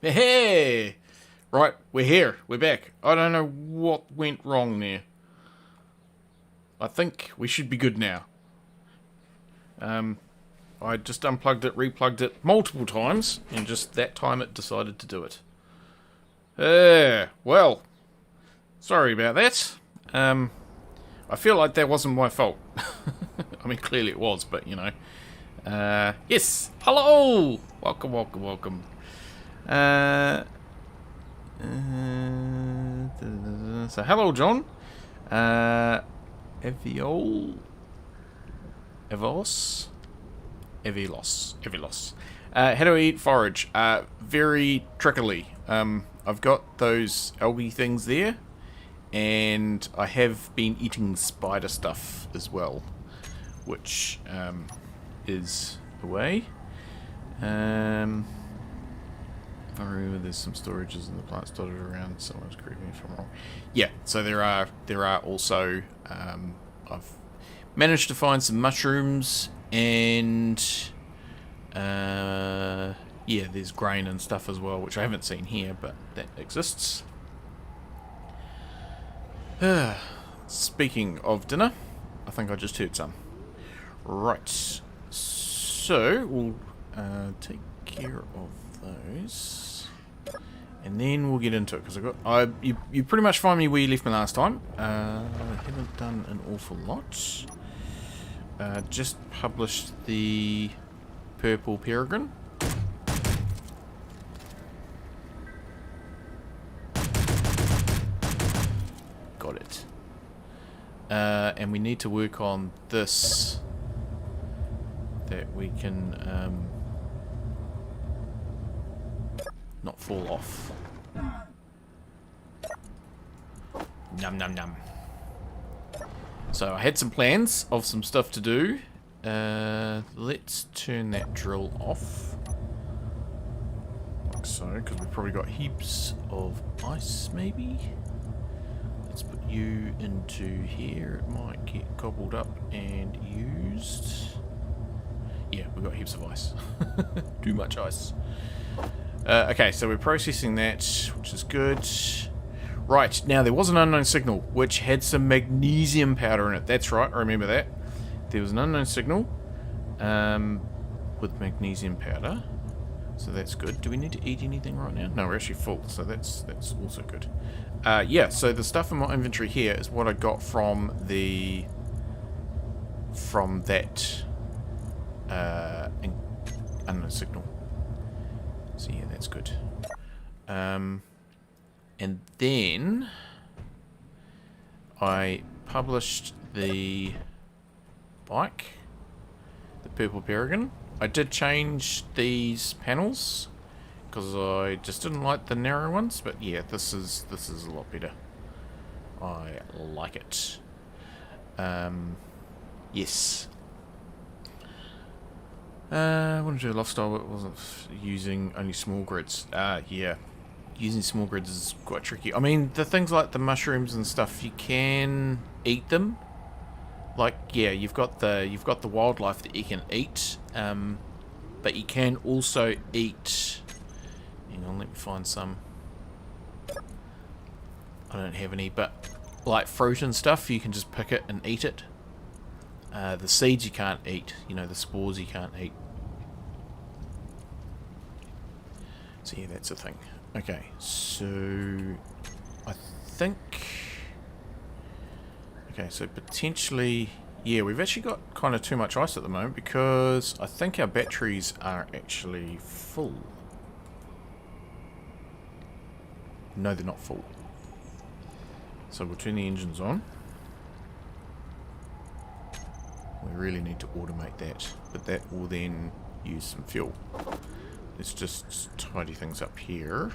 Hey! Right, we're here. We're back. I don't know what went wrong there. I think we should be good now. I just unplugged it, replugged it multiple times, and just that time it decided to do it. Well, sorry about that. I feel like that wasn't my fault. I mean, clearly it was, but you know. Yes, hello! Welcome. So hello, John. Evilos. How do I eat forage? Very trickily. I've got those algae things there, and I have been eating spider stuff as well, which is the way. I remember there's some storages in the plants dotted around. Someone's correcting me if I'm wrong. Yeah, so there are also. I've managed to find some mushrooms and yeah, there's grain and stuff as well, which I haven't seen here, but that exists. Speaking of dinner, I think I just heard some. Right, so we'll take care of those, and then we'll get into it because you pretty much find me where you left me last time. I haven't done an awful lot. Just published the purple peregrine. Got it. And we need to work on this, that we can not fall off. Num. So I had some plans of some stuff to do. Let's turn that drill off. Like so, because we've probably got heaps of ice, maybe. Let's put you into here. It might get gobbled up and used. Yeah, we've got heaps of ice. Too much ice. Okay, so we're processing that, which is good. Right, now there was an unknown signal, which had some magnesium powder in it. That's right, I remember that. There was an unknown signal with magnesium powder. So that's good. Do we need to eat anything right now? No, we're actually full, so that's also good. Yeah, so the stuff in my inventory here is what I got from that unknown signal. So yeah, that's good. And then I published the bike, the purple peregrine. I did change these panels because I just didn't like the narrow ones, but yeah, this is a lot better. I like it. Yes. I wanted to do a loft style, but wasn't using only small grids. Yeah. Using small grids is quite tricky. I mean, the things like the mushrooms and stuff, you can eat them. Like, yeah, you've got the wildlife that you can eat, but you can also eat. Hang on, let me find some. I don't have any, but like fruit and stuff, you can just pick it and eat it. The seeds you can't eat. You know, the spores you can't eat. So yeah, that's a thing. Okay, so I think... Okay, so potentially... Yeah, we've actually got kind of too much ice at the moment because I think our batteries are actually full. No, they're not full. So we'll turn the engines on. We really need to automate that, but that will then use some fuel. Let's just tidy things up here.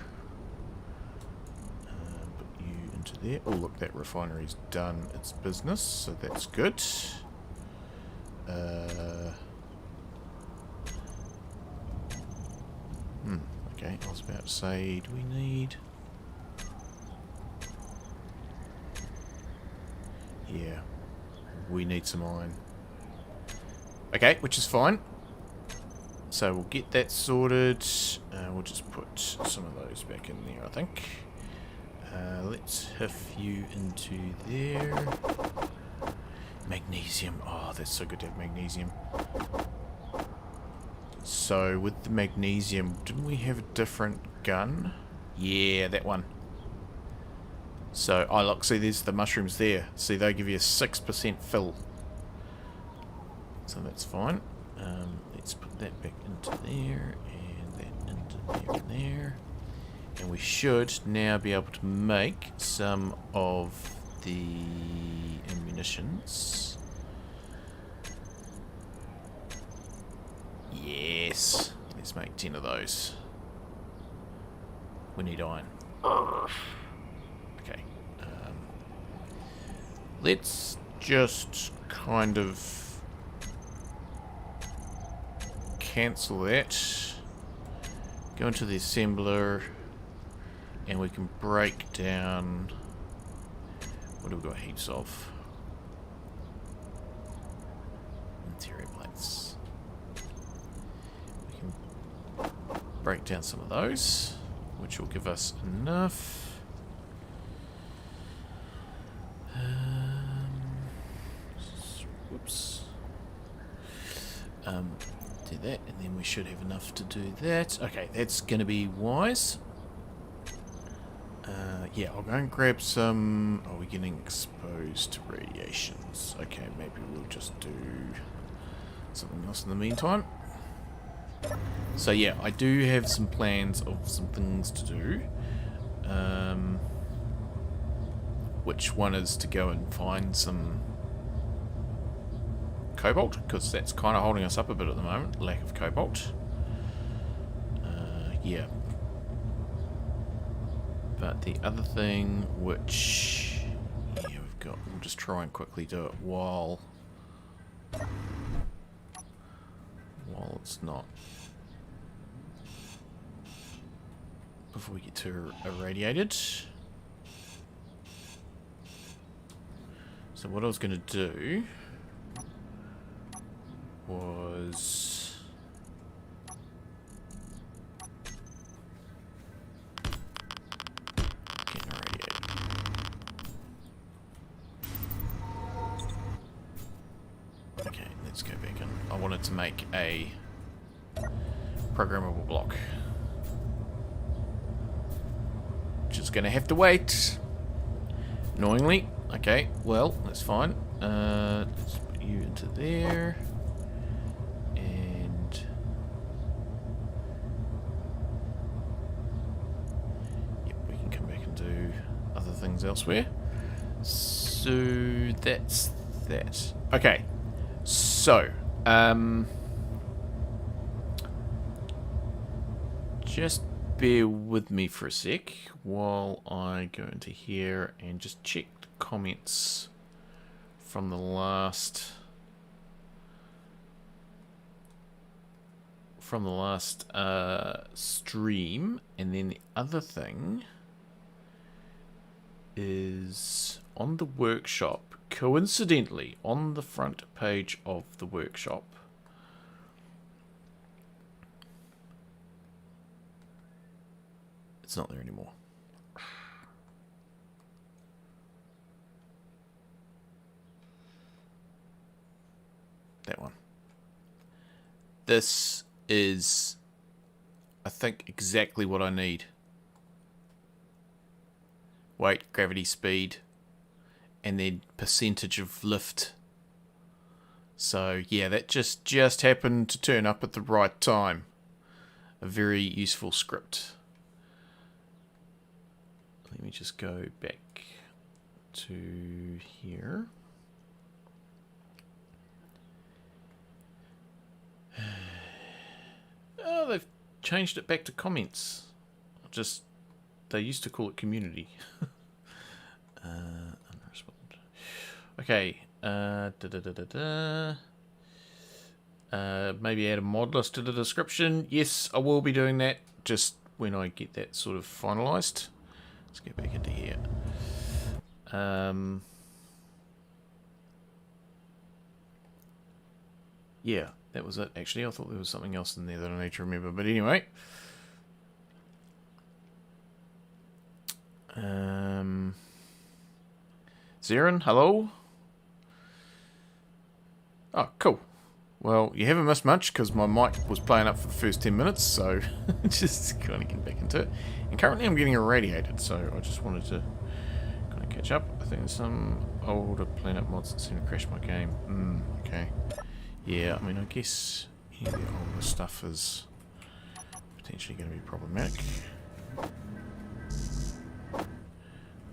Put you into there. Oh look, that refinery's done its business, so that's good. Okay, I was about to say, do we need... Yeah, we need some iron. Okay, which is fine. So we'll get that sorted. We'll just put some of those back in there, I think. Let's huff you into there. Magnesium. Oh, that's so good to have magnesium. So with the magnesium, didn't we have a different gun? Yeah, that one. So, oh look, see there's the mushrooms there. See, they give you a 6% fill. So that's fine. Let's put that back into there, and that into there and there. And we should now be able to make some of the ammunitions. Yes. Let's make 10 of those. We need iron. Okay. Let's just kind of cancel that. Go into the assembler. And we can break down... What have we got heaps of? Interior plates. We can break down some of those, which will give us enough. Whoops. Do that, and then we should have enough to do that. Okay, that's going to be wise. Yeah, I'll go and grab some... Are we getting exposed to radiations? Okay, maybe we'll just do something else in the meantime. So yeah, I do have some plans of some things to do. Which one is to go and find some cobalt, because that's kind of holding us up a bit at the moment, lack of cobalt. Yeah. But the other thing, which, yeah, we've got, we'll just try and quickly do it while it's not, before we get too irradiated. So what I was going to do was... to make a programmable block, which is going to have to wait, annoyingly. Okay, well, that's fine. Let's put you into there, and yep, we can come back and do other things elsewhere. So that's that. Okay, so just bear with me for a sec while I go into here and just check the comments from the last stream. And then the other thing is on the workshop. Coincidentally, on the front page of the workshop, it's not there anymore. That one. This is, I think, exactly what I need. Weight, gravity, speed, and then percentage of lift. So yeah, that just happened to turn up at the right time. A very useful script. Let me just go back to here. Oh, they've changed it back to comments. They used to call it community. Okay, maybe add a mod list to the description. Yes, I will be doing that, just when I get that sort of finalised. Let's get back into here. Yeah, That was it, actually. I thought there was something else in there that I need to remember. But anyway. Zarin, hello? Oh, cool. Well, you haven't missed much because my mic was playing up for the first 10 minutes, so just kind of getting back into it. And currently I'm getting irradiated, so I just wanted to kind of catch up. I think there's some older planet mods that seem to crash my game. Okay. Yeah, I mean, I guess the older stuff is potentially going to be problematic.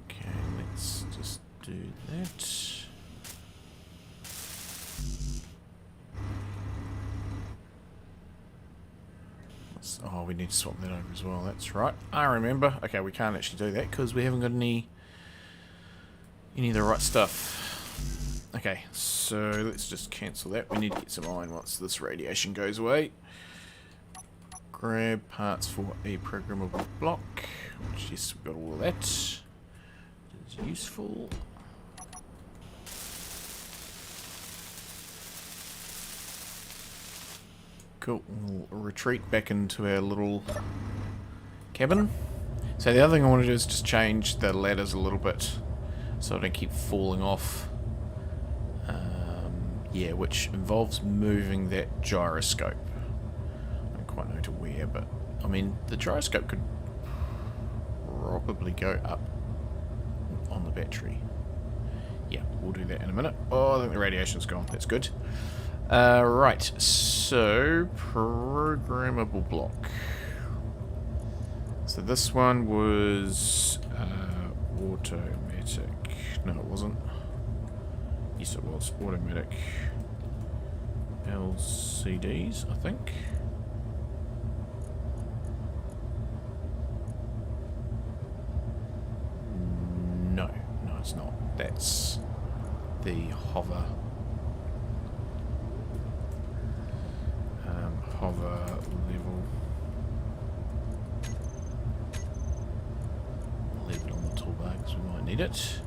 Okay, let's just do that. Oh, we need to swap that over as well. That's right. I remember. Okay, we can't actually do that because we haven't got any of the right stuff. Okay, so let's just cancel that. We need to get some iron once this radiation goes away. Grab parts for a programmable block. Which, yes, we've got all of that. It is useful. Cool. We'll retreat back into our little cabin. So the other thing I want to do is just change the ladders a little bit so I don't keep falling off. Yeah, which involves moving that gyroscope. I don't quite know to where, but I mean the gyroscope could probably go up on the battery. Yeah, we'll do that in a minute. Oh, I think the radiation's gone. That's good. Right, so programmable block. So this one was automatic. No, it wasn't. Yes, it was automatic. LCDs, I think. No, it's not. That's the hover. Hover level. We'll leave it on the toolbar because we might need it.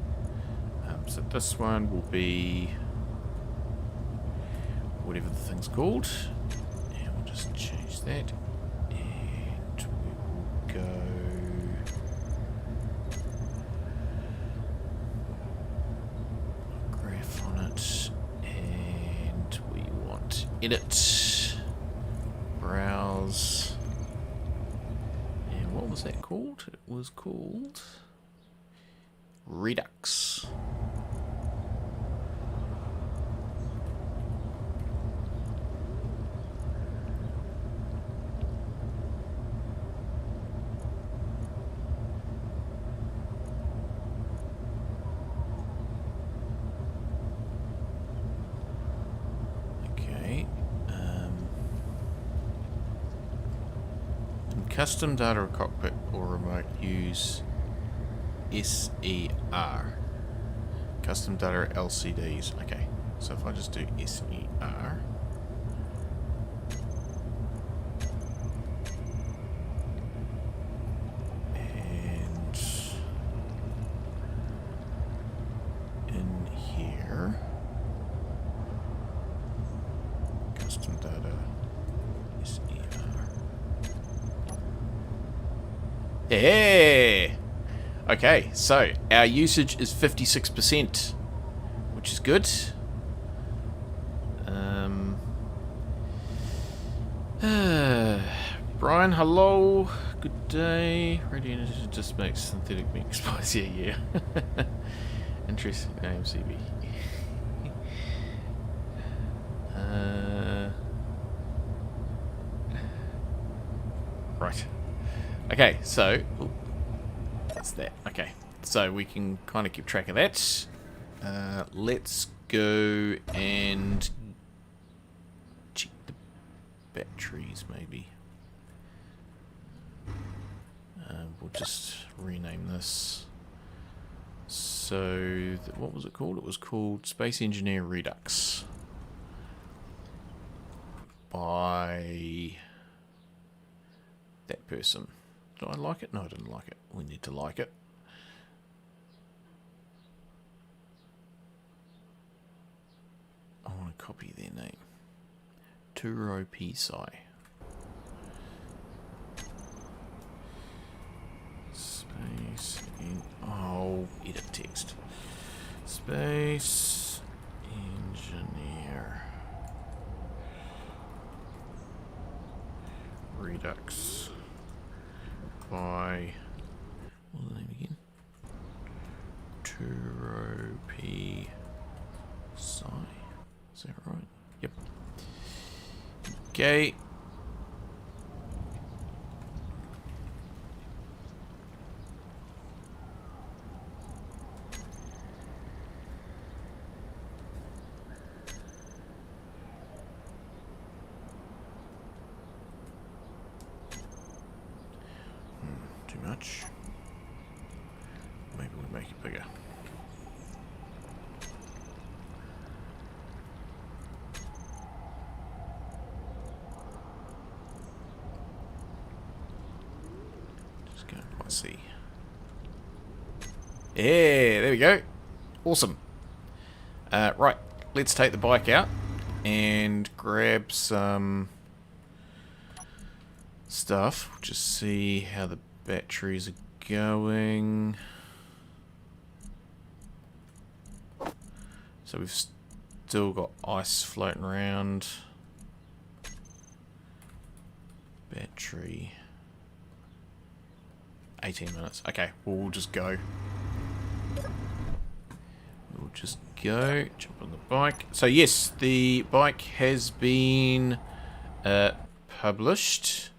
So this one will be whatever the thing's called. And we'll just change that. And we will go graph on it. And we want edit. Browse. And what was that called? It was called Redux. Custom data cockpit or remote use SER. Custom data LCDs. Okay, so if I just do SER. And in here, custom data SER. Yeah. Okay, so our usage is 56%, which is good. Brian, hello. Good day. Radiant just makes synthetic meat spicier. Yeah. Interesting name, CB. Right. Okay, so that's that. Okay, so we can kind of keep track of that. Let's go and check the batteries, maybe. We'll just rename this. So, what was it called? It was called Space Engineer Redux. By that person. Did I like it? No, I didn't like it. We need to like it. I want to copy their name. 2-row psi. Space in... Oh, edit text. Space engineer. Redux. By... What was the name again? 2-row psi. Is that right? Yep. Okay. Too much. Maybe we make it bigger. Just can't quite see. Yeah, there we go. Awesome. Right, let's take the bike out and grab some stuff. Just see how the batteries are going. So we've still got ice floating around. Battery. 18 minutes. Okay, we'll just go. We'll just go. Jump on the bike. So yes, the bike has been published.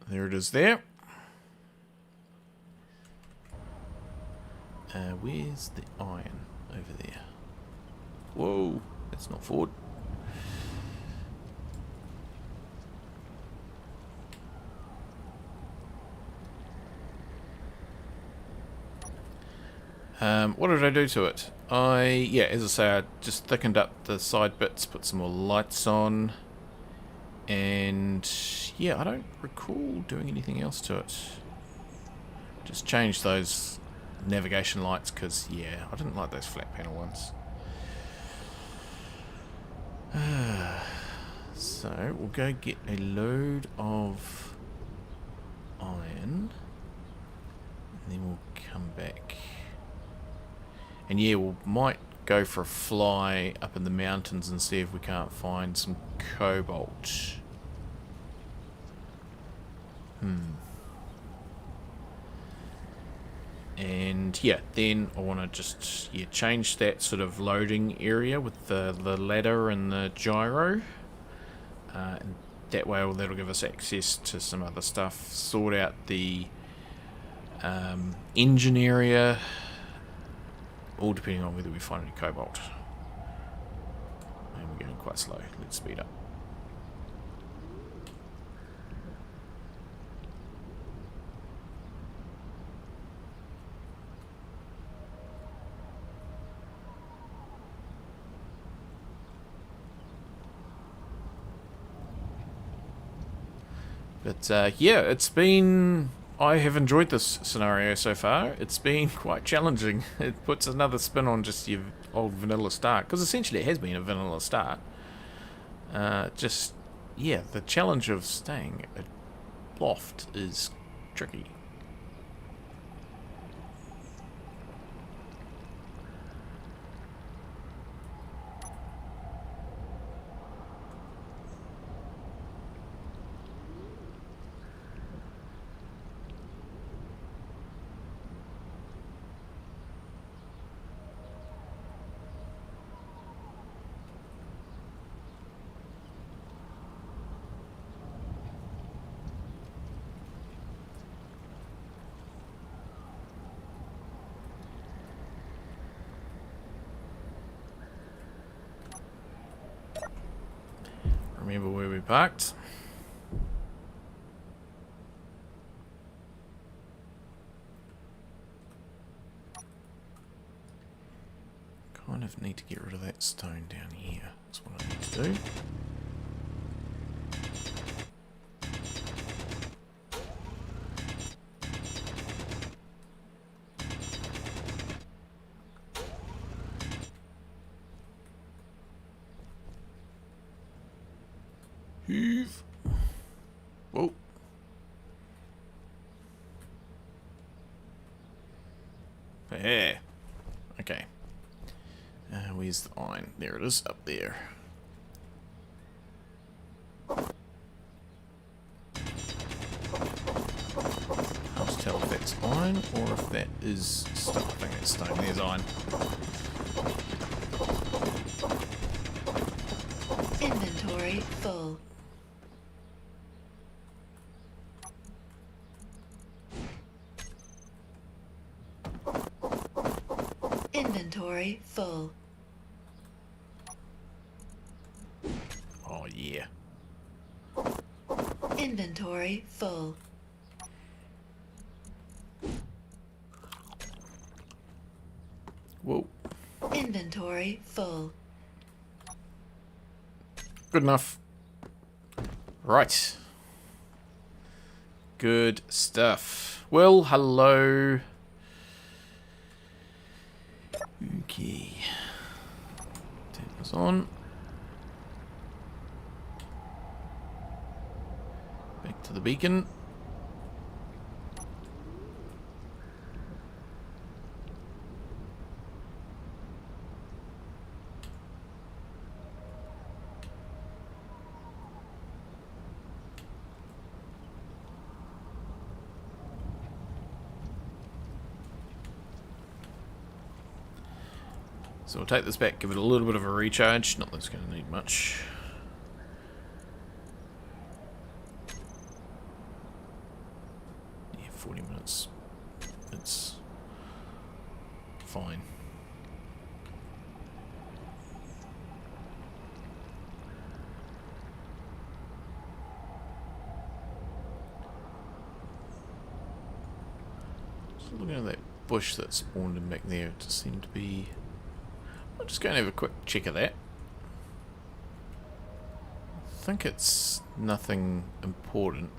There it is there. Where's the iron? Over there. Whoa, that's not forward. What did I do to it? Yeah, as I say, I just thickened up the side bits, put some more lights on. And yeah, I don't recall doing anything else to it. Just changed those navigation lights because, yeah, I didn't like those flat panel ones. So we'll go get a load of iron and then we'll come back. And yeah, we might go for a fly up in the mountains and see if we can't find some cobalt. And yeah, then I want to just change that sort of loading area with the ladder and the gyro. And that way that'll give us access to some other stuff. Sort out the engine area, all depending on whether we find any cobalt. And we're going quite slow. Let's speed up. But yeah, I have enjoyed this scenario so far. It's been quite challenging. It puts another spin on just your old vanilla start, because essentially it has been a vanilla start. Just, yeah, the challenge of staying aloft is tricky. Remember where we parked. Kind of need to get rid of that stone down here. That's what I need to do. Heave. Whoa. Hey. Okay. Where's the iron? There it is, up there. Can't tell if that's iron or if that is stone. I think it's stone. There's iron. Inventory full. Inventory full. Oh yeah. Inventory full. Whoa. Inventory full. Good enough. Right. Good stuff. Well, hello. Okay. Turn this on. Back to the beacon. So we'll take this back, give it a little bit of a recharge. Not that it's going to need much. Yeah, 40 minutes. It's fine. Just looking at that bush that spawned in back there, it just seemed to be... I'm just going to have a quick check of that. I think it's nothing important.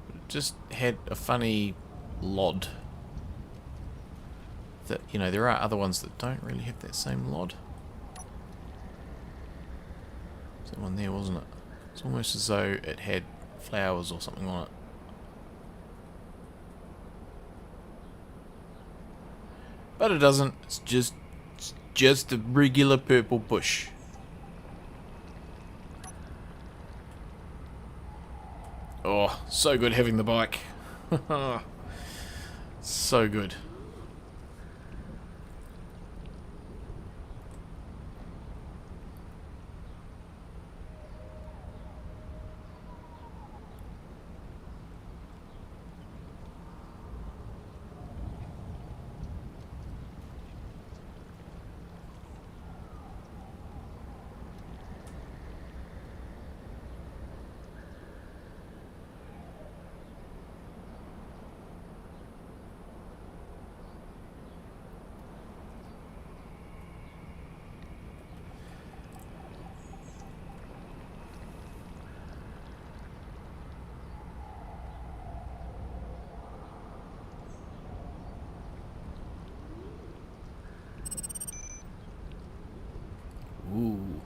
But it just had a funny lod. That, you know, there are other ones that don't really have that same lod. There's that one there, wasn't it? It's almost as though it had flowers or something on it. But it doesn't. It's just a regular purple bush. Oh, so good having the bike. So good. Ooh.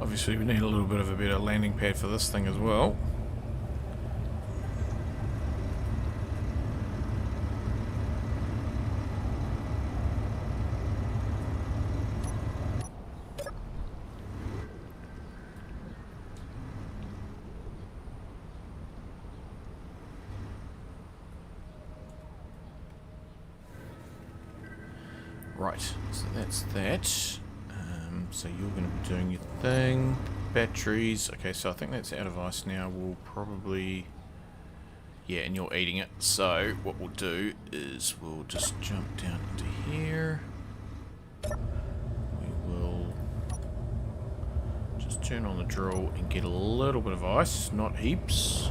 Obviously we need a little bit of a better landing pad for this thing as well. Right, so that's that. So you're going to be doing your thing. Batteries. Okay, so I think that's out of ice now. We'll probably... Yeah, and you're eating it. So what we'll do is we'll just jump down into here. We will just turn on the drill and get a little bit of ice, not heaps.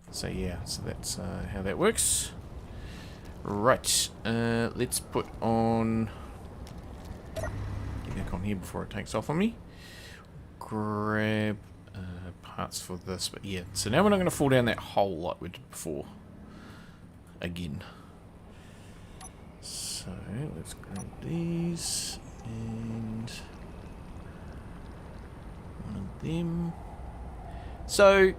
So yeah, so that's how that works. Right, let's put on... Get back on here before it takes off on me. Grab parts for this, but yeah. So now we're not going to fall down that hole like we did before. Again. So let's grab these and one of them. So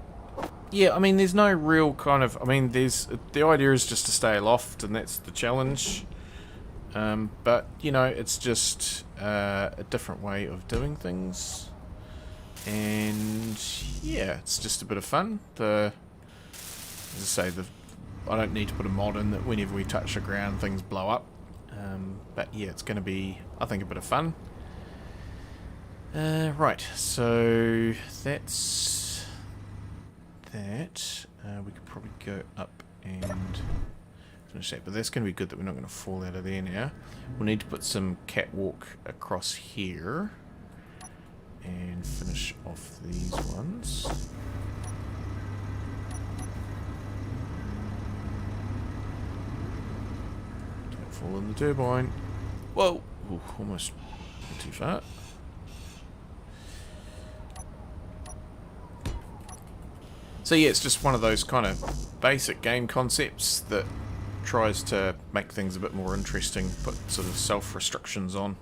yeah, I mean, there's no real kind of... I mean, there's... The idea is just to stay aloft, and that's the challenge. But, you know, it's just a different way of doing things. And, yeah, it's just a bit of fun. As I say, I don't need to put a mod in that whenever we touch the ground, things blow up. But, yeah, it's going to be, I think, a bit of fun. Right, so that's... that. We could probably go up and finish that, but that's going to be good that we're not going to fall out of there now. We'll need to put some catwalk across here and finish off these ones. Don't fall in the turbine. Whoa! Ooh, almost went too far. So yeah, it's just one of those kind of basic game concepts that tries to make things a bit more interesting, put sort of self-restrictions on.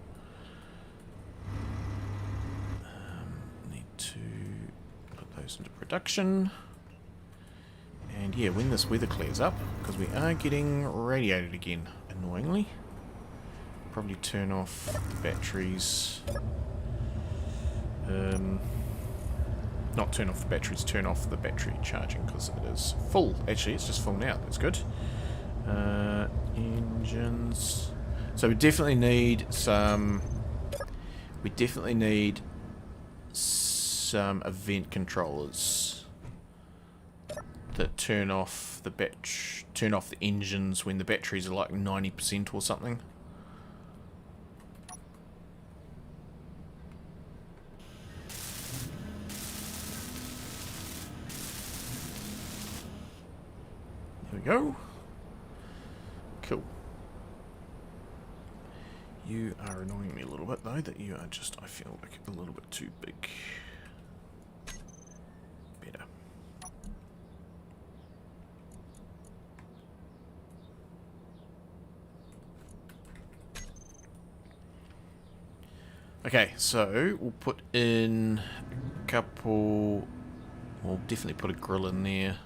Need to put those into production. And yeah, when this weather clears up, because we are getting radiated again, annoyingly. Probably turn off the batteries. Not turn off the batteries, turn off the battery charging because it is full. Actually, it's just full now. That's good. Engines. So we definitely need some. We definitely need some event controllers that turn off the engines when the batteries are like 90% or something. There we go. Cool. You are annoying me a little bit though, that you are just, I feel like, a little bit too big. Better. Okay, so we'll put in a couple... We'll definitely put a grill in there.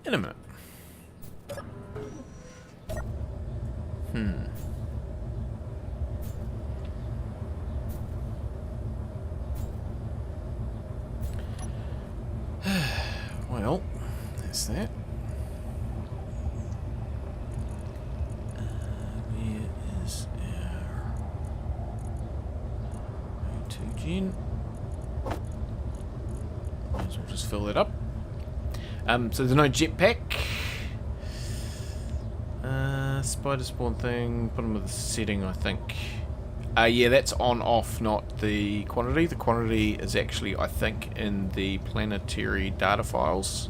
In a minute. Well, that's that. Where is our O2 gen? Might as well just fill that up. So there's no jetpack. Spider spawn thing. Put them with the setting, I think. Yeah, that's on off, not the quantity. The quantity is actually, I think, in the planetary data files.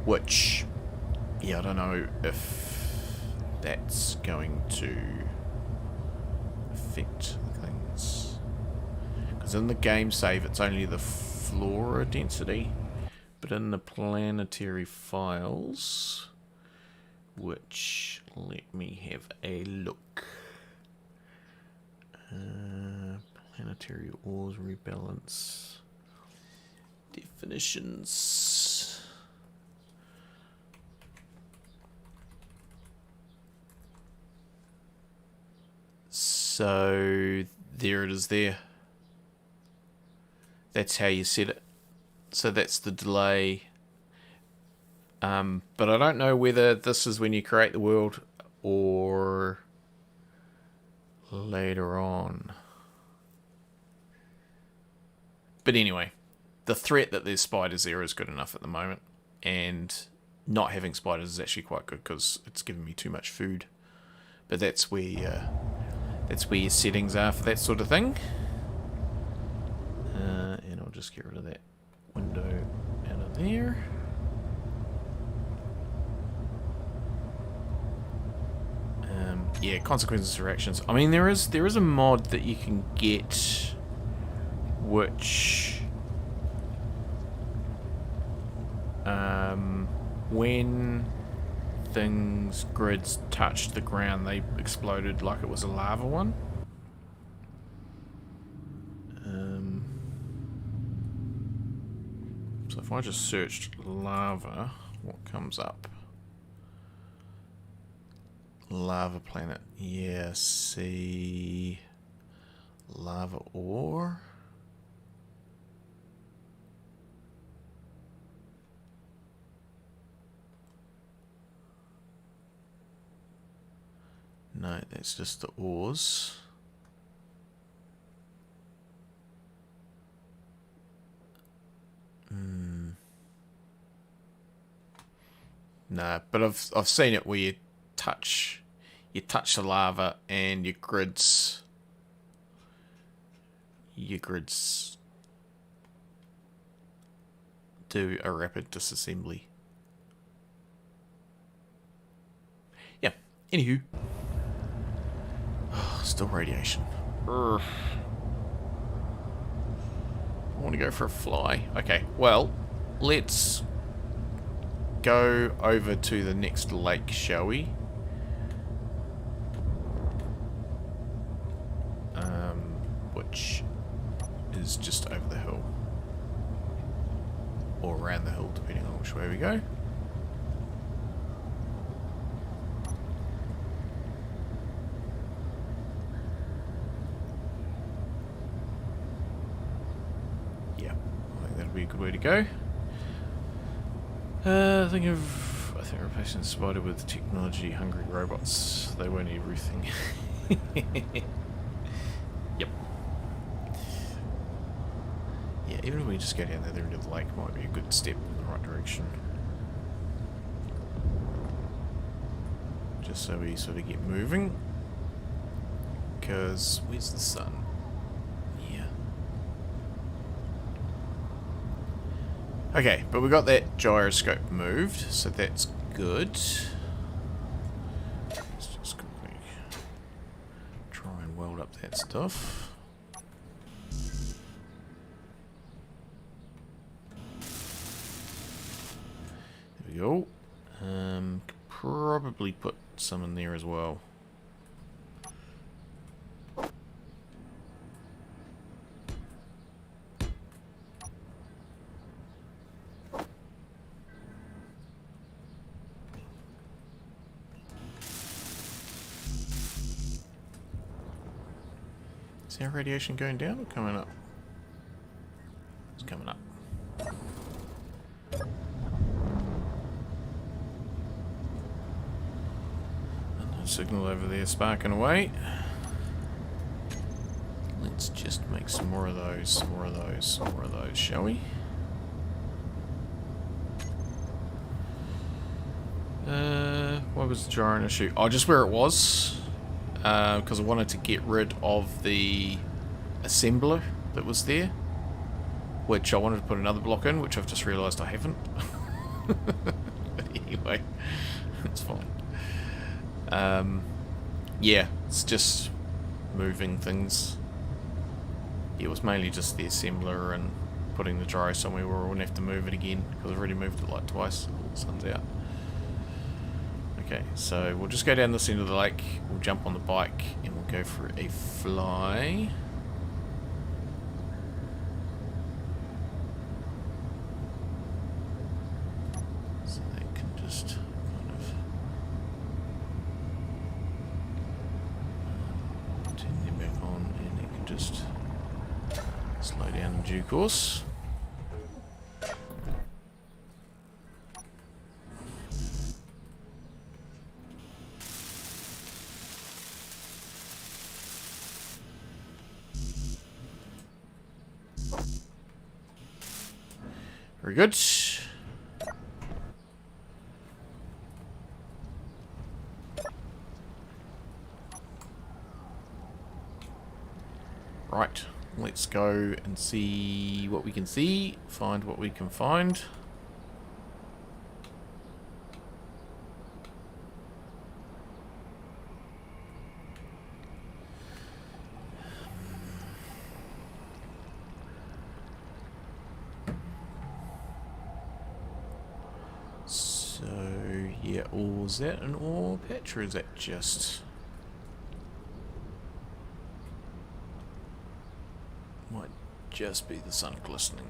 Which, yeah, I don't know if that's going to affect things. Because in the game save, it's only the flora density. But in the planetary files, which, let me have a look. Planetary ores rebalance. Definitions. So, there it is there. That's how you set it. So that's the delay. But I don't know whether this is when you create the world or later on. But anyway, the threat that there's spiders there is good enough at the moment. And not having spiders is actually quite good because it's giving me too much food. But that's where your settings are for that sort of thing. And I'll just get rid of that window out of there. Yeah, consequences for actions. I mean, there is a mod that you can get, which when grids touched the ground, they exploded like it was a lava one. So if I just searched lava, what comes up? Lava planet. Yeah, see. Lava ore. No, that's just the ores. No, but I've seen it where you touch the lava and your grids do a rapid disassembly. Yeah. Anywho. Oh, still radiation. Urgh. I want to go for a fly. Okay, well, let's go over to the next lake, shall we? Which is just over the hill. Or around the hill, depending on which way we go. Yeah, I think that'll be a good way to go. I think replacing the spider with technology-hungry robots. They won't eat everything. Yep. Yeah, even if we just go down the other end of the lake, might be a good step in the right direction. Just so we sort of get moving. Because, where's the sun? Yeah. Okay, but we got that gyroscope moved, so that's good. Let's just quickly try and weld up that stuff. There we go. Could probably put some in there as well. Is our radiation going down or coming up? It's coming up. Another signal over there sparking away. Let's just make some more of those, some more of those, some more of those, shall we? What was the gyro issue? Oh, just where it was. Because I wanted to get rid of the assembler that was there, which I wanted to put another block in, which I've just realised I haven't. But anyway, it's fine. Yeah, it's just moving things. Yeah, it was mainly just the assembler and putting the gyro somewhere where I wouldn't have to move it again, because I've already moved it like twice. The sun's out. Okay, so we'll just go down this end of the lake, we'll jump on the bike, and we'll go for a fly. So that can just kind of turn them back on, and it can just slow down in due course. Very good. Right, let's go and see what we can see, find what we can find. So, yeah, or is that an ore patch, or is that just... Might just be the sun glistening.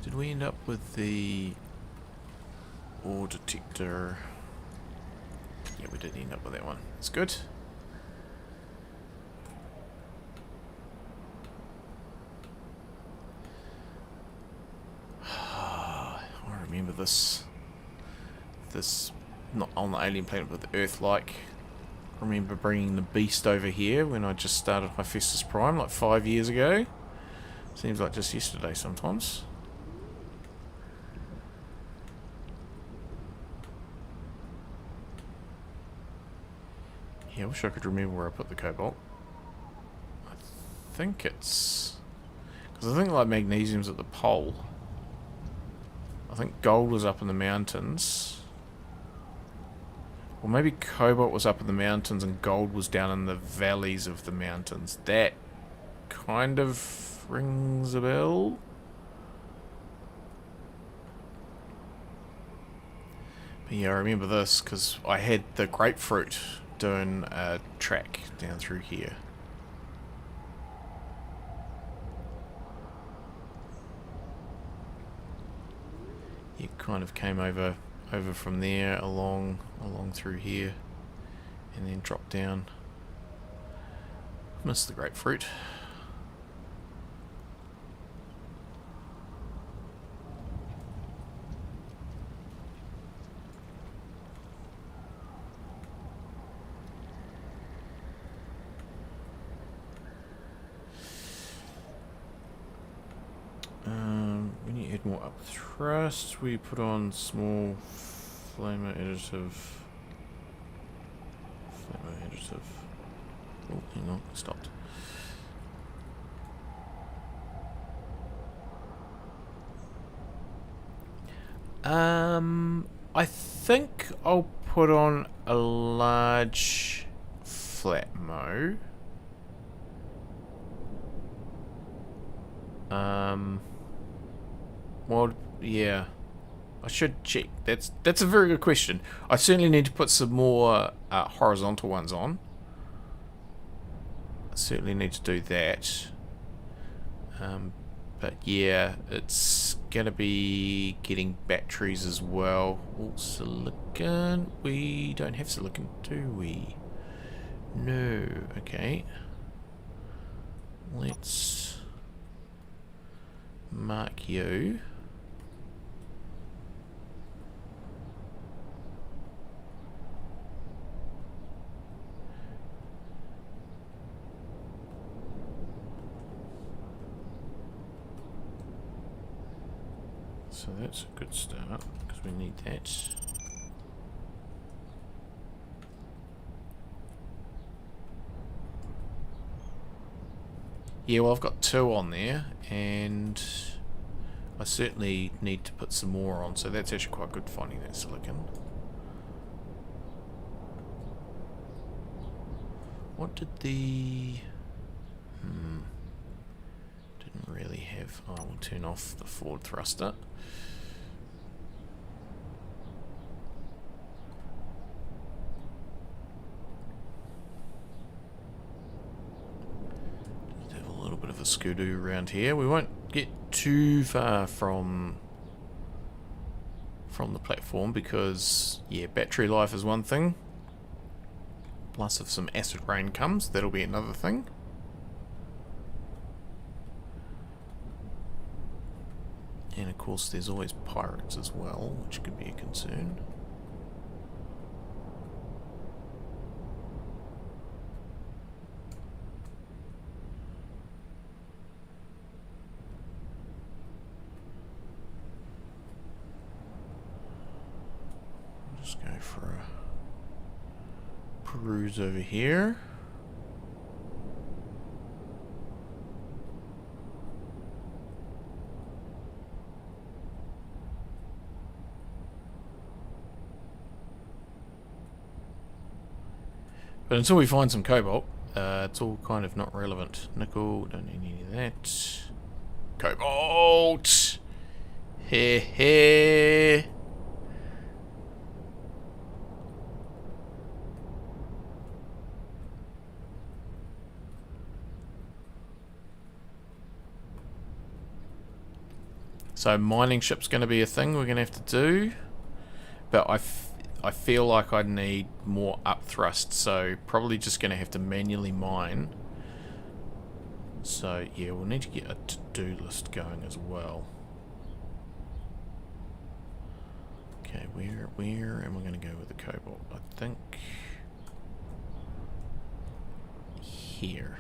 Did we end up with the ore detector? Yeah, we did end up with that one. That's good. I remember this not on the alien planet but the Earth-like. I remember bringing the beast over here when I just started my Festus Prime like 5 years ago. Seems like just yesterday sometimes. Yeah, I wish I could remember where I put the cobalt. I think it's... because I think like magnesium's at the pole. I think gold was up in the mountains. Or maybe cobalt was up in the mountains and gold was down in the valleys of the mountains. That kind of rings a bell. But yeah, I remember this because I had the grapefruit doing a track down through here. It kind of came over from there along through here and then dropped down. Missed the grapefruit. When you add more up thrust, we put on small flamer additive. Oh, hang on, it stopped. I think I'll put on a large flatmo. Well, yeah. I should check. That's a very good question. I certainly need to put some more horizontal ones on. I certainly need to do that. But yeah, it's gonna be getting batteries as well. Oh, silicon. We don't have silicon, do we? No. Okay. Let's mark you. So that's a good start, because we need that. Yeah, well I've got 2 on there, and I certainly need to put some more on, so that's actually quite good finding that silicon. What did the... didn't really have... oh, we'll turn off the forward thruster. Scooter around here. We won't get too far from the platform because, yeah, battery life is one thing. Plus, if some acid rain comes, that'll be another thing. And of course, there's always pirates as well, which could be a concern. Let's go for a peruse over here. But until we find some cobalt, it's all kind of not relevant. Nickel, don't need any of that. Cobalt! Heh heh! So mining ship's going to be a thing we're going to have to do. But I feel like I need more up thrust, so probably just going to have to manually mine. So yeah, we'll need to get a to-do list going as well. Okay, where am I going to go with the cobalt? I think here.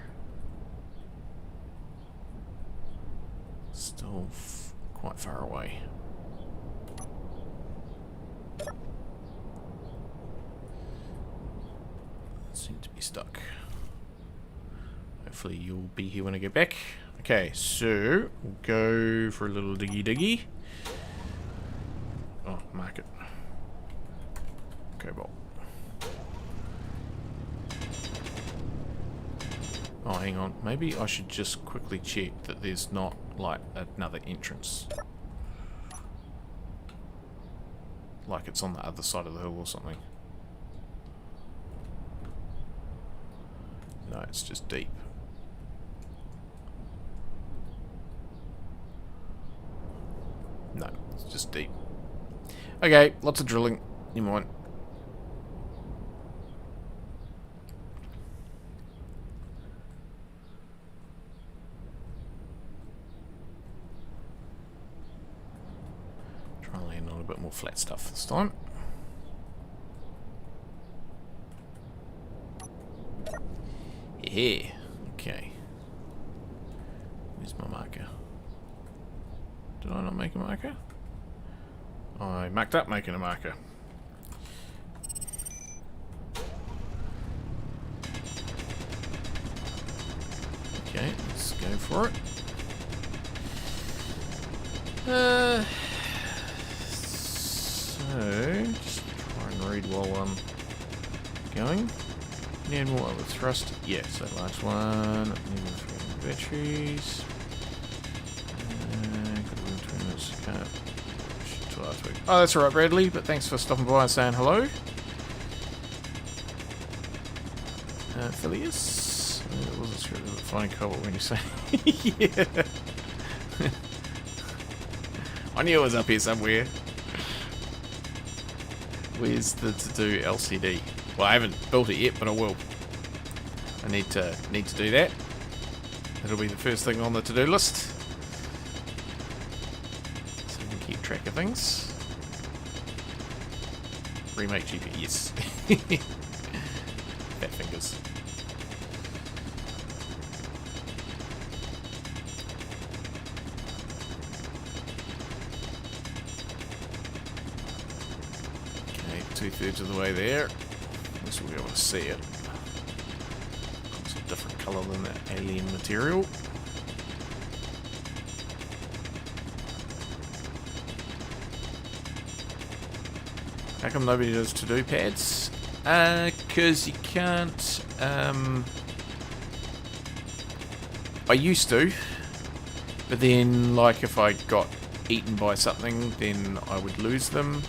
Still quite far away. Seem to be stuck. Hopefully you'll be here when I get back. Okay, so we'll go for a little diggy. Oh, market. Cobalt. Oh, hang on. Maybe I should just quickly check that there's not, like, another entrance. Like it's on the other side of the hill or something. No, it's just deep. No, it's just deep. Okay, lots of drilling. You mind. Try and land on a bit more flat stuff this time. Yeah, okay. Where's my marker? Did I not make a marker? I mucked up making a marker. Okay, let's go for it. So, just try and read while I'm going. Need more other thrust. Yeah, so large one. Need batteries. Oh, that's alright, Bradley, but thanks for stopping by and saying hello. Phileas? I wasn't sure about finding cobalt when you say. Yeah. I knew it was up here somewhere. Where's the to-do LCD? Well, I haven't built it yet, but I will. I need to do that. That'll be the first thing on the to-do list. So we can keep track of things. Remake GP, yes. Fat fingers. Okay, 2/3 of the way there. At least we'll be able to see it. It's a different colour than that alien material. How come nobody does to-do pads? Because you can't, I used to, but then, like, if I got eaten by something, then I would lose them.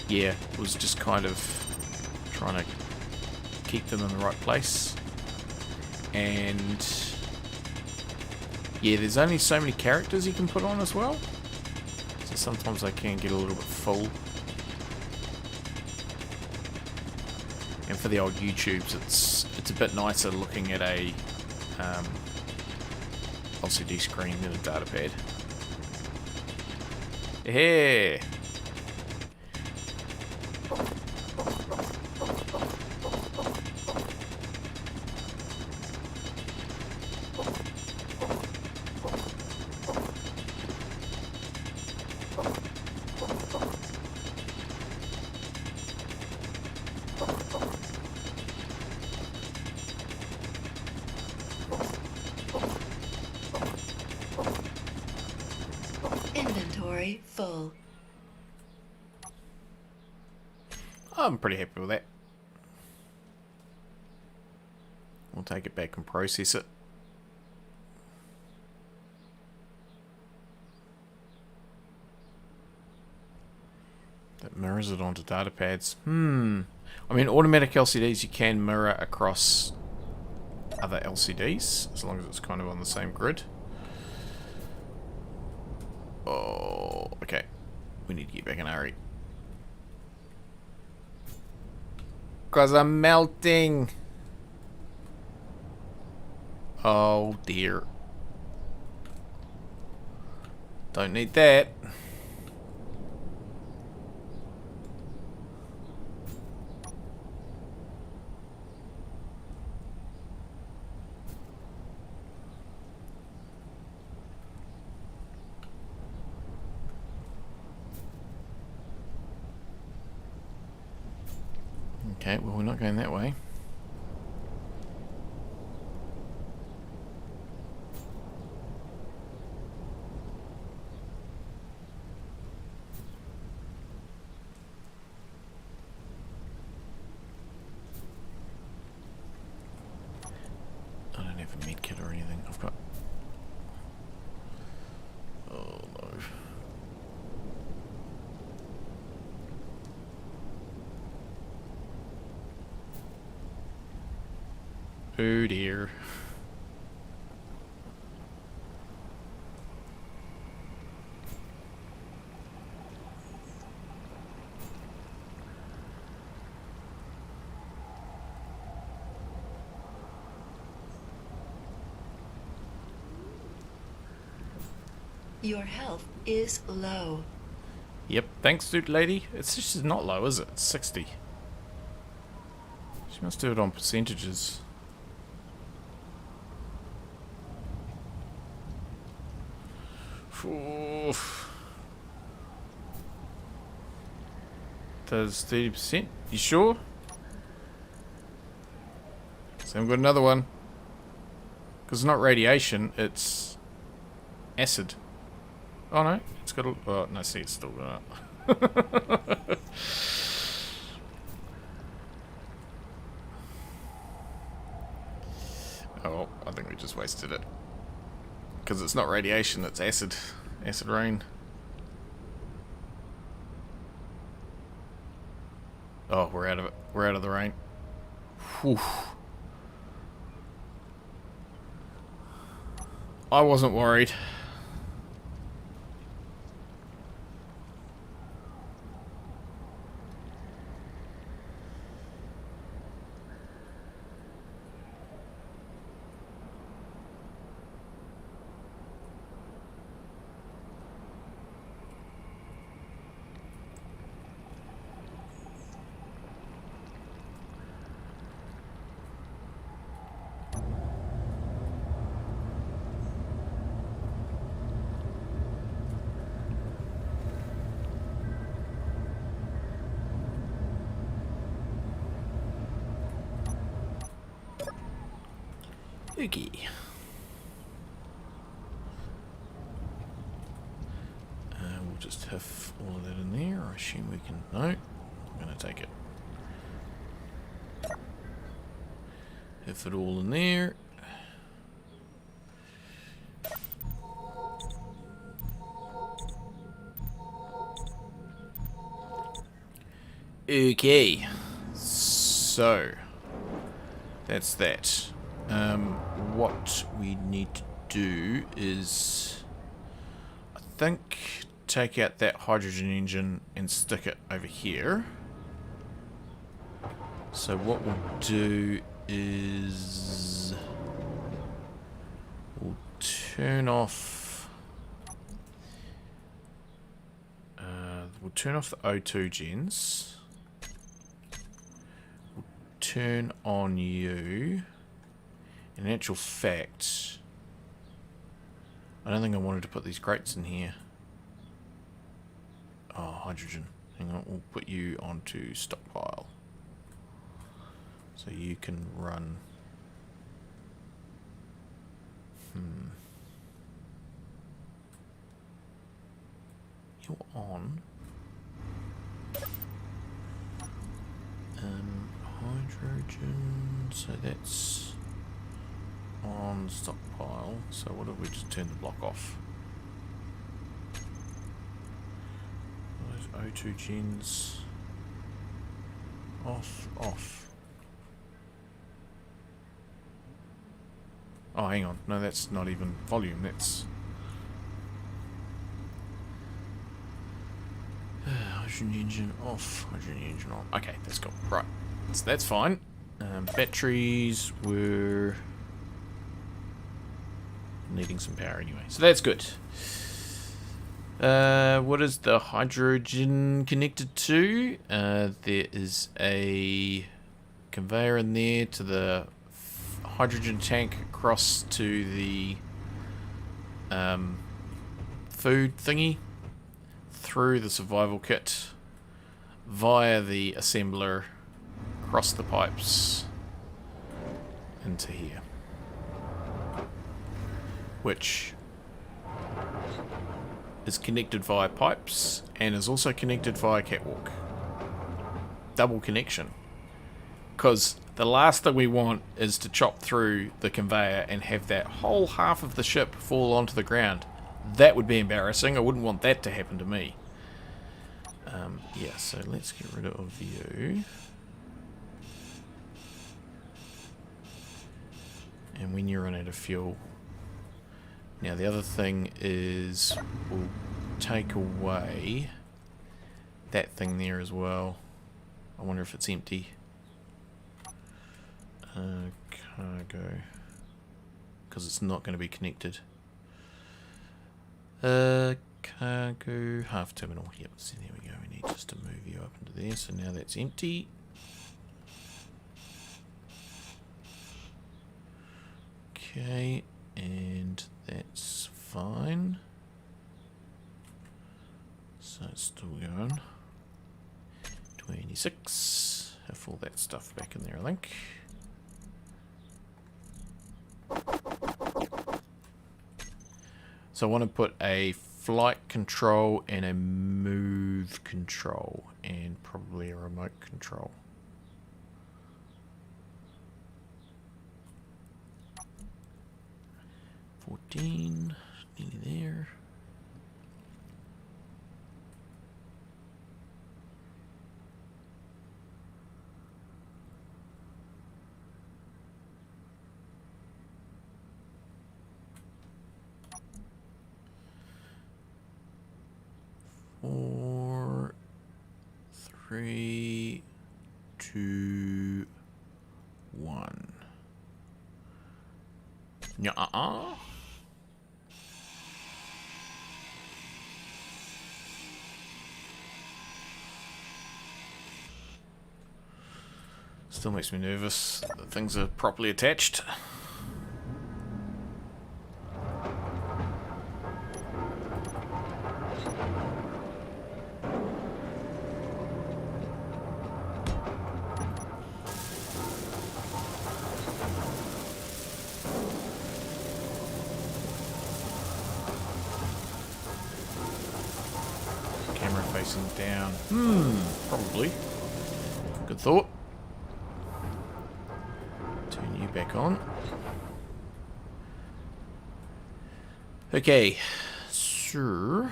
Yeah, it was just kind of trying to keep them in the right place. And yeah, there's only so many characters you can put on as well. So sometimes they can get a little bit full. And for the old YouTubes, it's a bit nicer looking at a LCD screen than a data pad. Yeah. Inventory full. I'm pretty happy with that. We'll take it back and process it. That mirrors it onto data pads. I mean, automatic LCDs you can mirror across other LCDs, as long as it's kind of on the same grid. Oh, okay. We need to get back in a hurry. Because I'm melting. Oh dear. Don't need that. Okay, well, we're not going that way. I don't have a med kit or anything. I've got... Oh, no. Oh dear. Your health is low. Yep, thanks, dude lady. It's just not low, is it? It's 60. She must do it on percentages. Oof. Does 30%? You sure? So I've got another one. Because it's not radiation, it's acid. Oh no, it's got a... Oh, no, see, it's still got it. Oh, I think we just wasted it. Because it's not radiation, it's acid. Acid rain. Oh, we're out of it. We're out of the rain. Whew. I wasn't worried. Okay. We'll just have all of that in there. I assume we can... No. I'm going to take it. Have it all in there. Okay. So. That's that. What we need to do is, I think, take out that hydrogen engine and stick it over here. So what we'll do is we'll turn off the O2 gens. We'll turn on you. In actual fact, I don't think I wanted to put these crates in here. Oh, hydrogen. Hang on, we'll put you onto stockpile. So you can run... you're on. Hydrogen, so that's on stockpile. So what if we just turn the block off? Those O2 gens off, off. Oh, hang on. No, that's not even volume. That's hydrogen engine off. Hydrogen engine on. Okay, that's cool. Right. So that's fine. Batteries were needing some power anyway. So that's good. What is the hydrogen connected to? There is a conveyor in there to the hydrogen tank across to the food thingy through the survival kit via the assembler across the pipes into here, which is connected via pipes and is also connected via catwalk. Double connection. Because the last thing we want is to chop through the conveyor and have that whole half of the ship fall onto the ground. That would be embarrassing. I wouldn't want that to happen to me. Yeah, so let's get rid of you. And when you run out of fuel. Now the other thing is we'll take away that thing there as well. I wonder if it's empty. Cargo. Because it's not going to be connected. Cargo half terminal. Yep, so there we go. We need just to move you up into there. So now that's empty. Okay, and that's fine. So it's still going. 26. Have all that stuff back in there, I think. So I want to put a flight control and a move control and probably a remote control. Nearly there. Four, 3, 2, 1. Nuh-uh. Still makes me nervous that things are properly attached. Camera facing down. Probably. Good thought. Turn you back on. Okay, so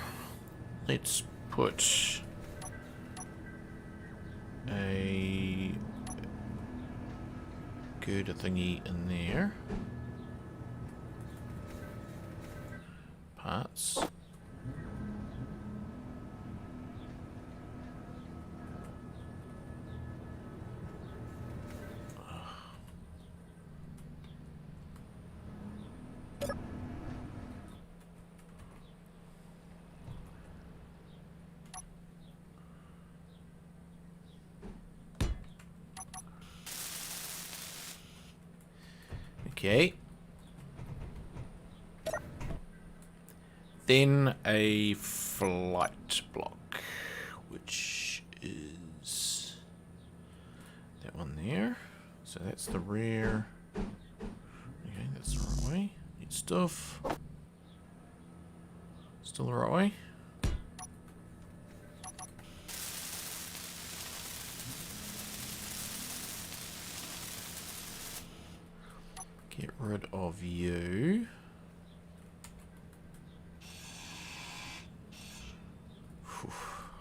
let's put a girder thingy in there. Parts. Okay. Then a flight block, which is that one there. So that's the rear. Okay, that's the right way. Need stuff. Still the right way. of you.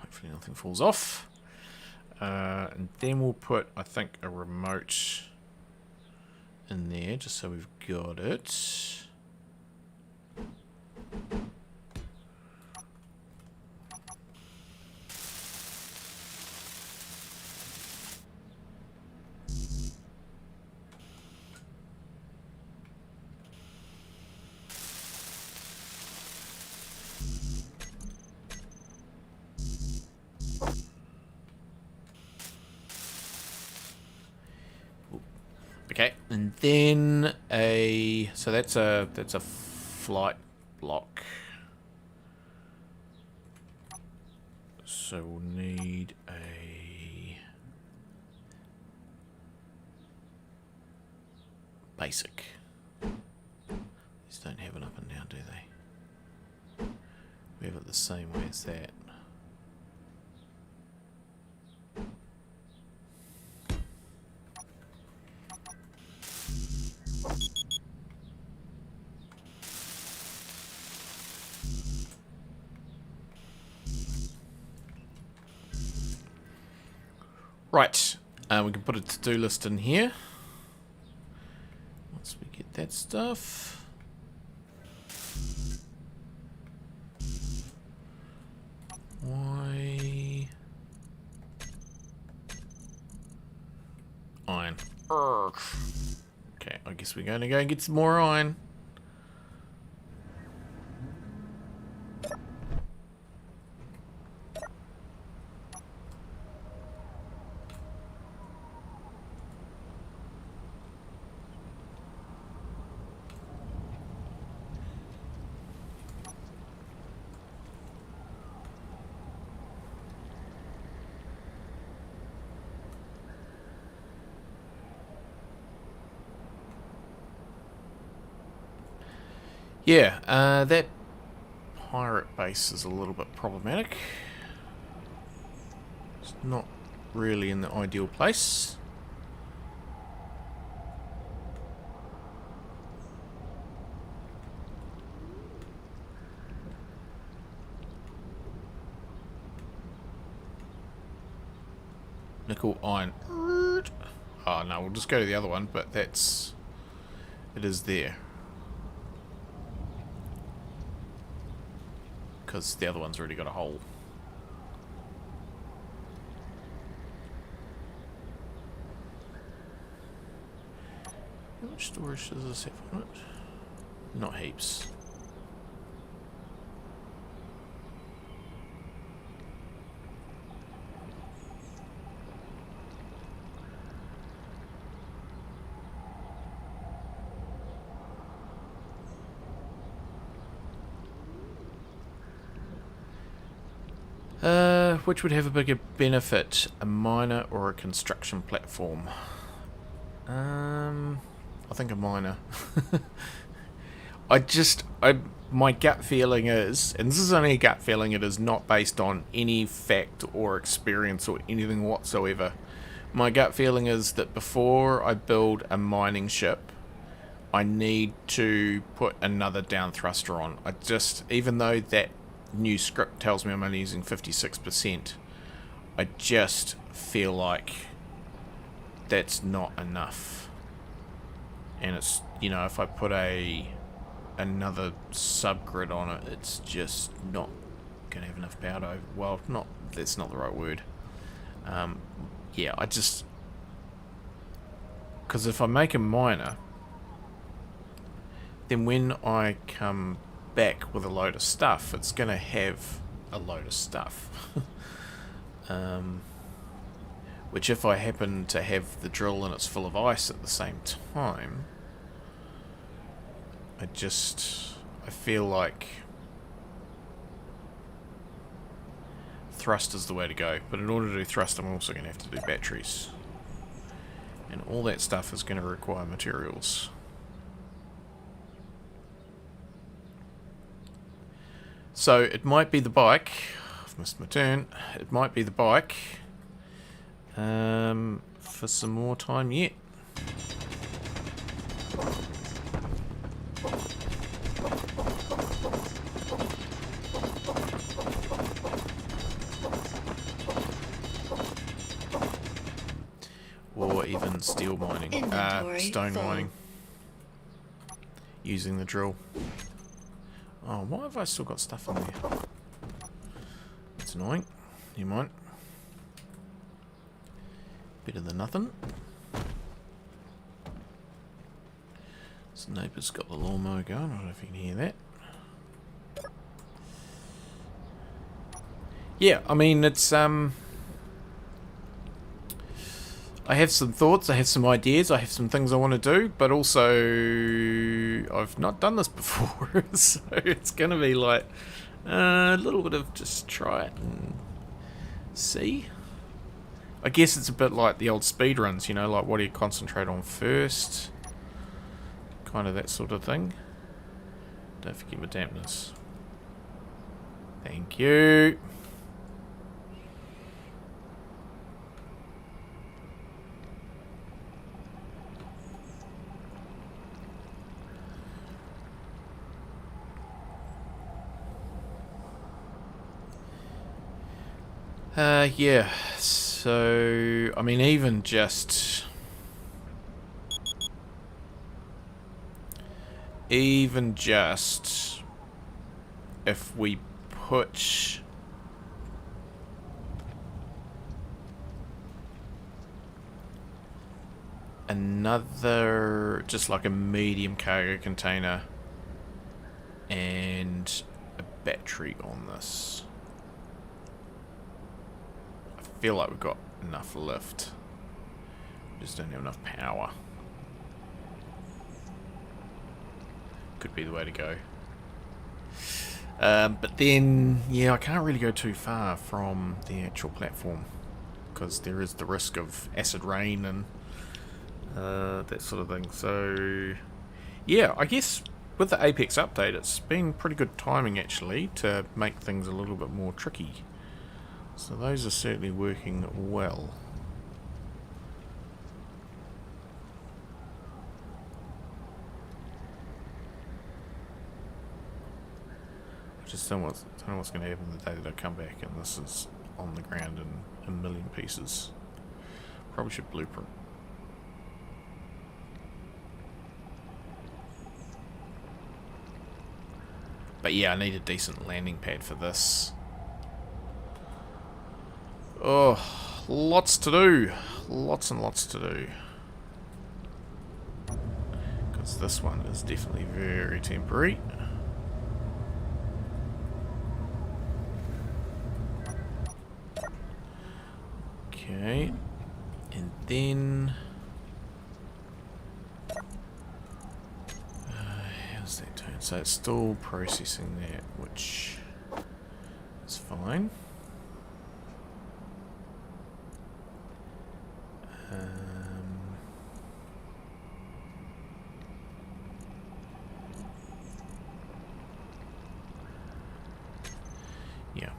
Hopefully nothing falls off. And then we'll put, I think, a remote in there, just so we've got it. Okay, and then so that's a flight block. So we'll need a basic. These don't have an up and down, do they? We have it the same way as that. Right, we can put a to-do list in here. Once we get that stuff. Why? Iron. Urgh. Okay, I guess we're going to go and get some more iron. Yeah, that pirate base is a little bit problematic. It's not really in the ideal place. Nickel, iron. Oh no, we'll just go to the other one, but it is there. Because the other one's already got a hole. How much storage does this have on it? Not heaps. Which would have a bigger benefit, a miner or a construction platform? I think a miner. My gut feeling is, and this is only a gut feeling, it is not based on any fact or experience or anything whatsoever. My gut feeling is that before I build a mining ship, I need to put another down thruster on. Even though that new script tells me I'm only using 56%, I just feel like that's not enough. And it's, if I put another subgrid on it, it's just not gonna have enough power to, well, that's not the right word. Yeah, because if I make a miner, then when I come back with a load of stuff, it's going to have a load of stuff. Which if I happen to have the drill and it's full of ice at the same time, I feel like thrust is the way to go. But in order to do thrust, I'm also going to have to do batteries. And all that stuff is going to require materials. So it might be the bike. I've missed my turn. It might be the bike. For some more time yet. done steel mining, Inventory stone full. mining, using the drill. Oh, why have I still got stuff in there? That's annoying. You mind? Better than nothing. This neighbour's got the lawnmower going. I don't know if you can hear that. Yeah, I mean, it's I have some thoughts, I have some ideas, I have some things I want to do, but also I've not done this before, so it's going to be like a little bit of just try it and see. I guess it's a bit like the old speed runs, you know, like what do you concentrate on first? Kind of that sort of thing. Don't forget my dampness. Thank you. Yeah, so, I mean, even just if we put another, just like a medium cargo container and a battery on this. I feel like we've got enough lift. Just don't have enough power. Could be the way to go. But then, yeah, I can't really go too far from the actual platform because there is the risk of acid rain and that sort of thing. So, yeah, I guess with the Apex update, it's been pretty good timing actually to make things a little bit more tricky. So those are certainly working well. I just don't know what's going to happen the day that I come back and this is on the ground in a million pieces. Probably should blueprint. But yeah, I need a decent landing pad for this. Oh, lots to do. Lots and lots to do. Because this one is definitely very temporary. Okay. And then... how's that doing? So it's still processing that, which is fine. Yeah.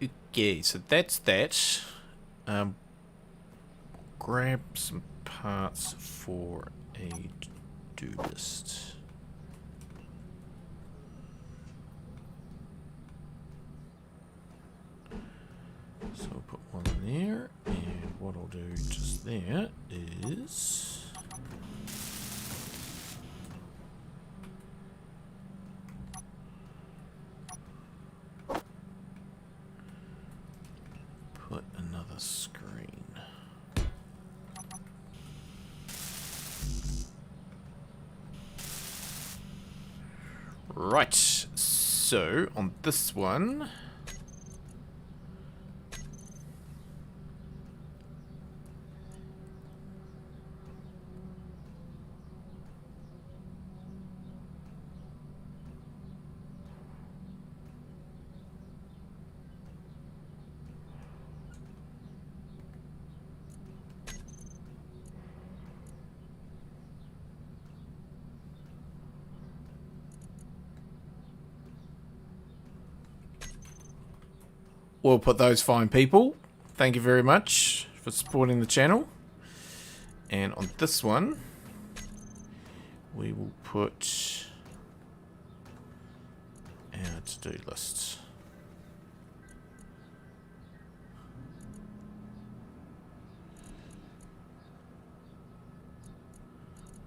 Okay, so that's that. Grab some parts for a to-do list. So I'll put one there, and what I'll do just there is put another screen. Right, so on this one, we'll put those fine people. Thank you very much for supporting the channel. And on this one, we will put Now to-do lists.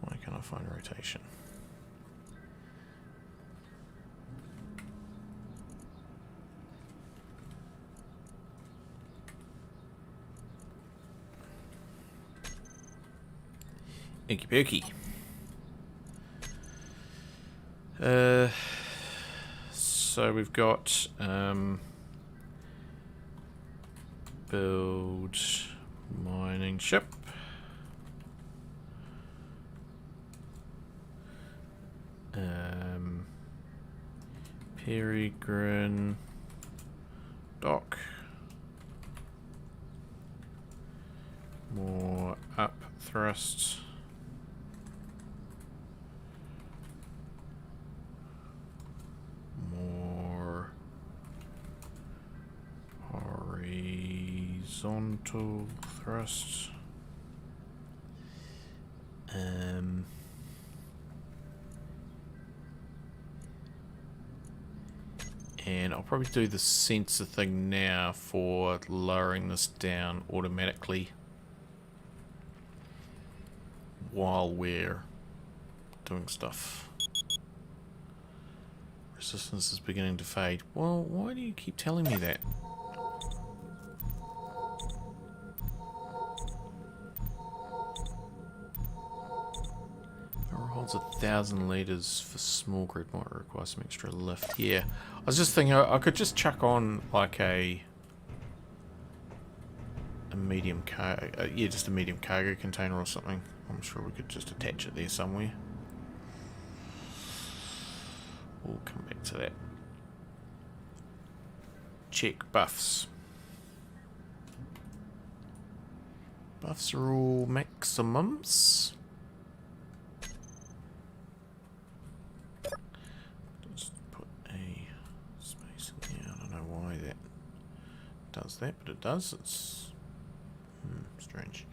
Why can't I find rotation? Inky pokey. So we've got build mining ship. Peregrine dock. More up thrust. More horizontal thrust. And I'll probably do the sensor thing now for lowering this down automatically while we're doing stuff. Resistance is beginning to fade. Well, why do you keep telling me that? Holds 1,000 litres for small grid, might require some extra lift. Yeah, I was just thinking I could just chuck on like a medium cargo, yeah, just a medium cargo container or something. I'm sure we could just attach it there somewhere. We'll come back to that. Check buffs. Buffs are all maximums. Does that, but it does. It's strange.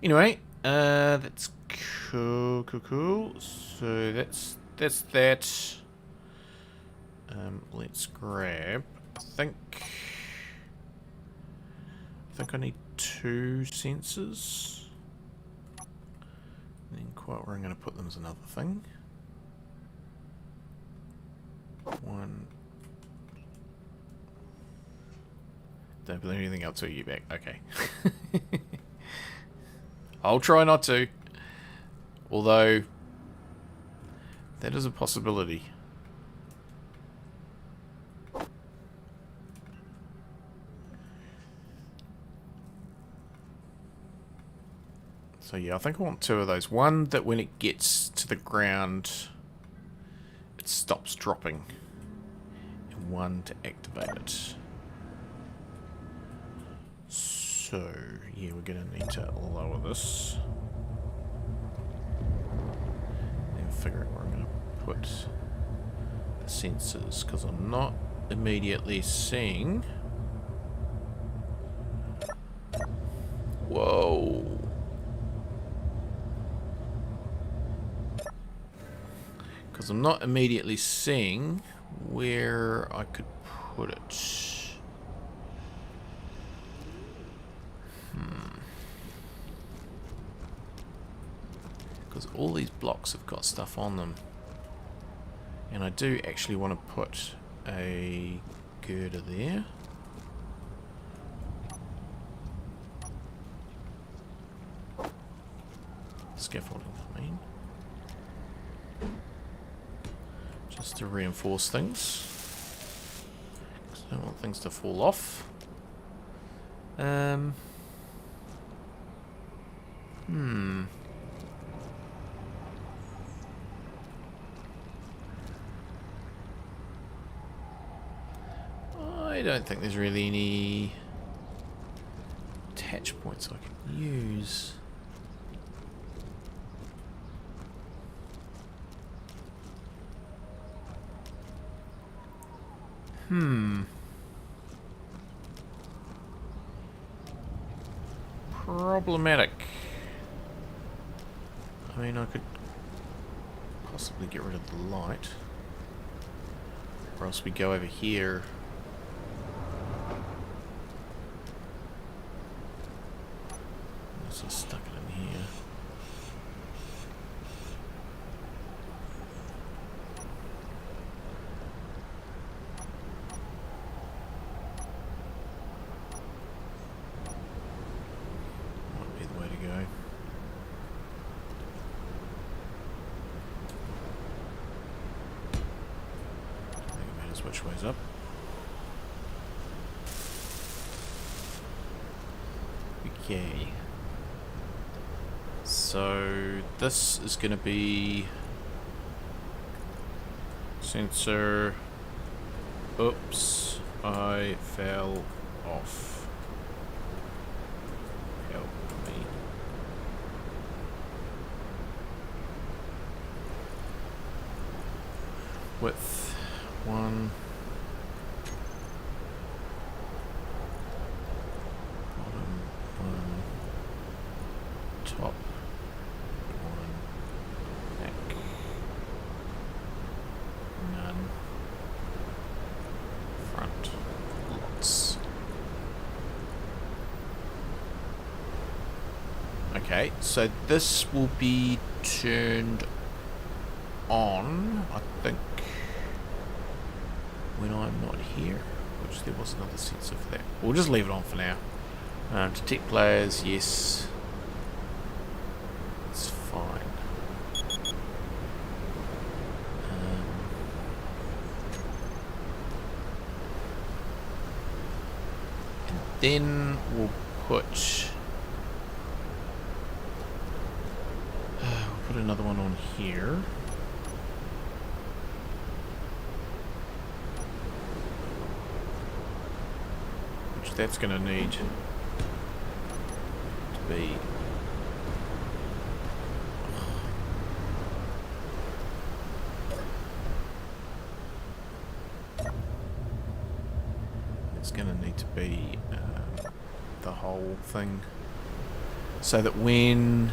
Anyway, that's cool. So that's that. Let's grab. I think I need 2 sensors. And then quite where I'm going to put them is another thing. 1. Don't believe anything else till you get back. Okay. I'll try not to. Although, that is a possibility. So yeah, I think I want 2 of those. One that when it gets to the ground, it stops dropping. And one to activate it. So, yeah, we're going to need to lower this. And figure out where I'm going to put the sensors, because I'm not immediately seeing... Whoa! Because I'm not immediately seeing where I could put it. Because all these blocks have got stuff on them. And I do actually want to put a girder there. Scaffolding, I mean. Just to reinforce things. Because I don't want things to fall off. I don't think there's really any attach points I can use. Problematic. I mean, I could possibly get rid of the light. Or else we go over here. So stuck it in here. Might be the way to go. I think it matters which way's up. Okay. So this is going to be sensor. Oops, I fell off. Help me. Width 1. Bottom 1. Top. None. Front. Lots. Okay, so this will be turned on, I think, when I'm not here, which there was another sensor for that. We'll just leave it on for now. Detect players, yes. It's fine. Then we'll put another one on here. Which that's going to need to be the whole thing, so that when,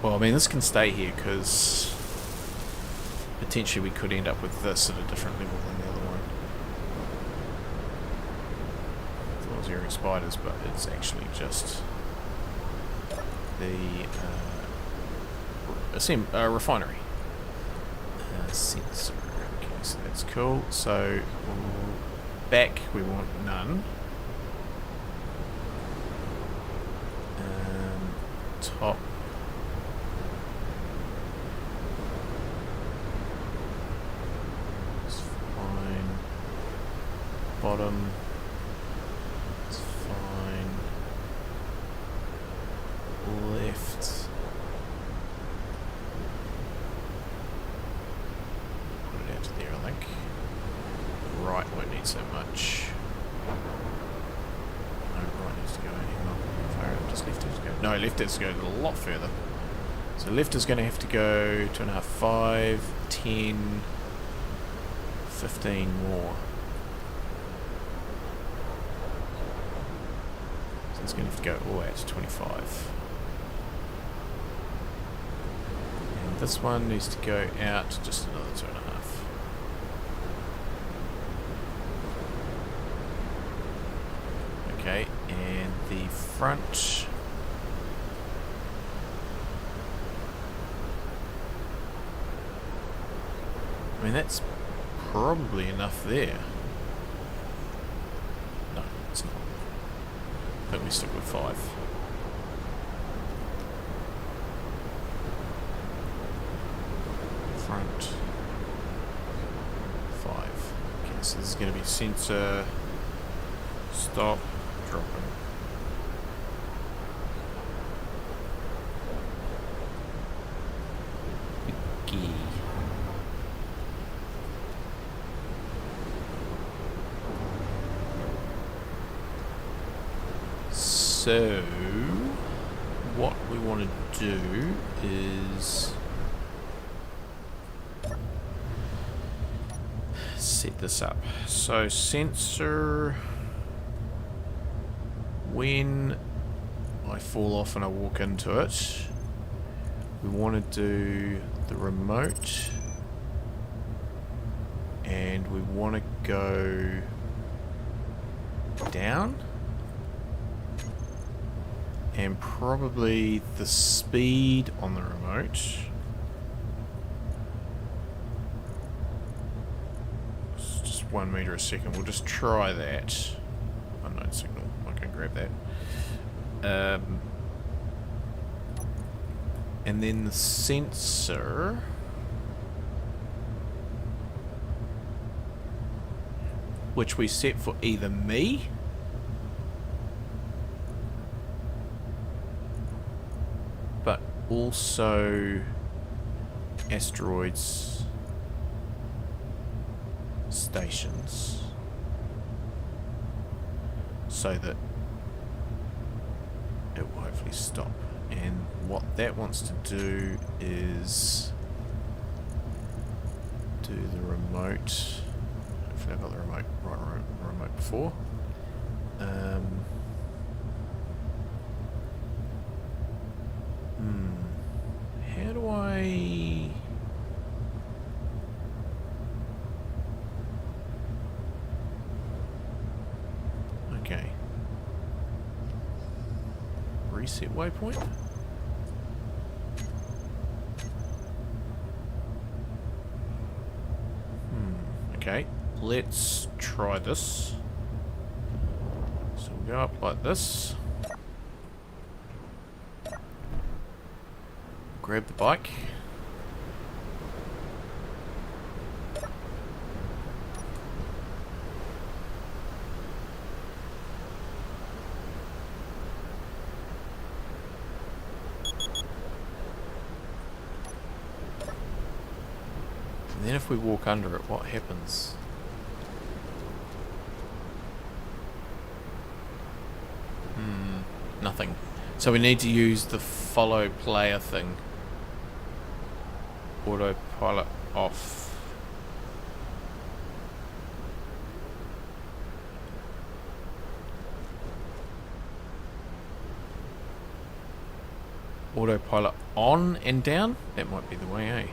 well, I mean, this can stay here because potentially we could end up with this at a different level than the other one. I thought it was area spiders, but it's actually just the refinery sensor. Okay, so that's cool. So back we want none. Top. It's fine. Bottom. It's fine. Left. Put it out to there, I think. Right won't need so much. No, right needs to go anymore. Just left has to go. No, left has to go a lot further. So left is going to have to go 2.5, 5, 10, 15 more. So it's going to have to go all the way out to 25. And this one needs to go out just another 2.5. Okay, and the front. I mean, that's probably enough there. No, it's not. I think we stick with 5. Front. 5. Okay, so this is going to be sensor. Stop. Dropping. Wiki. So, what we want to do is set this up. So, sensor, when I fall off and I walk into it, we want to do the remote And we want to go down. And probably the speed on the remote. It's just 1 meter a second. We'll just try that. Unknown signal. I can grab that. And then the sensor. Which we set for either me. But also asteroids stations, so that it will hopefully stop. And what that wants to do is do the remote. Hopefully I got the remote remote before. How do I... Okay. Reset waypoint. Okay, let's try this. So we'll go up like this. Grab the bike. And then if we walk under it, what happens? Nothing. So we need to use the follow player thing. Autopilot off. Autopilot on and down? That might be the way, eh?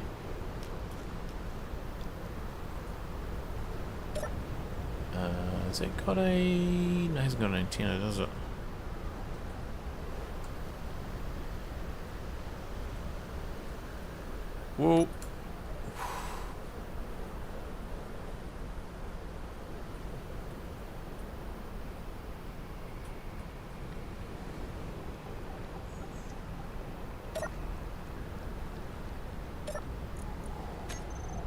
Has it got a... No, it hasn't got an antenna, does it? Whoa.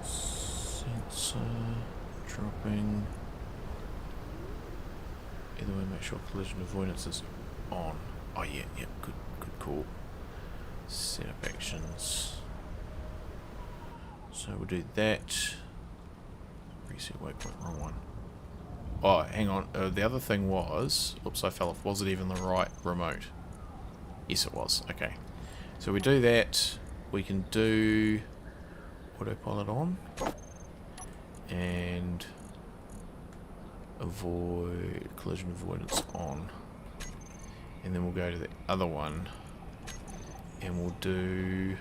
Sensor dropping. Either way, make sure collision avoidance is on. Oh yeah, yeah, good call. Set up actions. So we'll do that. Reset waypoint, wrong one. Oh, hang on. The other thing was... Oops, I fell off. Was it even the right remote? Yes, it was. Okay. So we do that. We can do autopilot on. And avoid collision avoidance on. And then we'll go to the other one. And we'll do...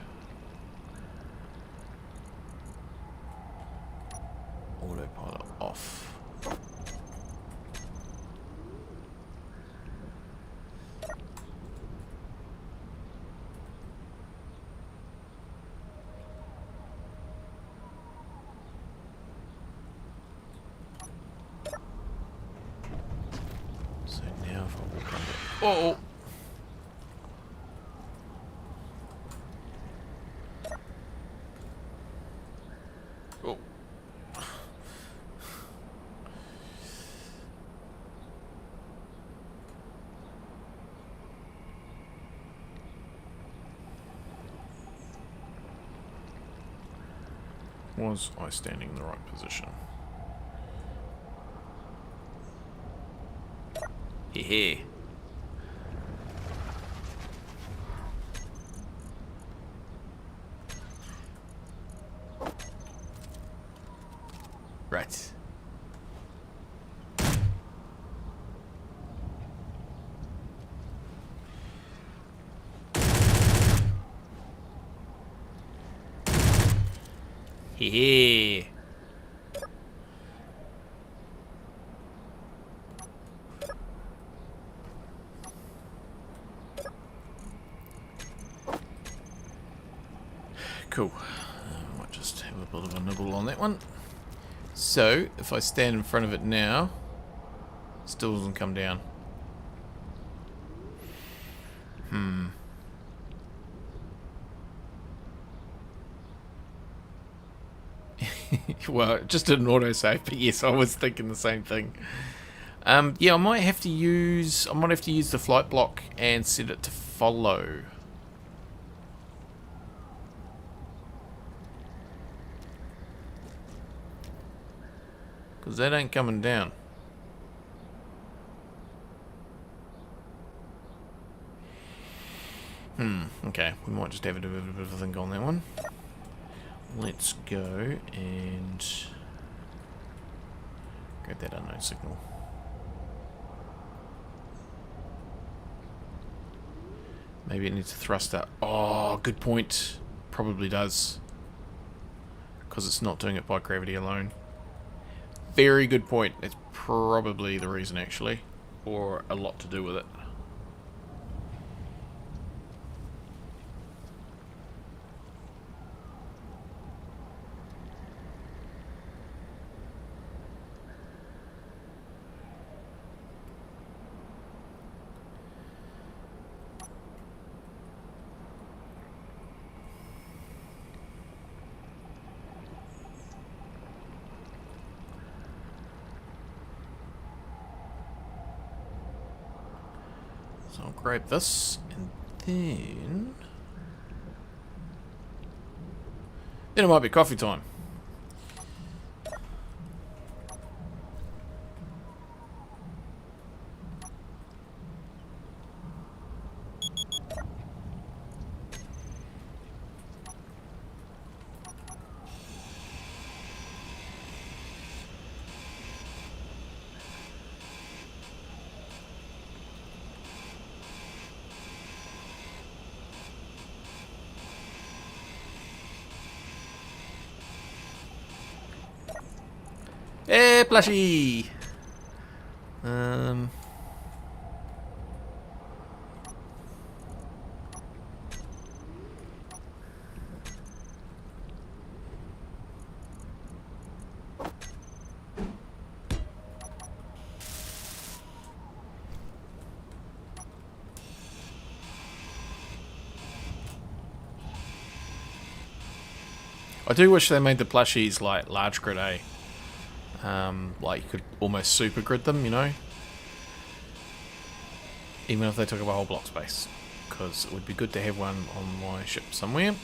autopilot off. So now if I walk under... Oh! Oh. Was I standing in the right position? Hehe. Right. Hehe. cool. I might just have a bit of a nibble on that one. So, if I stand in front of it now, it still doesn't come down. Well, it just did an autosave, but yes, I was thinking the same thing. Yeah, I might have to use the flight block and set it to follow. Because that ain't coming down. Okay, we might just have a bit of a think on that one. Let's go and grab that unknown signal. Maybe it needs a thruster. Oh, good point. Probably does. Because it's not doing it by gravity alone. Very good point. It's probably the reason, actually. Or a lot to do with it. So I'll grab this, and then it might be coffee time. Hey, plushie! I do wish they made the plushies like large grid A. Like you could almost super grid them, you know? Even if they took up a whole block space. Because it would be good to have one on my ship somewhere.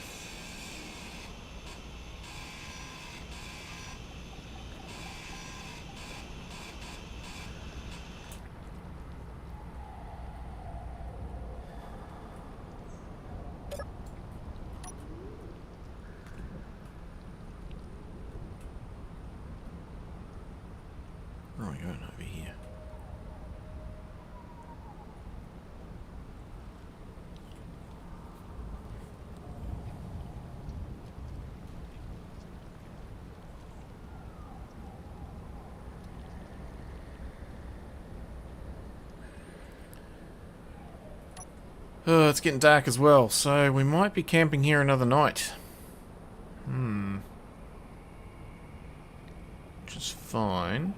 Where are we going over here? Oh, it's getting dark as well, so we might be camping here another night. Which is fine.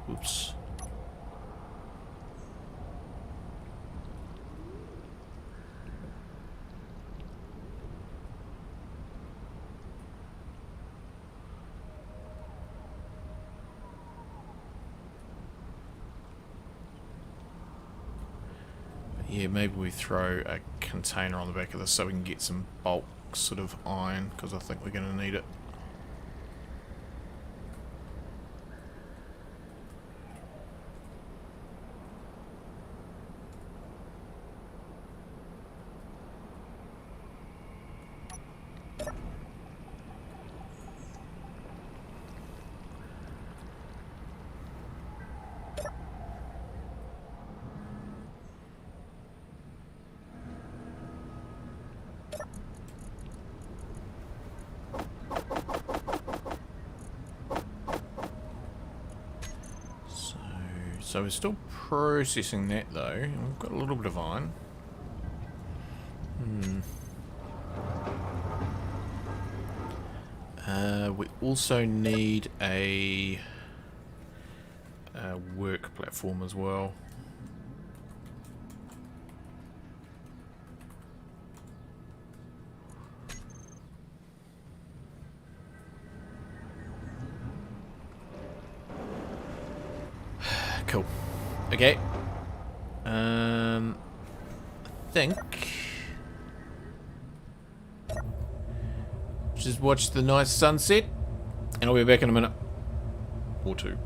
Oops. Yeah, maybe we throw a container on the back of this so we can get some bulk sort of iron, because I think we're going to need it. So we're still processing that though. We've got a little bit of iron. We also need a work platform as well. Cool. Okay. I think just watch the nice sunset, and I'll be back in a minute or two.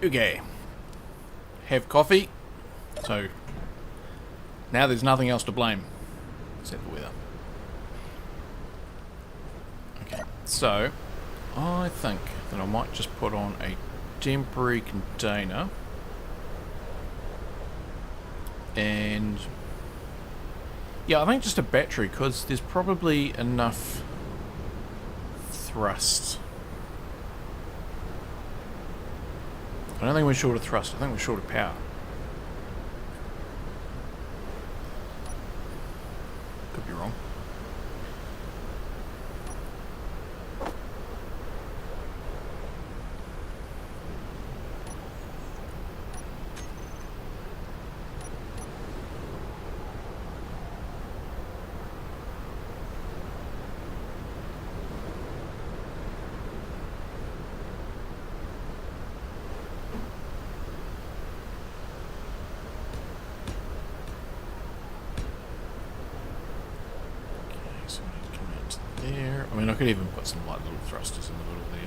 Okay. Have coffee. So, now there's nothing else to blame. Except the weather. Okay. So, I think that I might just put on a temporary container. And... yeah, I think just a battery, because there's probably enough thrust. I don't think we're short of thrust, I think we're short of power. Could be wrong. I mean, I could even put some light little thrusters in the middle there.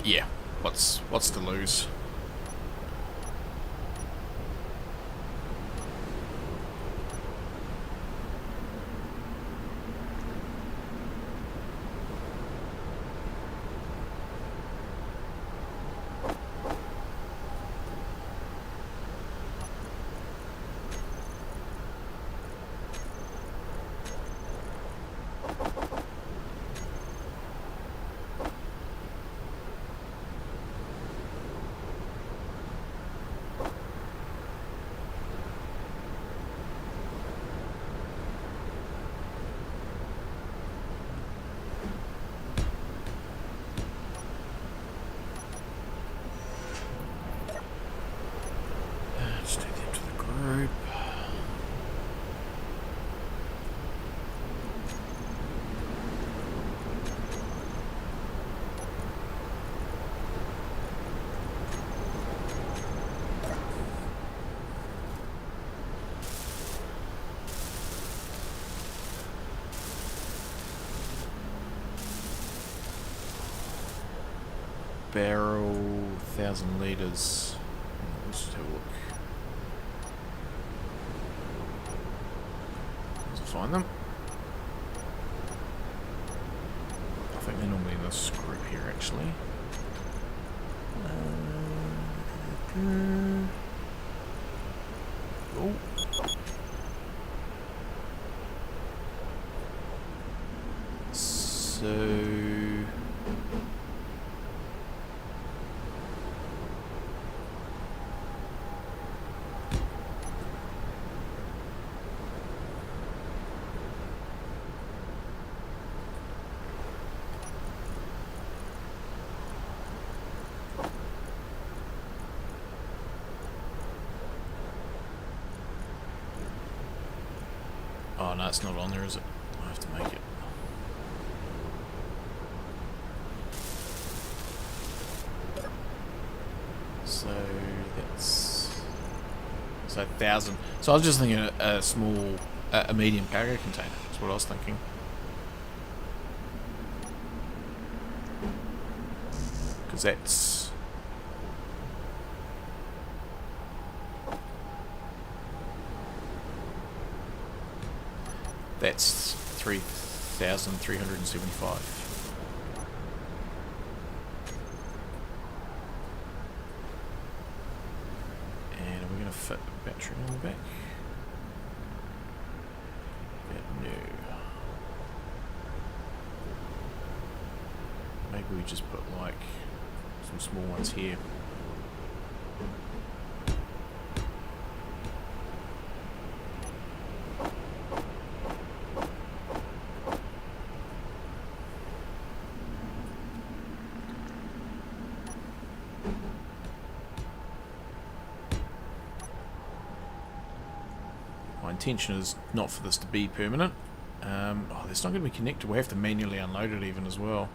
Yeah, what's to lose? Just take them to the group. Barrel, 1,000 litres. Let's just have a look. Let's find them. I think they're normally in this group here, actually. Oh. So... Oh no, it's not on there, is it? I have to make it. So that's 1,000. So I was just thinking a small, a medium cargo container. That's what I was thinking. Because that's 3,375. And are we going to fit the battery on the back? No. Maybe we just put like some small ones here. My intention is not for this to be permanent. Oh, it's not going to be connected. We have to manually unload it even as well.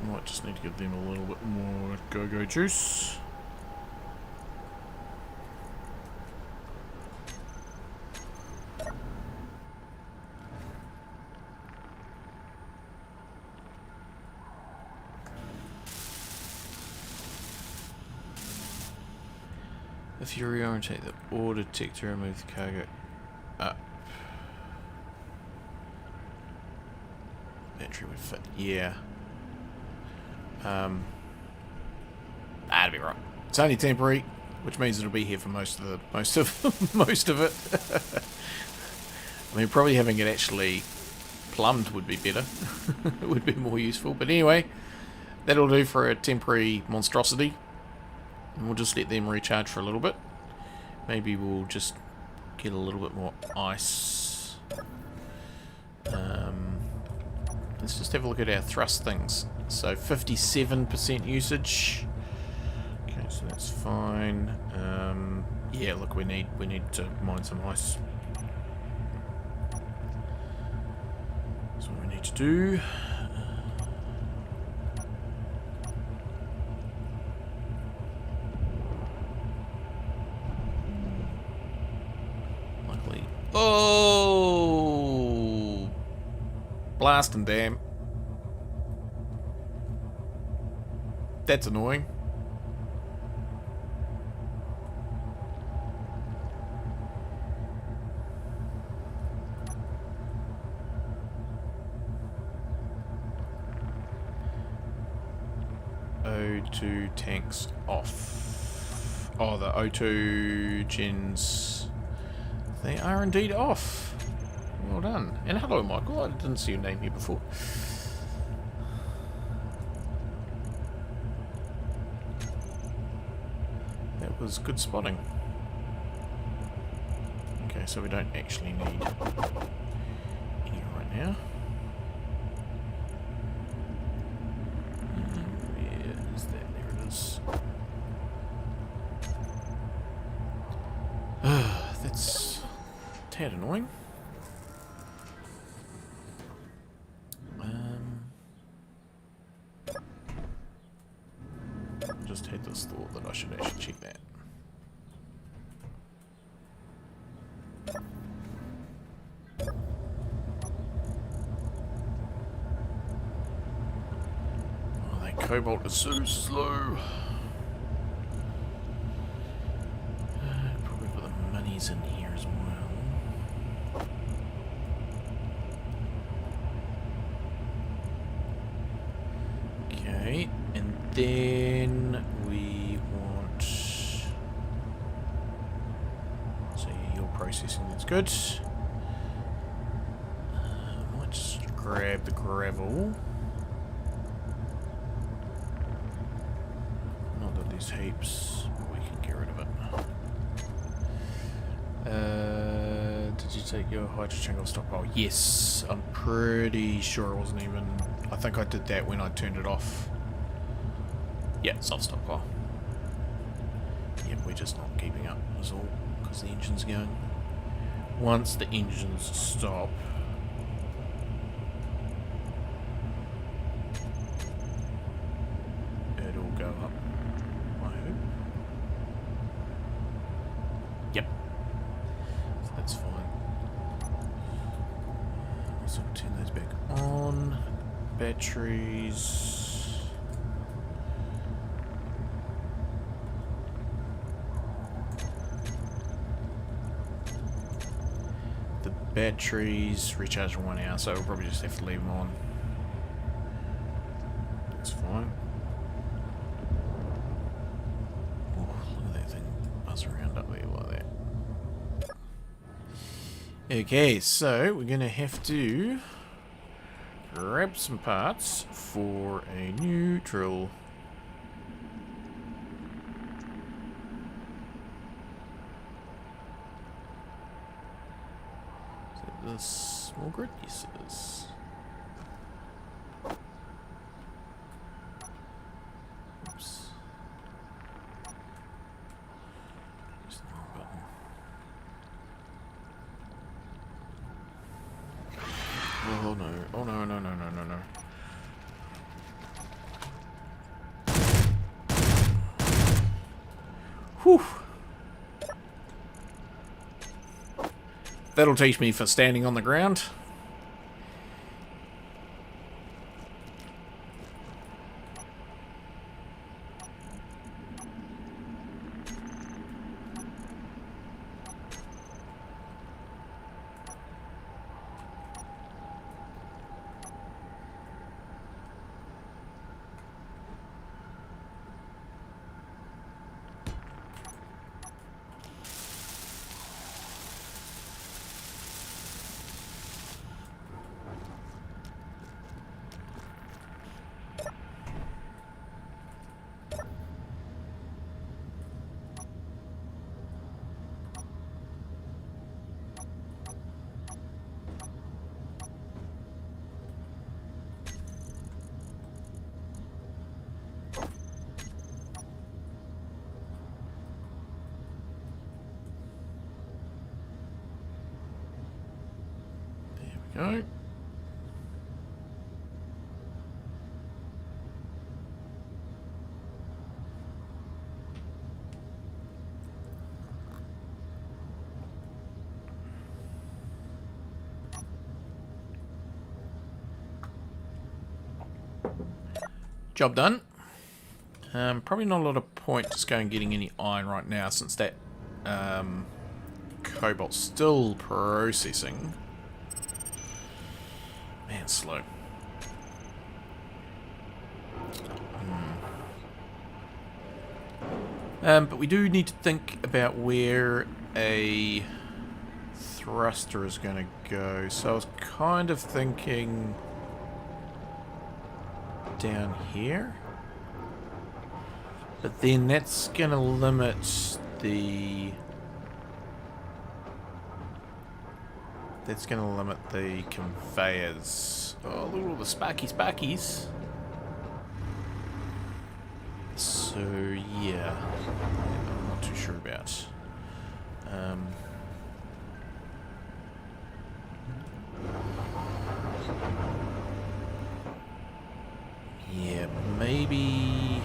Might just need to give them a little bit more go-go juice. If you reorientate the order tick to remove the cargo up. Battery would fit, yeah. That'd be right. It's only temporary, which means it'll be here for most of most of it. I mean, probably having it actually plumbed would be better. It would be more useful. But anyway, that'll do for a temporary monstrosity. And we'll just let them recharge for a little bit. Maybe we'll just get a little bit more ice. Let's just have a look at our thrust things. So 57% usage. Okay, so that's fine. Yeah, look, we need to mine some ice. That's what we need to do. Luckily. Oh! Blast and damn. That's annoying. O2 tanks off. Oh, the O2 gens. They are indeed off. Well done. And hello, Michael. I didn't see your name here before. That was good spotting. Okay, so we don't actually need any right now. Where is that? There it is. That's a tad annoying. Just had this thought that I should actually check that. Oh, that cobalt is so slow. Probably put the monies in here as well. Okay, and then we want. So your processing, that's good. Might just grab the gravel. Not that there's heaps, but we can get rid of it. Did you take your hydrogen off stockpile? Yes, I'm pretty sure it wasn't even. I think I did that when I turned it off. Yeah, it's off stockpile. Yep, we're just not keeping up, is all, because the engine's going. Once the engines stop, it'll go up, I hope. Yep. So that's fine. So we'll turn those back on. Batteries. Batteries recharge in 1 hour, so we'll probably just have to leave them on. That's fine. Oh, look at that thing buzz around up there like that. Okay, so we're gonna have to grab some parts for a new drill. The small grid? Yes, it is. Oops. There's the wrong button. Oh no. Oh no, no, no, no, no, no. Whew. That'll teach me for standing on the ground. Go. Job done. Probably not a lot of point just going getting any iron right now since that cobalt's still processing. Man, slow. But we do need to think about where a thruster is going to go. So I was kind of thinking down here. But then that's going to limit the... That's going to limit the conveyors. Oh, look at all the sparkies. So, yeah. I'm not too sure about. Yeah, maybe...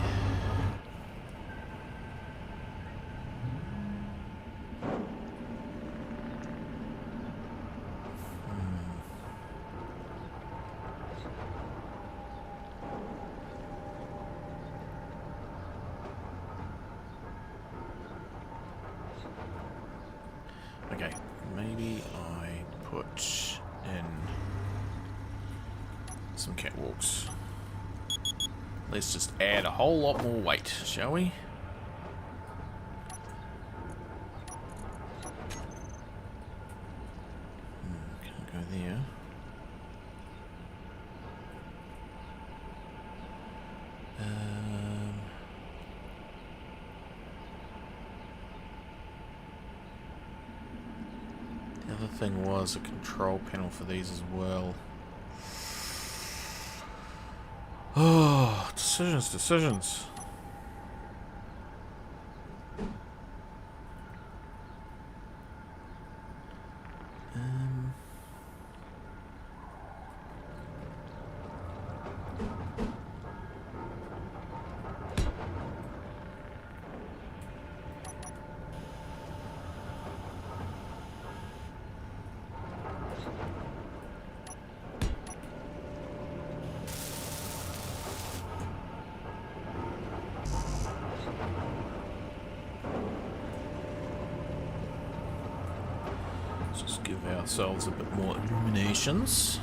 Okay, maybe I put in some catwalks. Let's just add a whole lot more weight, shall we? Can't go there. The other thing was a control panel for these as well. Oh, decisions. Just give ourselves a bit more illuminations.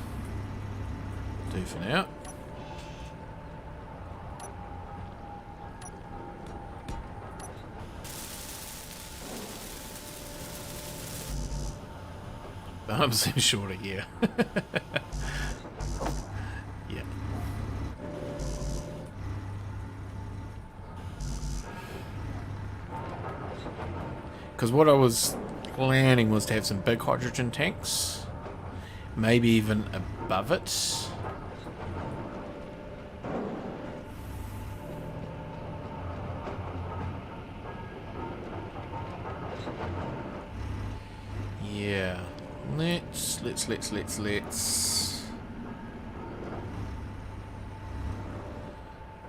Do for now. I'm seem shorter here. Yeah. Because what I was planning was to have some big hydrogen tanks, maybe even above it. Yeah, let's.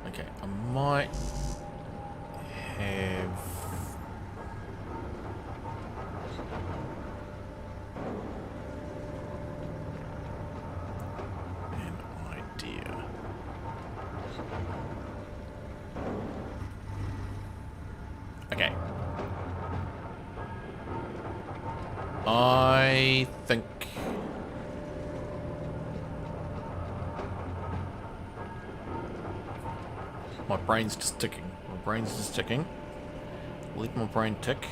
Okay, I might have. Okay. I think... My brain's just ticking. Let my brain tick.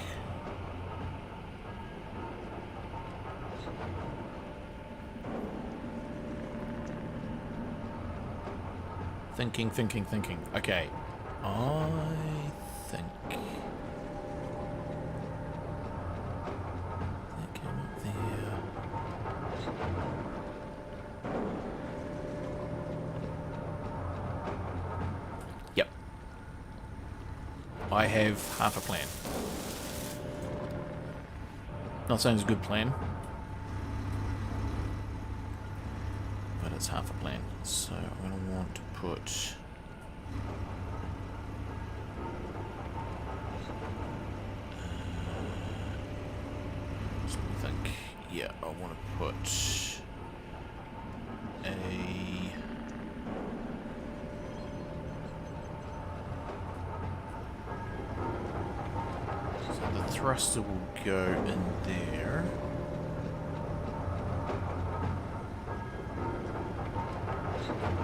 Thinking. Okay. I think... That came up there. Yep. I have half a plan. Not saying it's a good plan. That's half a plan. So I'm going to want to put... just let me think. Yeah, I want to put a... so the thruster will go in there.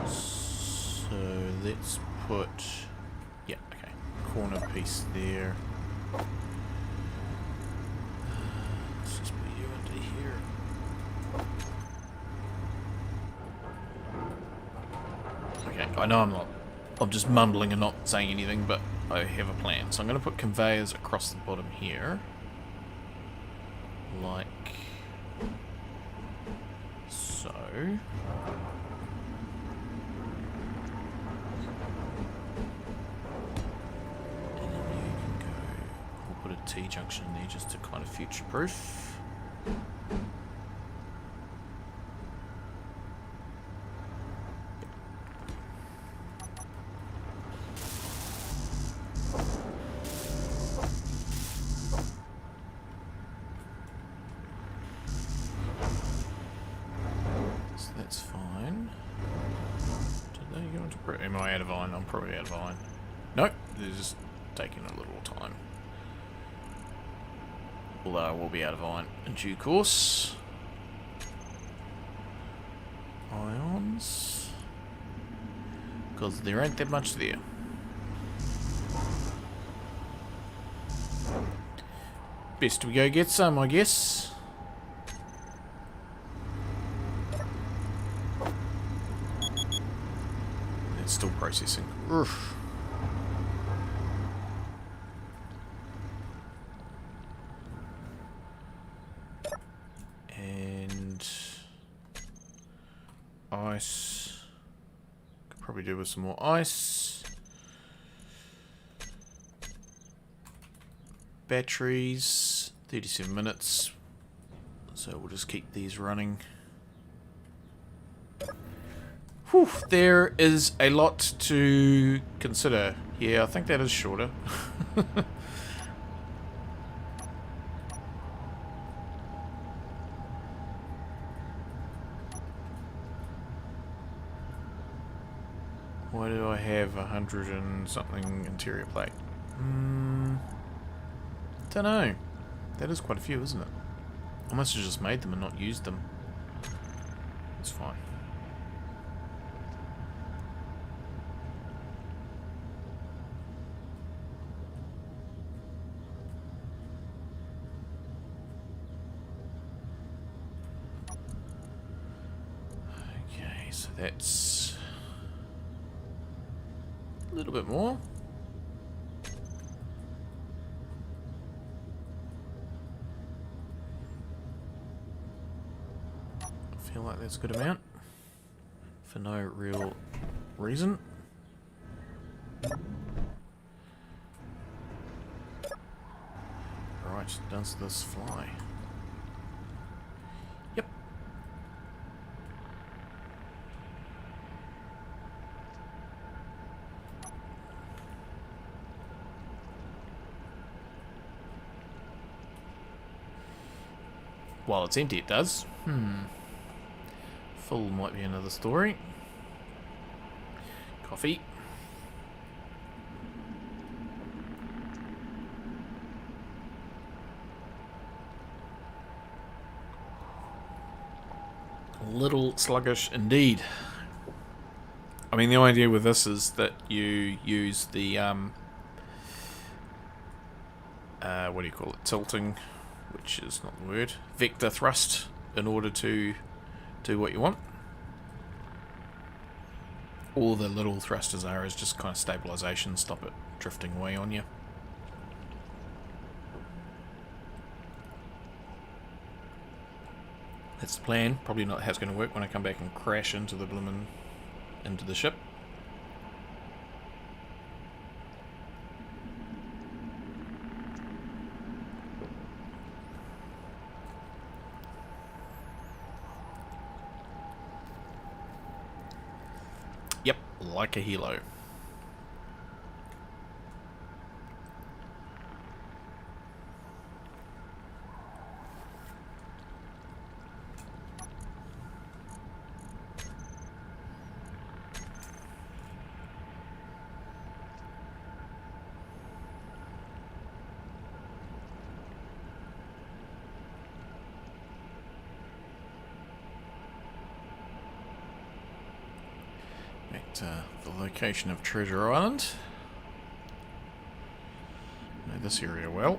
So let's put, yeah, okay, corner piece there. Let's just put you into here. Okay, I know I'm just mumbling and not saying anything, but I have a plan. So I'm going to put conveyors across the bottom here. Like so. T-junction there just to kind of future-proof. So that's fine. Did they go into... am I out of iron? I'm probably out of iron. Nope, they're just taking a little time. Although I will be out of iron in due course. Ions. Because there ain't that much there. Best we go get some, I guess. It's still processing. Oof. Ice. Could probably do with some more ice. Batteries. 37 minutes. So we'll just keep these running. Whew, there is a lot to consider. Yeah, I think that is shorter. Why do I have 100 and something interior plate? Don't know. That is quite a few, isn't it? I must have just made them and not used them. It's fine. Okay, so that's a little bit more. I feel like that's a good amount for no real reason. Right, does this fly? Yep. While it's empty, it does. Full might be another story. Coffee. A little sluggish indeed. I mean, the idea with this is that you use the what do you call it? Tilting, which is not the word. Vector thrust in order to do what you want. All the little thrusters are is just kind of stabilization, stop it drifting away on you. That's the plan. Probably not how it's going to work when I come back and crash into the into the ship. like a helo. At the location of Treasure Island. Know this area well.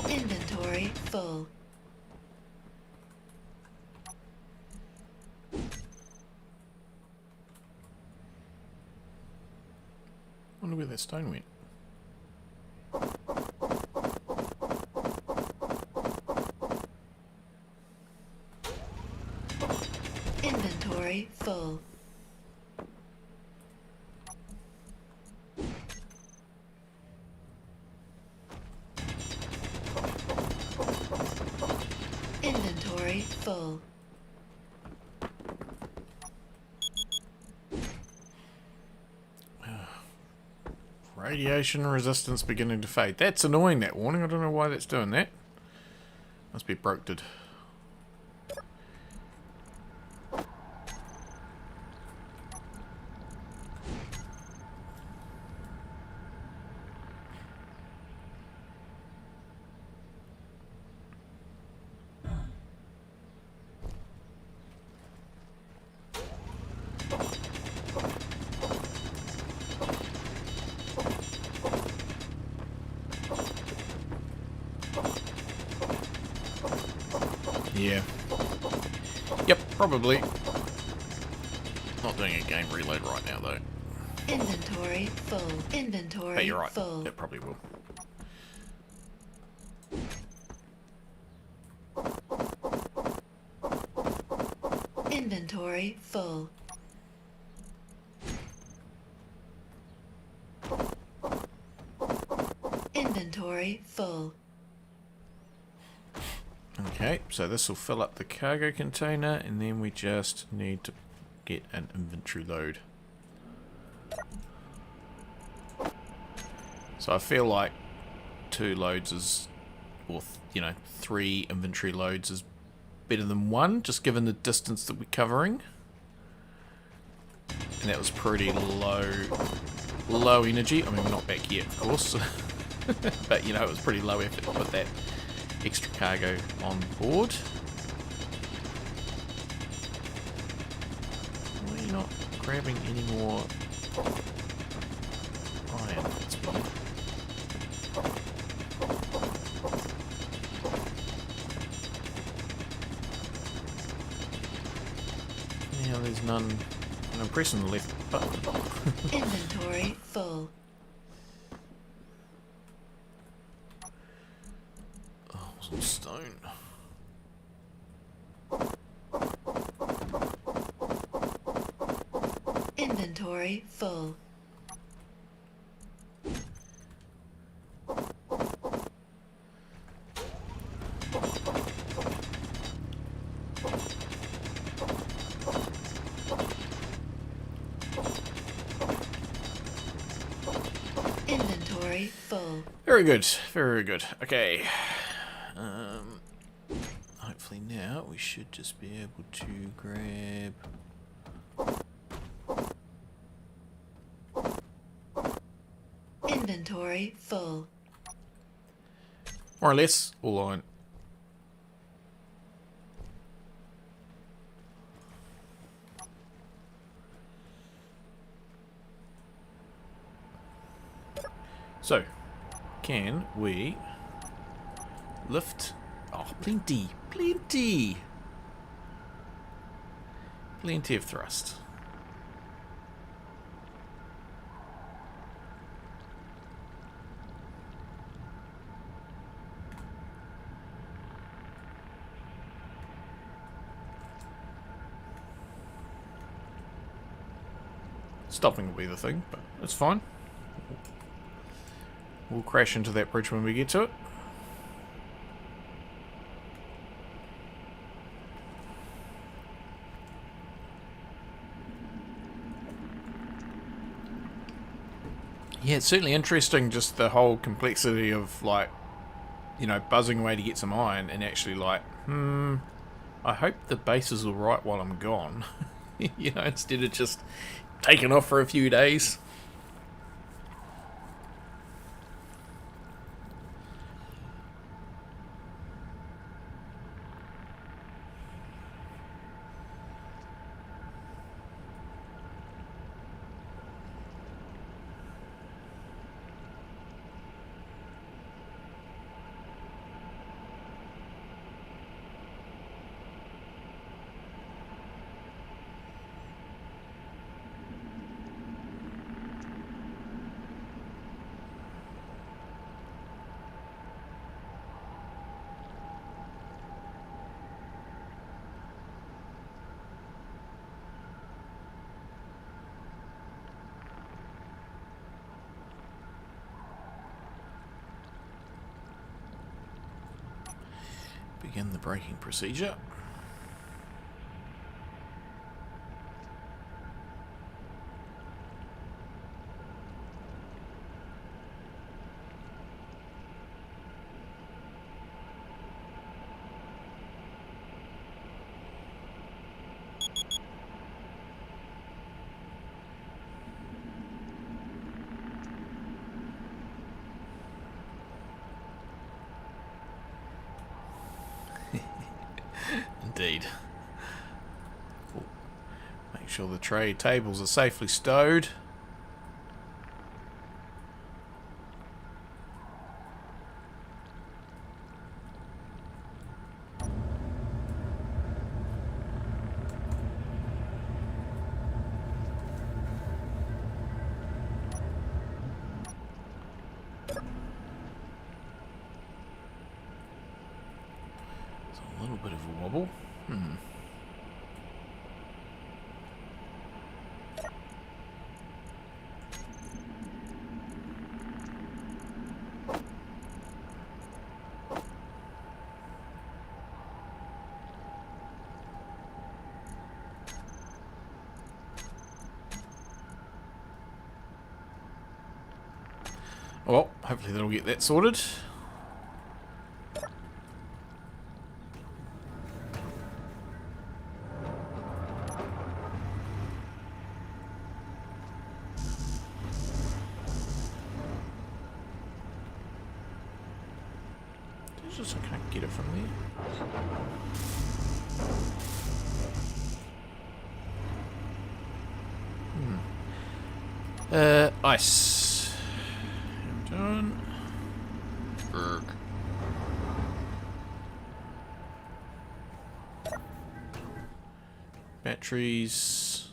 Inventory full. Wonder where that stone went. Inventory full. Inventory full. Radiation resistance beginning to fade. That's annoying, that warning. I don't know why that's doing that. Must be brokered. Yeah. Yep, probably. Not doing a game reload right now, though. Inventory full. Inventory But you're right. full. It probably will. Inventory full. Inventory full. Okay, so this will fill up the cargo container, and then we just need to get an inventory load. So I feel like 2 loads is, or you know, 3 inventory loads is better than 1, just given the distance that we're covering. And that was pretty low energy. I mean, we're not back yet, of course, but you know, it was pretty low effort to put that extra cargo on board. Why are you not grabbing any more iron? That's weird. Yeah, there's none. And I'm pressing the left button. Inventory full. Oh, it was all stone. Inventory full. Inventory full. Very good, very good. Okay. Hopefully now we should just be able to grab Inventory full. More or less, all on. So, can we lift? Oh, plenty, plenty, plenty of thrust. Stopping will be the thing, but it's fine. We'll crash into that bridge when we get to it. Yeah, it's certainly interesting, just the whole complexity of, like, you know, buzzing away to get some iron and actually like, I hope the base is alright while I'm gone. You know, instead of just taking off for a few days. Begin the braking procedure. Indeed. Cool. Make sure the tray tables are safely stowed. A little bit of a wobble. Well, hopefully that'll get that sorted. Just I can't get it from there. Ice. Done. Berg. Batteries.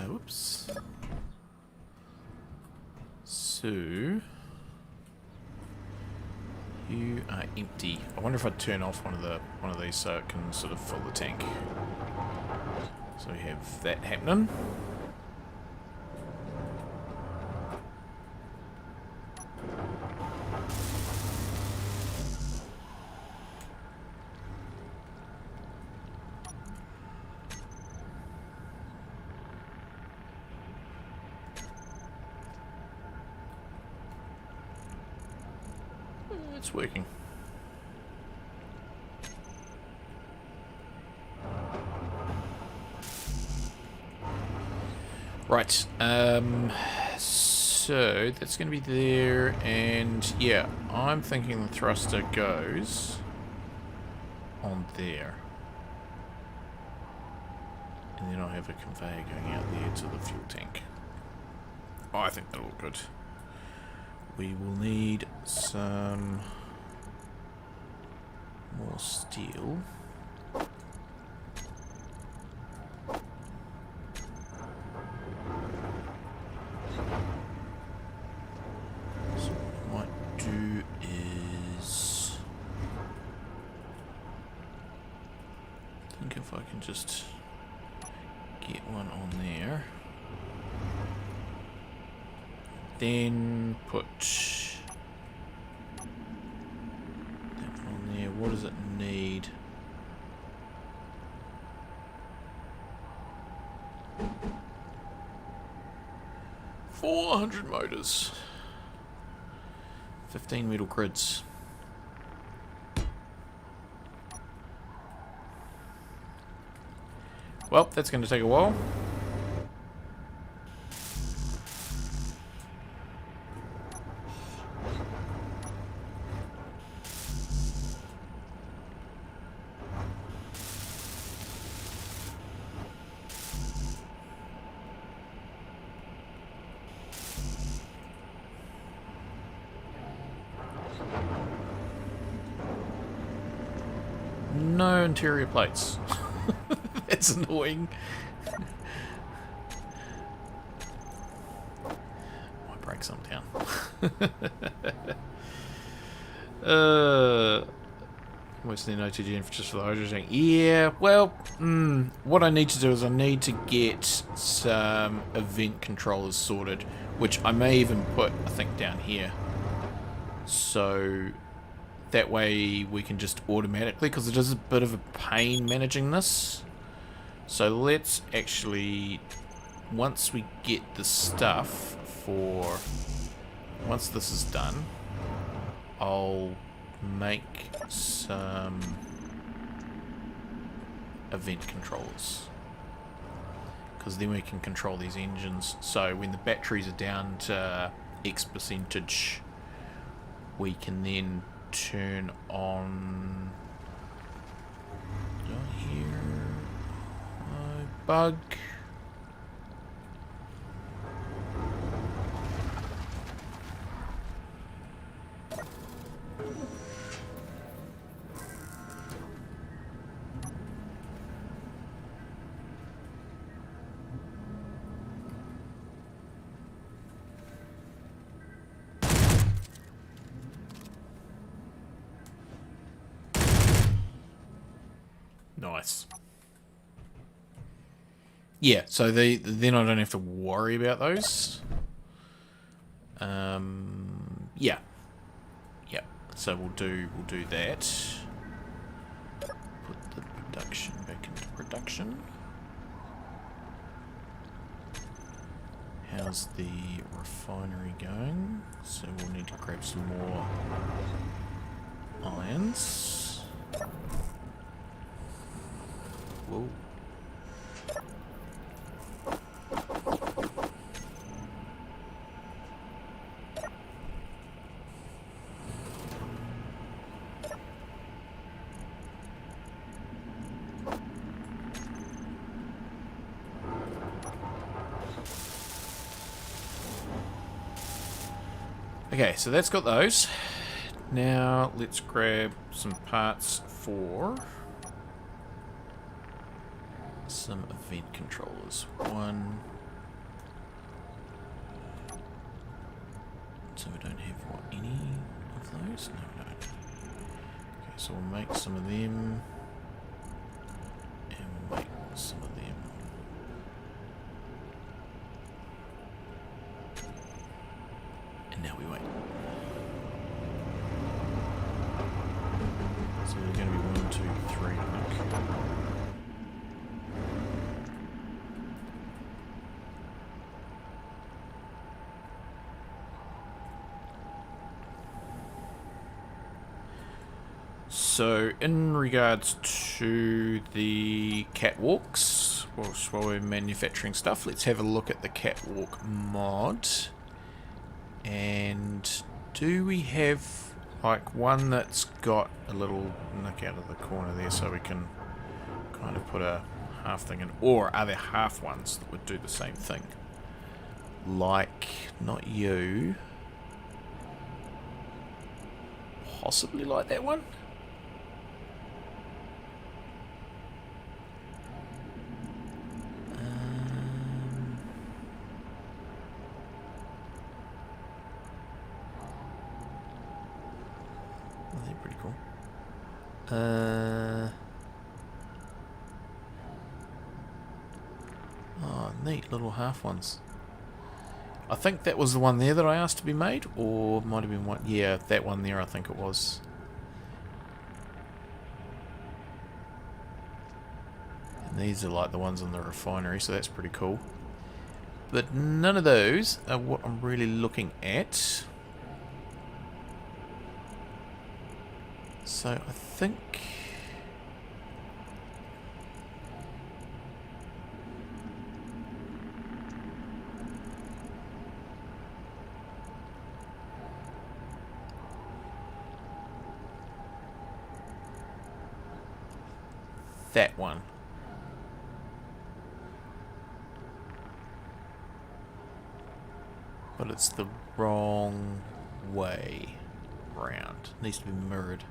Whoops. So you are empty. I wonder if I'd turn off one of these so it can sort of fill the tank. So we have that happening. It's working. Right, so that's going to be there, and yeah, I'm thinking the thruster goes on there. And then I'll have a conveyor going out there to the fuel tank. Oh, I think that'll look good. We will need some more steel. So what I might do is... I think if I can just get one on there. Then put that one on there. What does it need? $400 motors. 15 metal grids. Well, that's going to take a while. No interior plates. That's annoying. Might break some down. Wasting nitrogen just for the hydrogen. Yeah, well, what I need to do is I need to get some event controllers sorted, which I may even put, I think, down here. So that way we can just automatically, because it is a bit of a pain managing this. So let's actually, once we get the stuff for, once this is done, I'll make some event controllers. Because then we can control these engines. So when the batteries are down to X percentage, we can then turn on... Do I hear a bug? Nice. Yeah, so then I don't have to worry about those. Yeah. Yeah. So we'll do that. Put the production back into production. How's the refinery going? So we'll need to grab some more irons. Whoa. Okay, so that's got those. Now let's grab some parts for some event controllers. One. So we don't have any of those? No, we don't. Okay, so we'll make some of them. And we'll make some of them. And now we wait. So we're going to be 1, 2, 3, I think. So, in regards to the catwalks, while we're manufacturing stuff, let's have a look at the catwalk mod. And do we have like one that's got a little nick out of the corner there so we can kind of put a half thing in? Or are there half ones that would do the same thing? Like, not you. Possibly like that one? Oh, they're pretty cool. Oh, neat little half ones. I think that was the one there that I asked to be made, or might have been one. Yeah, that one there, I think it was. And these are like the ones in the refinery, so that's pretty cool. But none of those are what I'm really looking at. So I think... that one. But it's the wrong way round. Needs to be mirrored.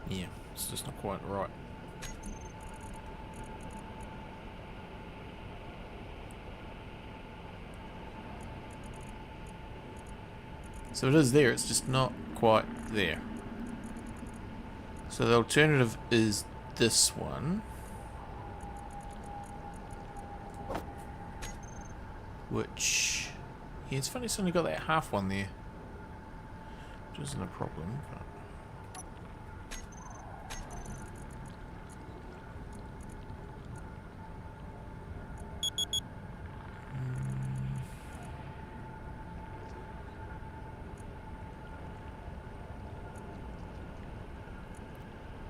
Yeah, it's just not quite right. So it is there, it's just not quite there. So the alternative is this one. Which... yeah, it's funny it's only got that half one there. Which isn't a problem, but...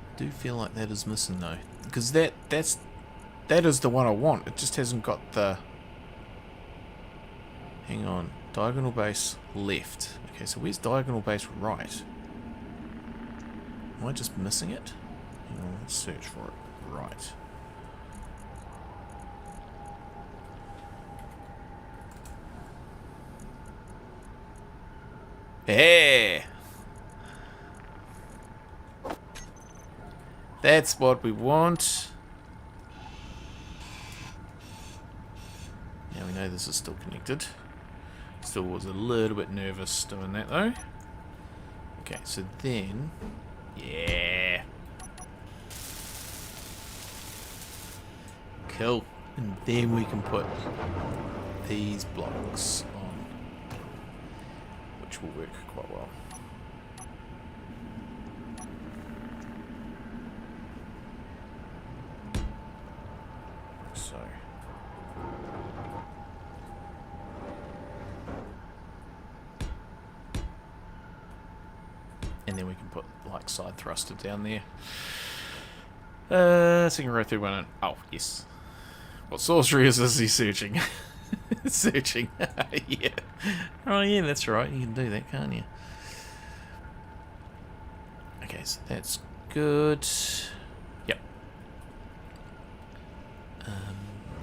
I do feel like that is missing though, because that is the one I want. It just hasn't got the... hang on, diagonal base left. Okay, so where's diagonal base right? Am I just missing it? Hang on, let's search for it. Right. Hey! That's what we want. Now we know this is still connected. Still was a little bit nervous doing that though. Okay, so then... yeah. Cool. And then we can put these blocks on, which will work quite well. So... and then we can put like side thruster down there. So you can go through one and... oh, yes. What sorcery is he searching? Searching. Yeah. Oh yeah, that's right. You can do that, can't you? Okay, so that's good. Yep.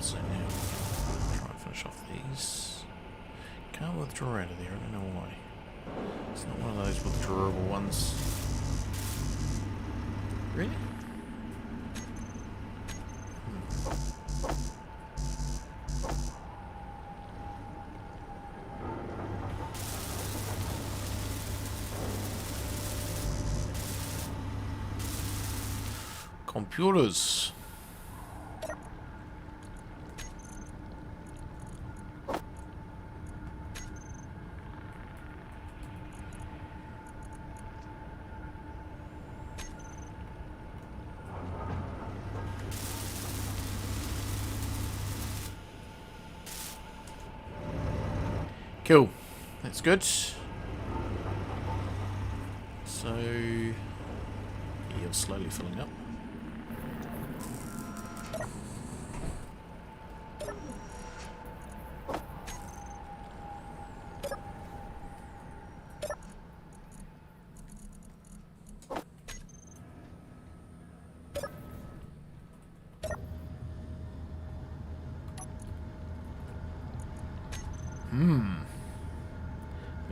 So now try and finish off these. Can't withdraw out of there, I don't know why. It's not one of those withdrawable ones. Really? Computers. Cool. That's good. So, you're slowly filling up.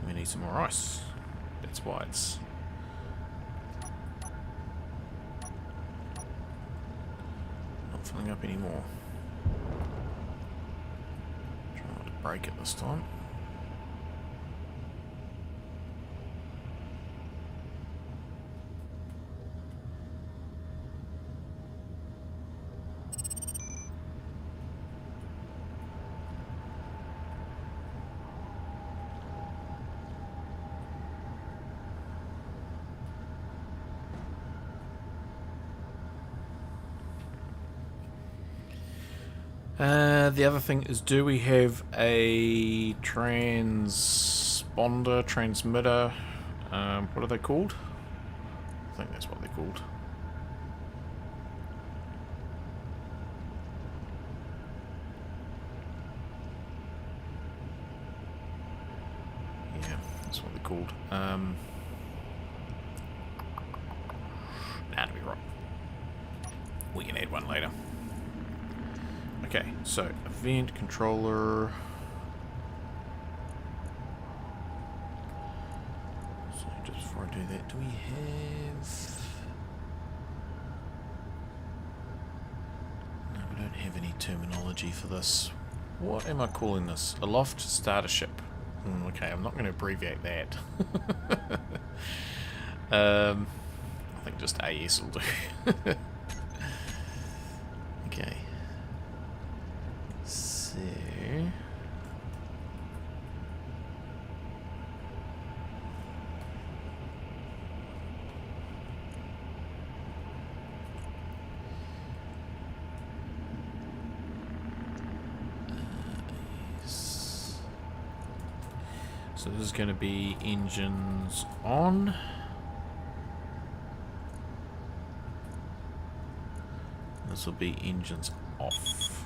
We need some more ice. That's why it's not filling up anymore. Try not to break it this time. The other thing is, do we have a transponder, transmitter? What are they called? I think that's what they're called. Yeah, that's what they're called. That'll be right. We can add one later. Okay, so event controller. So just before I do that, do we have? No, we don't have any terminology for this. What am I calling this? Aloft starter ship. Okay, I'm not going to abbreviate that. I think just AS will do. Okay. So so this is going to be engines on. This will be engines off.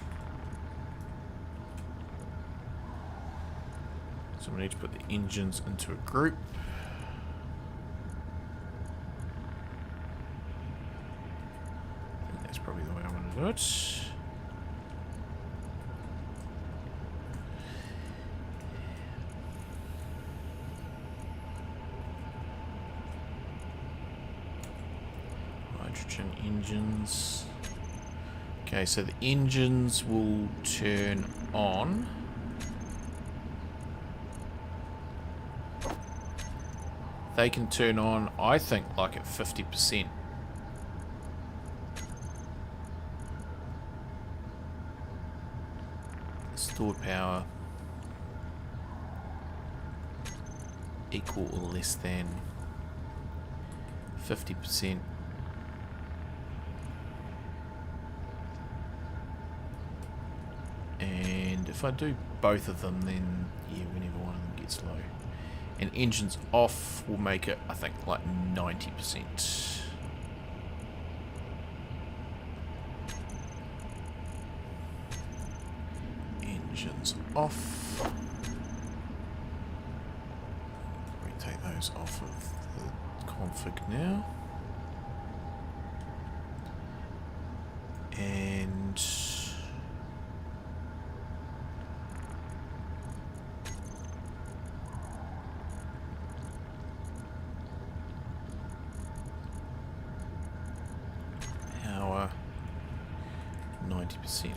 So we need to put the engines into a group. I think that's probably the way I want to do it. Hydrogen engines. Okay, so the engines will turn on. They can turn on, I think, like at 50%. Stored power equal or less than 50%. And if I do both of them, then yeah, whenever one of them gets low. And engines off will make it, I think, like 90%. Engines off. We take those off of the config now. And power 90%.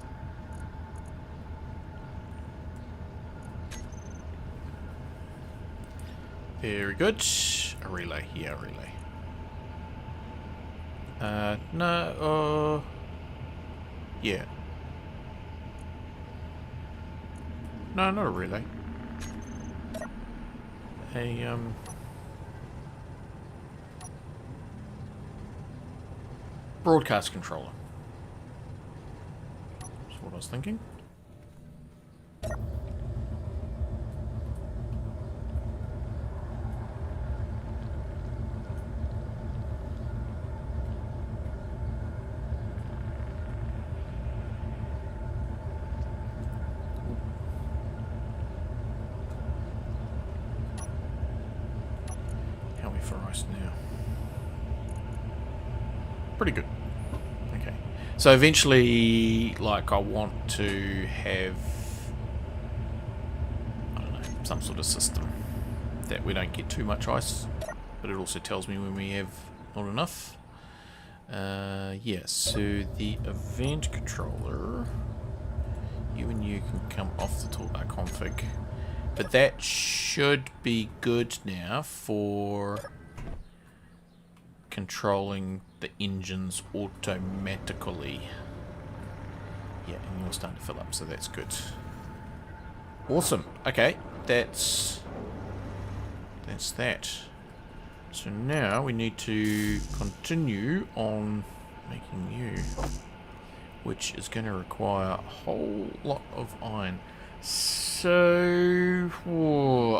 Very good. A relay. Yeah, a relay. No, yeah. No, not a relay. A, broadcast controller. That's what I was thinking. for ice now. Pretty good. Okay. So eventually, like, I want to have, I don't know, some sort of system that we don't get too much ice, but it also tells me when we have not enough. Yeah, so the event controller, you and you can come off the toolbar config, but that should be good now for controlling the engines automatically. Yeah, and you're starting to fill up, so that's good. Awesome. Okay, that's that. So now we need to continue on making you, which is going to require a whole lot of iron. So,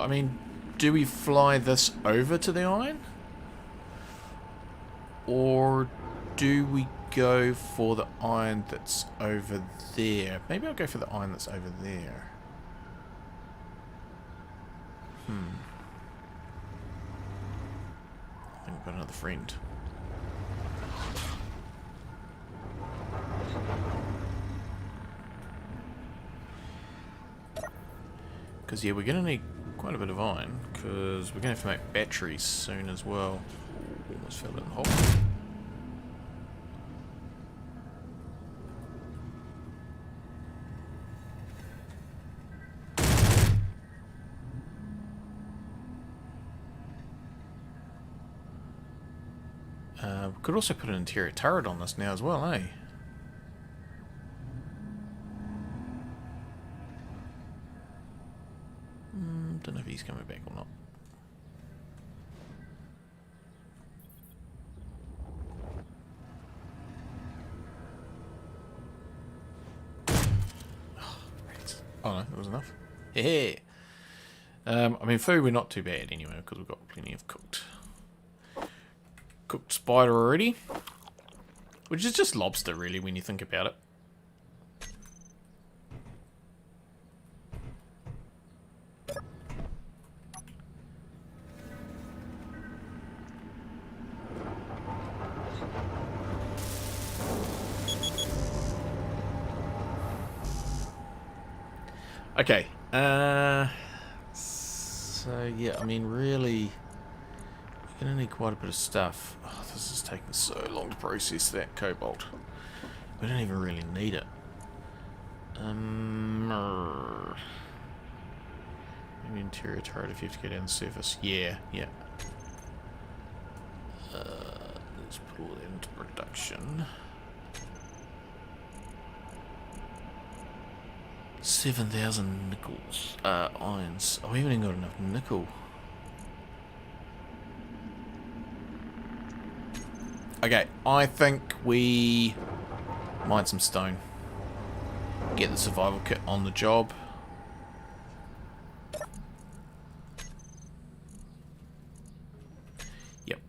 I mean, do we fly this over to the iron? Or do we go for the iron that's over there? Maybe I'll go for the iron that's over there. I think we've got another friend. Because, yeah, we're going to need quite a bit of iron, because we're going to have to make batteries soon as well. Ooh, almost fell in the hole. We could also put an interior turret on this now as well, eh? Don't know if he's coming back or not. Oh no, that was enough. Hey. I mean, food we're not too bad anyway, because we've got plenty of cooked spider already, which is just lobster really when you think about it. Okay, so yeah, I mean really, we're going to need quite a bit of stuff. Oh, this is taking so long to process that cobalt. We don't even really need it. Maybe interior turret if you have to go down the surface. Yeah. Let's put all that into production. 7,000 nickels, irons. Oh, we haven't even got enough nickel. Okay, I think we mine some stone. Get the survival kit on the job. Yep.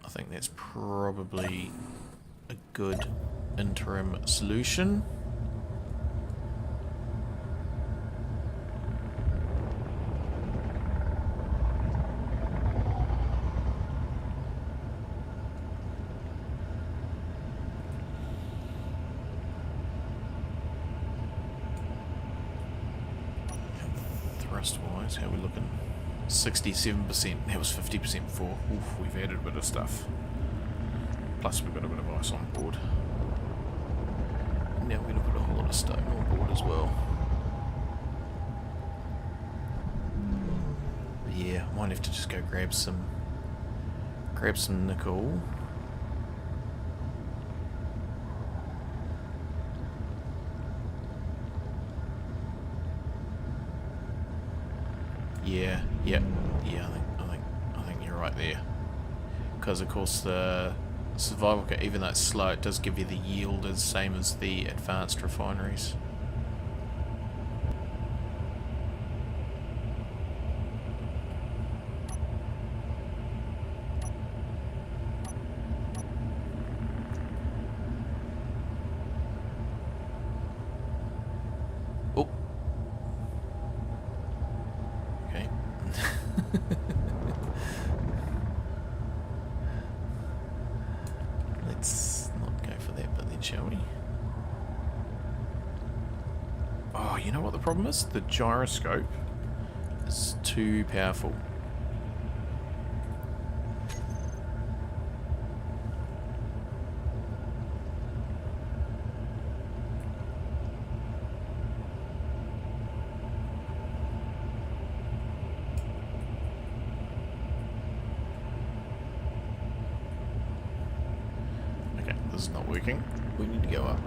I think that's probably a good interim solution. Thrust-wise, how are we looking? 67%. That was 50% before. Oof, we've added a bit of stuff. Plus we've got a bit of ice on board. Now we're going to put a whole lot of stone on board as well. But yeah, I might have to just go grab some nickel. I think you're right there. Because of course the survival kit, even though it's slow, it does give you the yield as same as the advanced refineries. Oh. Okay. you know what the problem is? The gyroscope is too powerful. Okay, this is not working. We need to go up.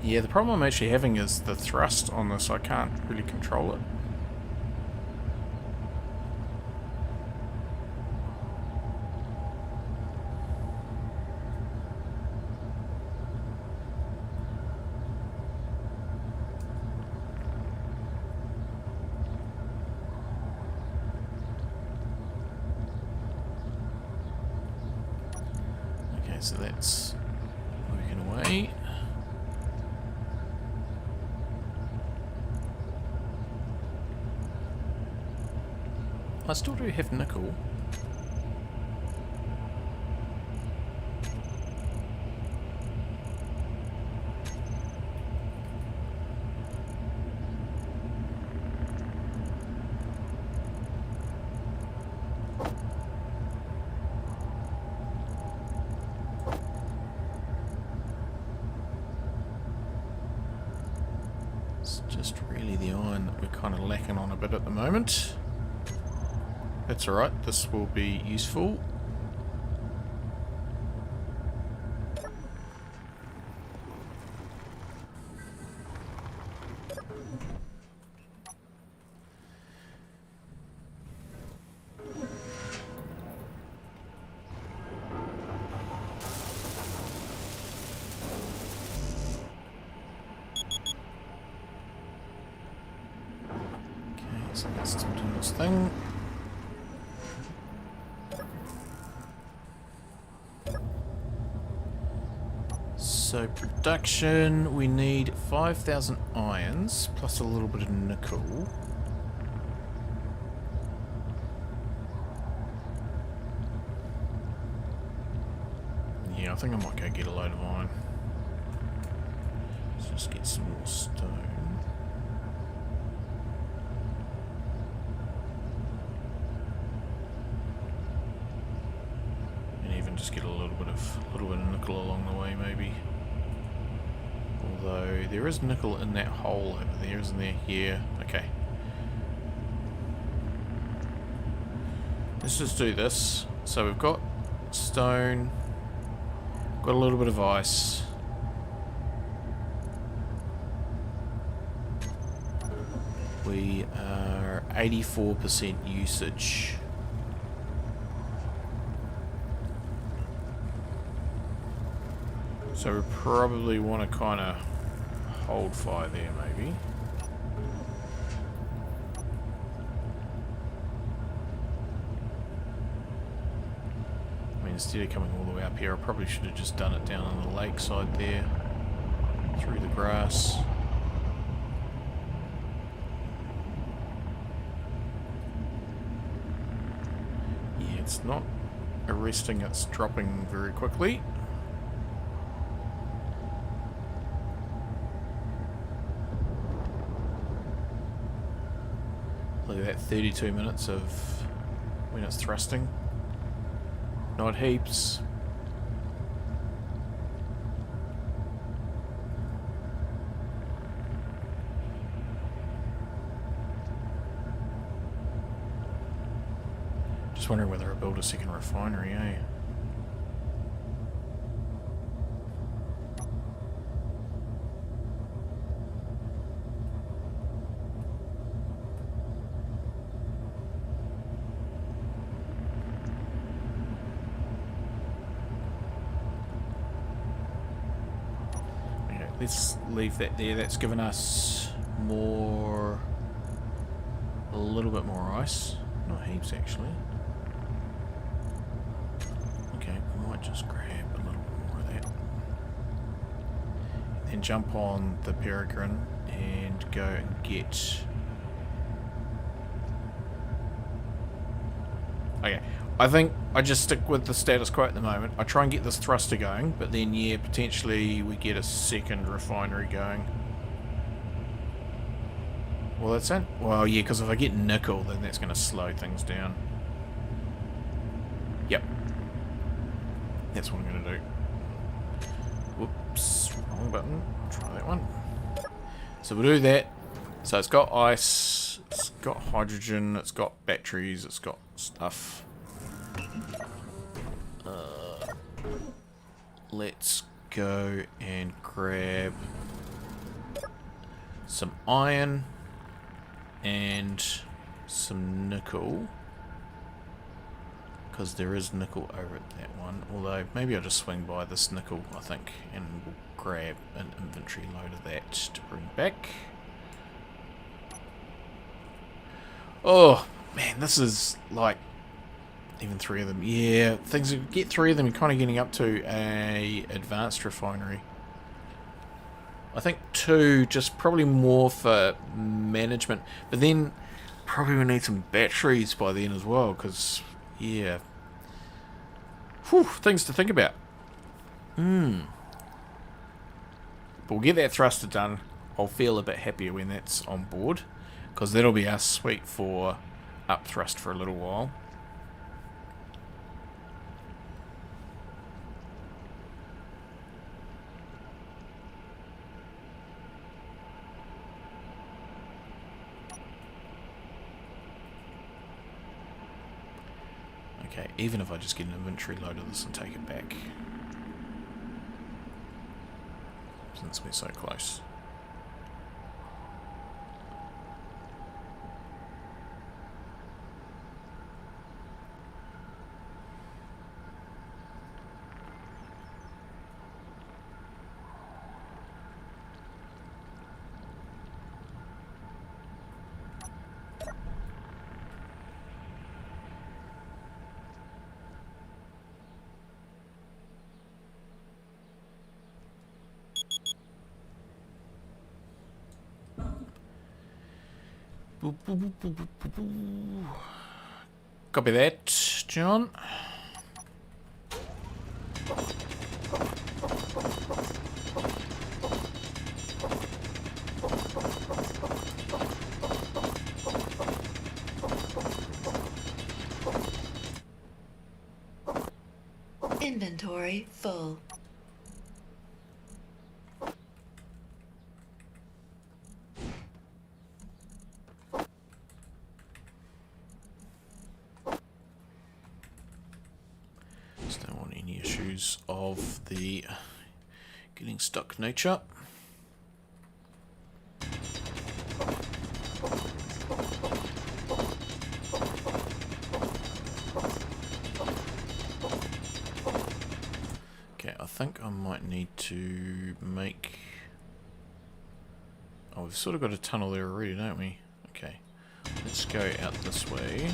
Yeah, the problem I'm actually having is the thrust on this. I can't really control it. Okay, so that's working away. I still do have nickel. It's just really the iron that we're kind of lacking on a bit at the moment. That's alright, this will be useful. Okay, so that's still doing its thing. So production, we need 5,000 irons plus a little bit of nickel. Yeah, I think I might go get a load of iron. Let's just get some more stone. And even just get a little bit of nickel along the way, maybe. Although there is nickel in that hole over there, isn't there? Yeah, okay. Let's just do this. So we've got stone, got a little bit of ice. We are 84% usage. So we probably want to kind of hold fire there, maybe. I mean, instead of coming all the way up here, I probably should have just done it down on the lakeside there, through the grass. Yeah, it's not arresting, it's dropping very quickly. Look at that, 32 minutes of when it's thrusting. Not heaps. Just wondering whether I build a second refinery, eh? let's leave that there. That's given us more... a little bit more ice. Not heaps, actually. Okay, we might just grab a little bit more of that. Then jump on the peregrine and go and get... Okay, I think I just stick with the status quo at the moment. I try and get this thruster going, but then, yeah, potentially we get a second refinery going. Well, that's it. Well, yeah, because if I get nickel, then that's going to slow things down. Yep. That's what I'm going to do. Whoops, wrong button. Try that one. So we'll do that. So it's got ice, it's got hydrogen, it's got batteries, it's got stuff. Let's go and grab some iron and some nickel, because there is nickel over at that one. Although maybe I'll just swing by this nickel, I think, and we'll grab an inventory load of that to bring back. Oh man, this is like even 3 of them. Yeah, things get 3 of them. You're kind of getting up to a advanced refinery. I think 2, just probably more for management. But then probably we need some batteries by then as well, because yeah, whew, things to think about. But we'll get that thruster done. I'll feel a bit happier when that's on board, because that'll be us sweet for up thrust for a little while. Okay, even if I just get an inventory load of this and take it back, since we're so close. Boop, boop, boop, boop, boop, boop, boop. Copy that, John. Inventory full. Just don't want any issues of the getting stuck nature. Okay, I think I might need to make... Oh, we've sort of got a tunnel there already, don't we? Okay, let's go out this way.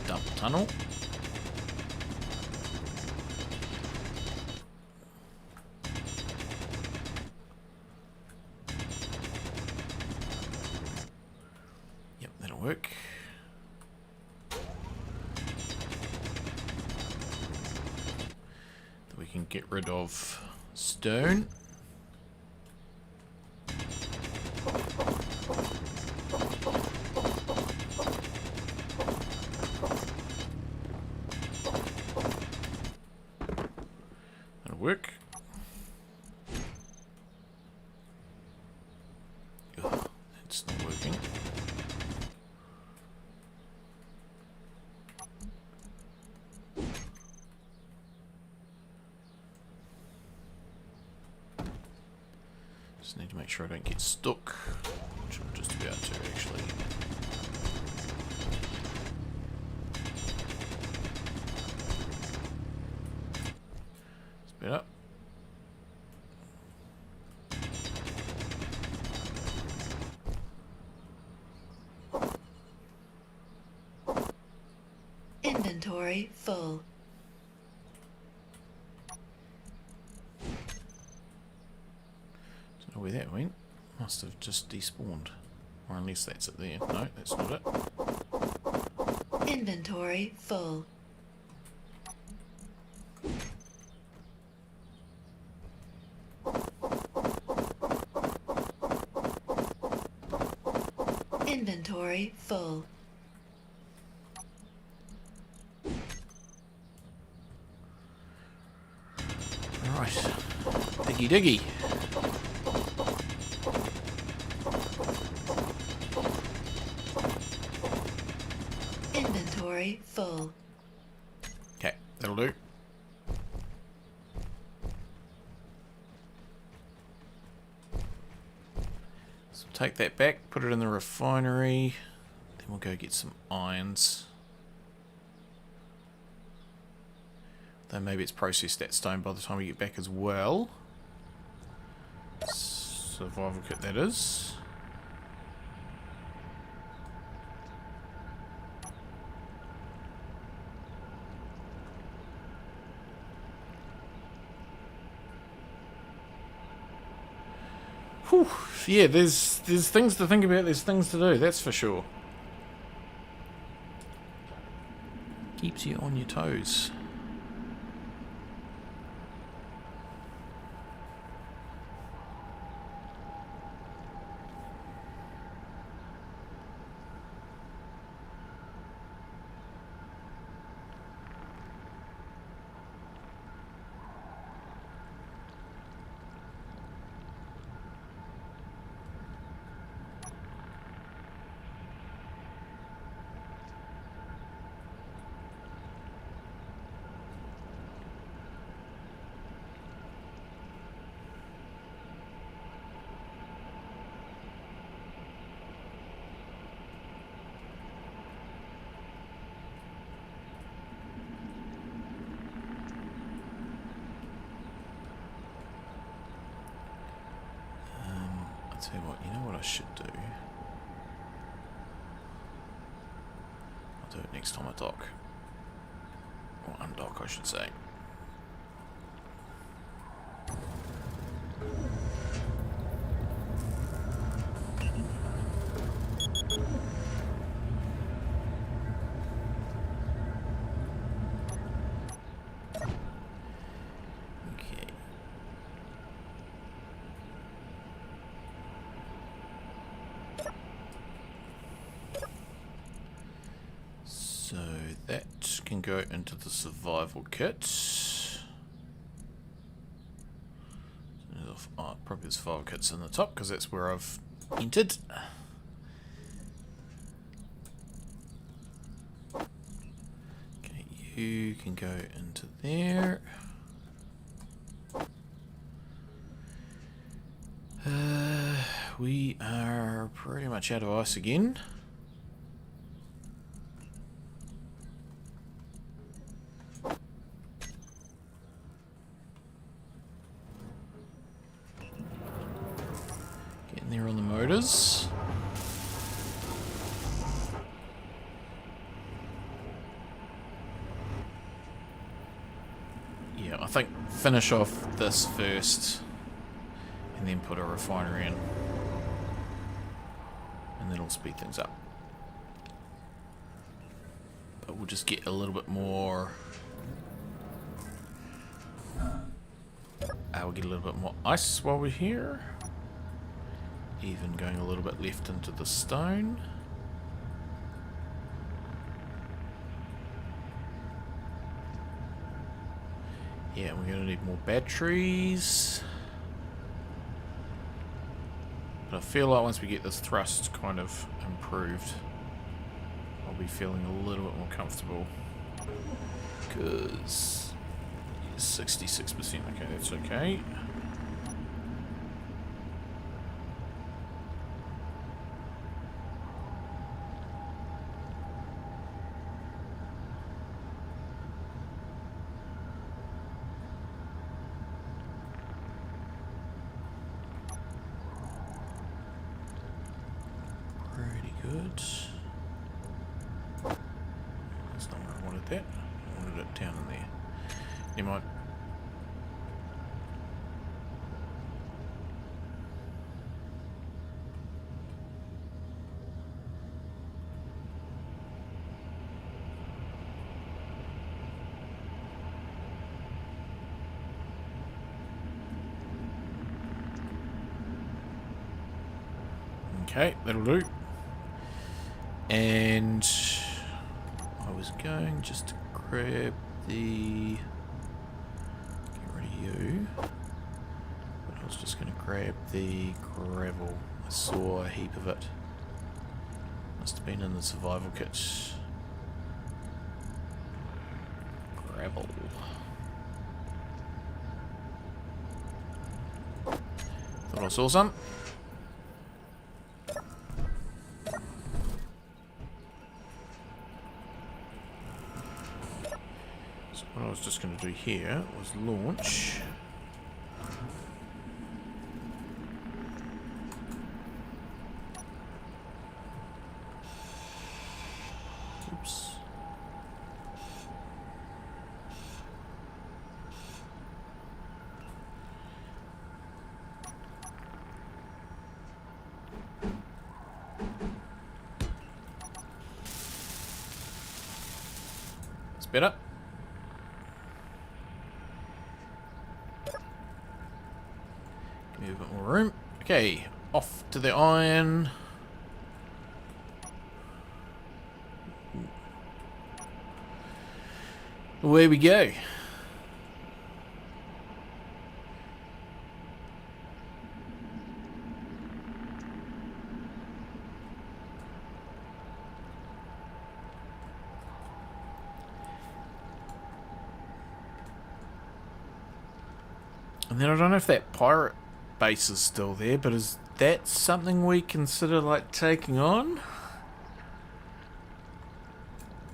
Dump tunnel. Yep, that'll work. Then we can get rid of stone. Work. Ugh, it's not working. Just need to make sure I don't get stuck, which I'm just about to actually. better. Inventory full. Don't know where that went. Must have just despawned. Or unless that's it there. No, that's not it. Inventory full. Inventory full. Right. Diggy diggy. Inventory full. Okay, that'll do. So take that back, put it in the refinery. Then we'll go get some irons. Though maybe it's processed that stone by the time we get back as well. Survival kit, that is. Whew. Yeah, there's things to think about, there's things to do, that's for sure. Keeps you on your toes. Tell you what, you know what I should do? I'll do it next time I dock. Or undock, I should say. So that can go into the survival kit. Oh, probably the survival kit's in the top because that's where I've entered. Okay, you can go into there. We are pretty much out of ice again. Getting there on the motors. Yeah, I think finish off this first and then put a refinery in. And that'll speed things up. But we'll just get a little bit more... we'll get a little bit more ice while we're here. Even going a little bit left into the stone. Yeah, we're going to need more batteries. But I feel like once we get this thrust kind of improved, I'll be feeling a little bit more comfortable. Because 66%, okay, that's okay. wood. That's not where I wanted that. I wanted it down in there. Never mind. Okay, that'll do. And I was going just to grab the... Get rid of you. But I was just going to grab the gravel. I saw a heap of it. Must have been in the survival kit. Gravel. Thought I saw some. What I was just going to do here was launch. Oops. It's better. Give me a bit more room. Okay, off to the iron. Away we go. And then I don't know if that pirate base is still there, but is that something we consider like taking on?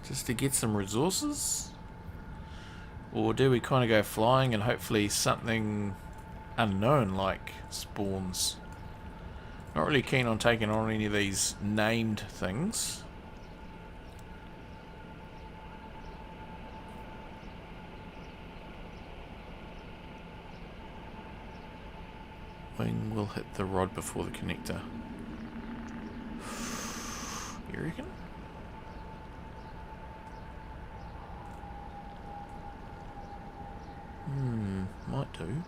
Just to get some resources? Or do we kind of go flying and hopefully something unknown like spawns? Not really keen on taking on any of these named things. Wing will hit the rod before the connector. You reckon? Might do.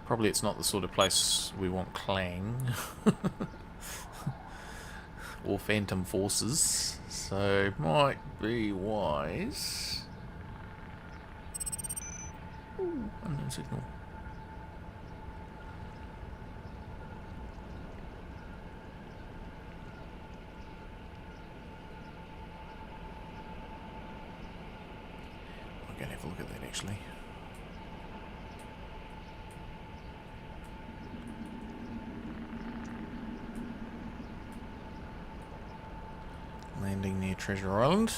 Probably it's not the sort of place we want Clang. Or Phantom Forces. So, might be wise. Ooh, unknown signal. I'm going to have a look at that actually. Landing near Treasure Island.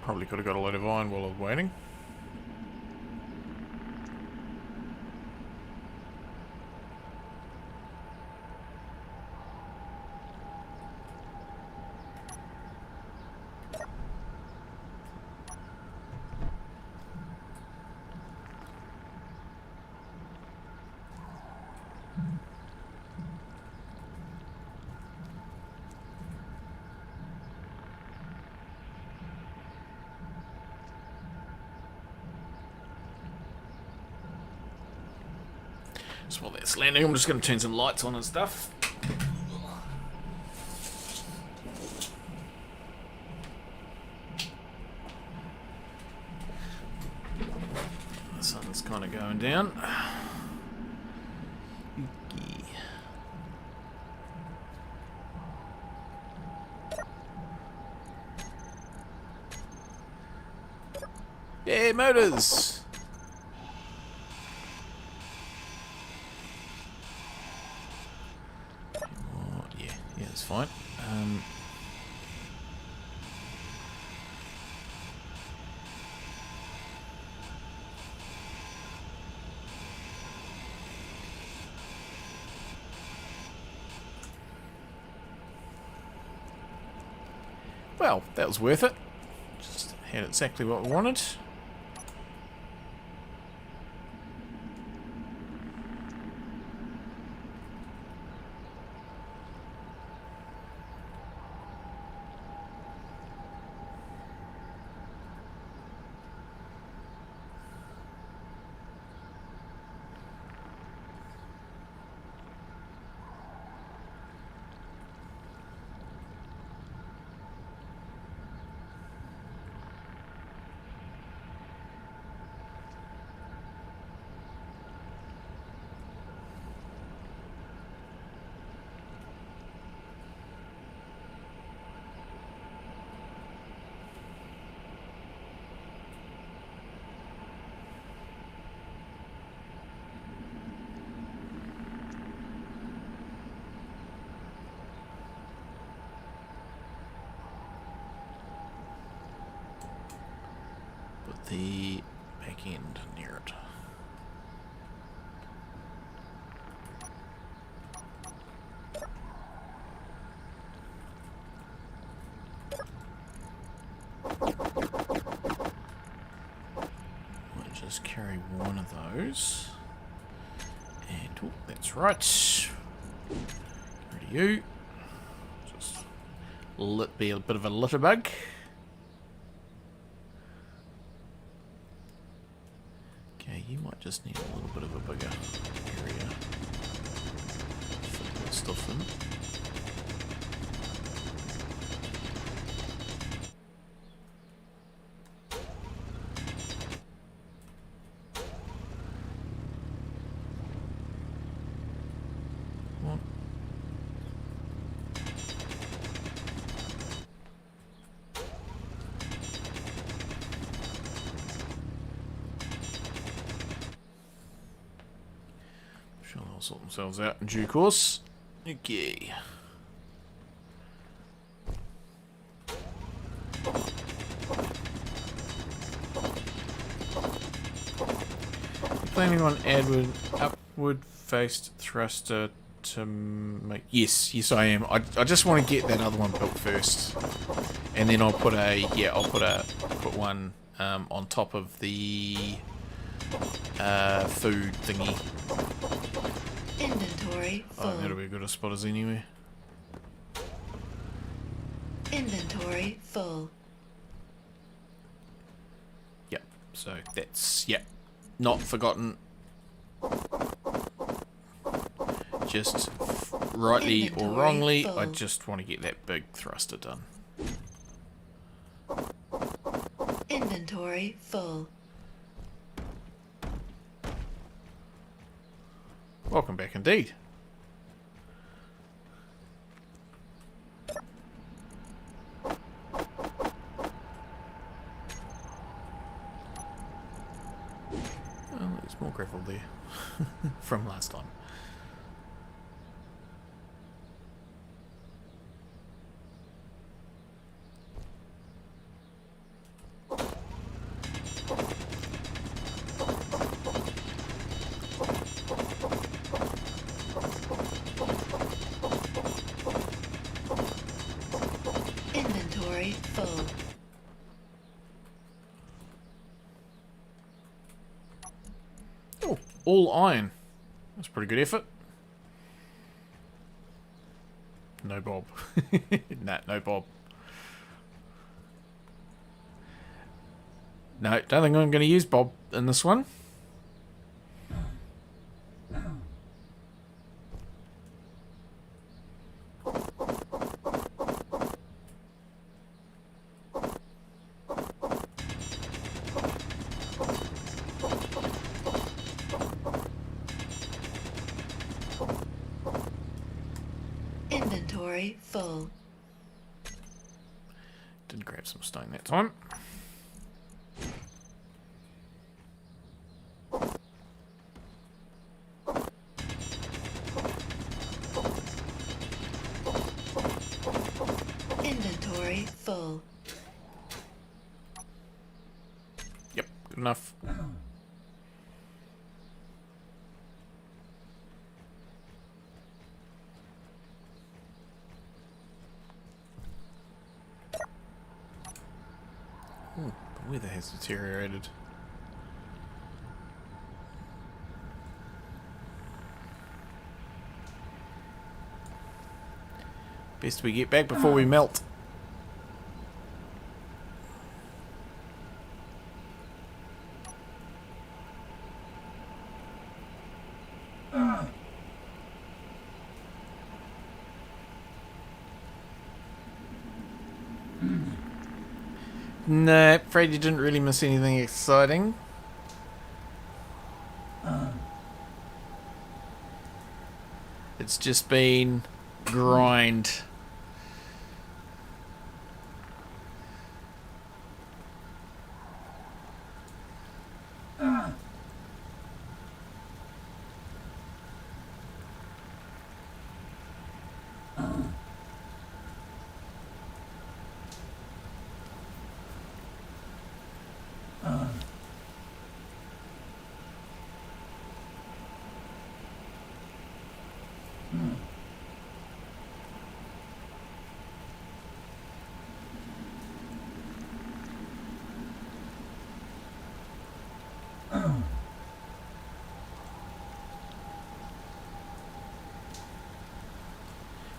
Probably could have got a load of iron while I was waiting. So while that's landing, I'm just going to turn some lights on and stuff. So, kind of going down. Okay. Yeah, motors! Oh, yeah, it's fine. Well, that was worth it. Just had exactly what we wanted. Put the back end near it. Might just carry one of those. And, oh, that's right. Ready you. Just be a bit of a litter bug. Okay, you might just need a little bit of a bigger area. Fit that stuff in. Come on. Sure, they'll sort themselves out in due course. Okay. Planning on upward faced thruster to make... Yes, I am. I just want to get that other one built first. And then I'll put a... Yeah, I'll put one on top of the food thingy. Inventory full. Oh, that'll be as good a spot as anywhere. Inventory full. Yep, so that's... Yep, not forgotten. Just rightly or Inventory wrongly, full. I just want to get that big thruster done. Inventory full. Welcome back indeed. Well, there's more gravel there from last time. Inventory full. Oh, all iron. That's a pretty good effort. No Bob. Nah, no Bob. No, don't think I'm going to use Bob in this one. Inventory full. Didn't grab some stone that time. Inventory full. Yep, good enough. Ooh, the weather has deteriorated. Best we get back before we melt. No, afraid you didn't really miss anything exciting. It's just been grind.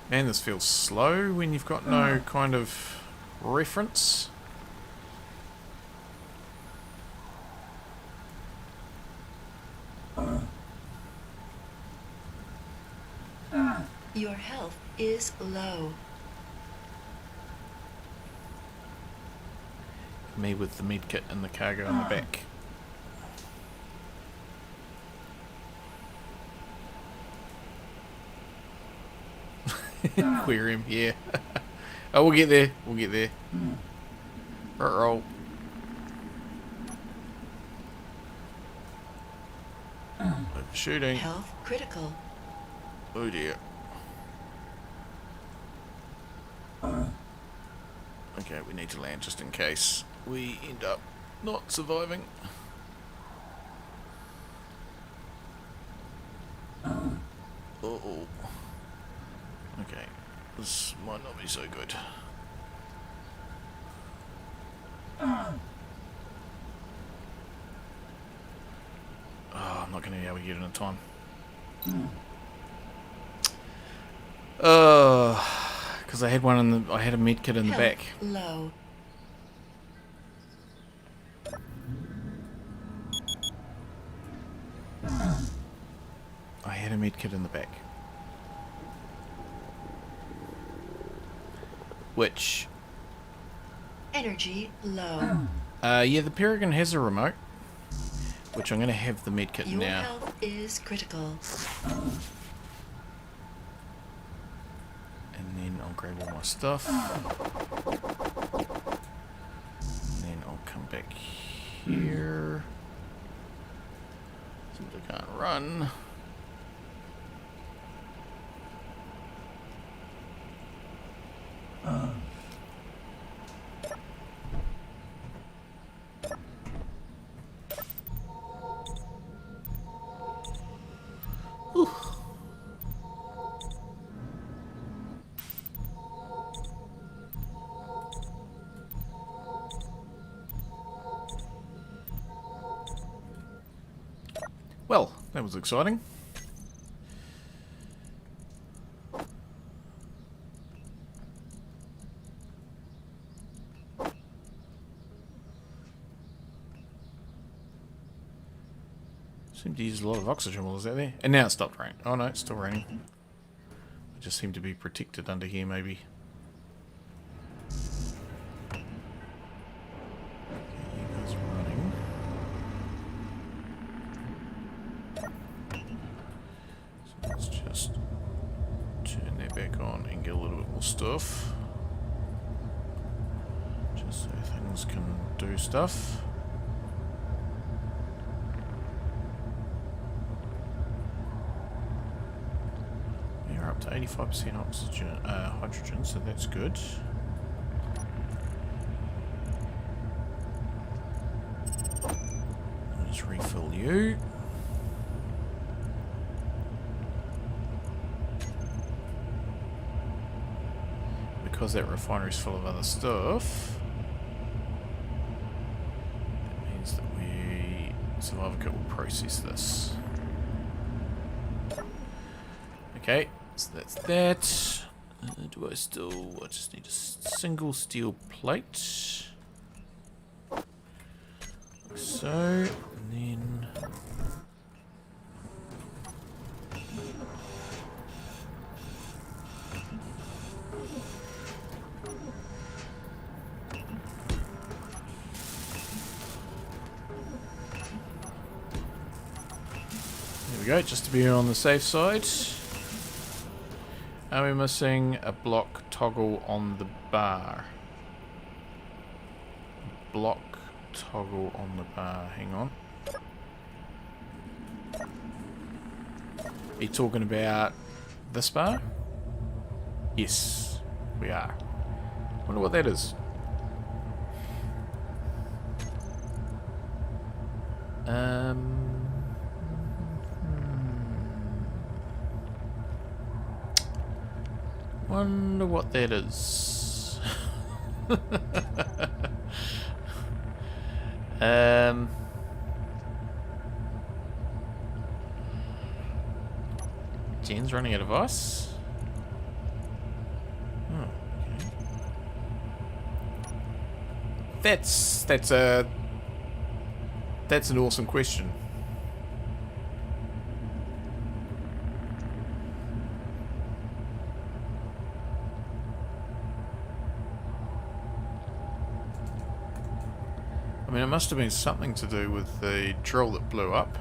Man, this feels slow when you've got no kind of reference. Your health is low. Me with the med kit and the cargo in the back. Aquarium, yeah. Oh, we'll get there. We'll get there. Roll. Overshooting. Health critical. Oh dear. Okay, we need to land just in case we end up not surviving. Uh-oh. Okay, this might not be so good. Oh, I'm not going to be able to get it in time. Because I had one in the, I had a med kit in the back. Low. I had a med kit in the back. Which? Energy low. Yeah, the Peregrine has a remote, which I'm going to have the med kit Your now. health is critical. And then I'll grab all my stuff. And then I'll come back here. Since I can't run. Well, that was exciting. Seemed to use a lot of oxygen while I was out there. And now it stopped raining. Oh no, it's still raining. I just seem to be protected under here maybe. Okay, you guys are running. So let's just turn that back on and get a little bit stuff. Just so things can do stuff. We are up to 85% oxygen, hydrogen, so that's good. I'll just refill you. Because that refinery's full of other stuff, that means that Survival Kit will process this. Okay, so that's that. Do I still... I just need a single steel plate. Like so, and then... There we go, just to be on the safe side. Are we missing a block toggle on the bar? Block toggle on the bar, hang on. Are you talking about this bar? Yes, we are. Wonder what that is. Wonder what that is. Jen's running out of ice. Oh, okay. That's an awesome question. I mean, it must have been something to do with the drill that blew up.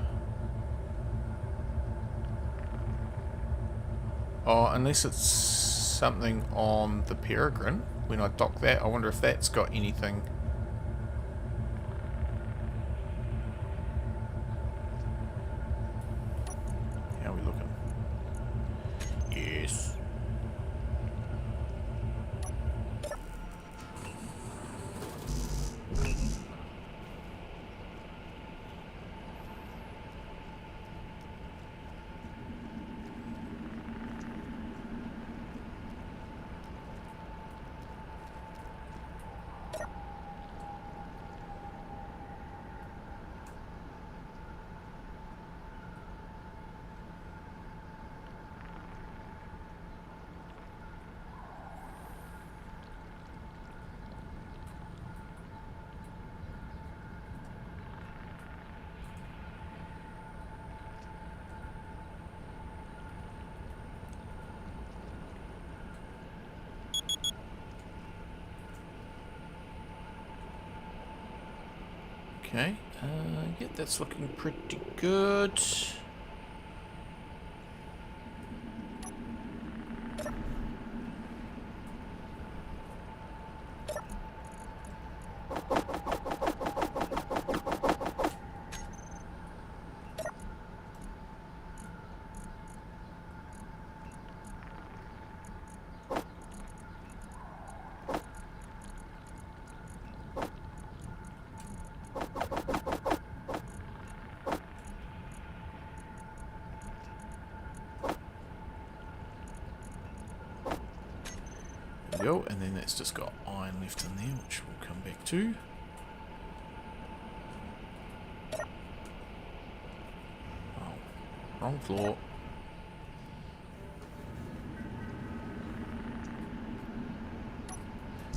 Oh, unless it's something on the Peregrine. When I dock that, I wonder if that's got anything. How are we looking? Yes. Okay, yeah, that's looking pretty good. Go, and then that's just got iron left in there, which we'll come back to. Oh, wrong floor.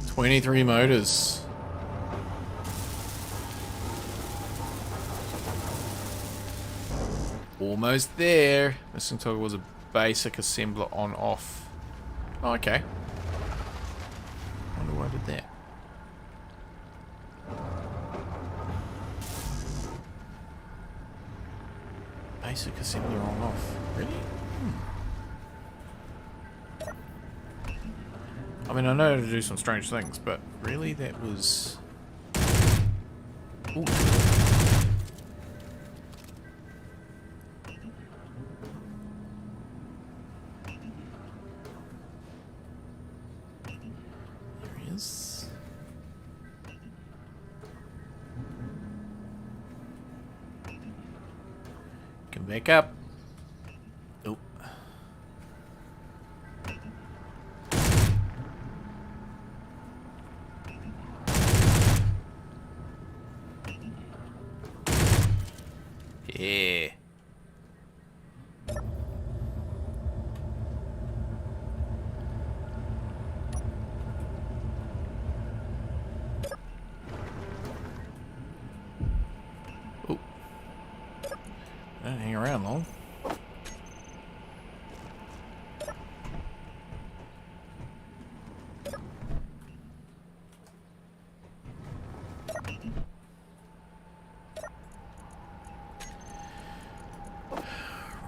"23 motors. Almost there. Missing toggle was a basic assembler on off. Oh, okay. Wonder why I did that. Basic assembler on off. Really? mean, I know how to do some strange things, but really that was... Ooh. There he is. Come back up. Oh. Yeah. Oh. Don't hang around long.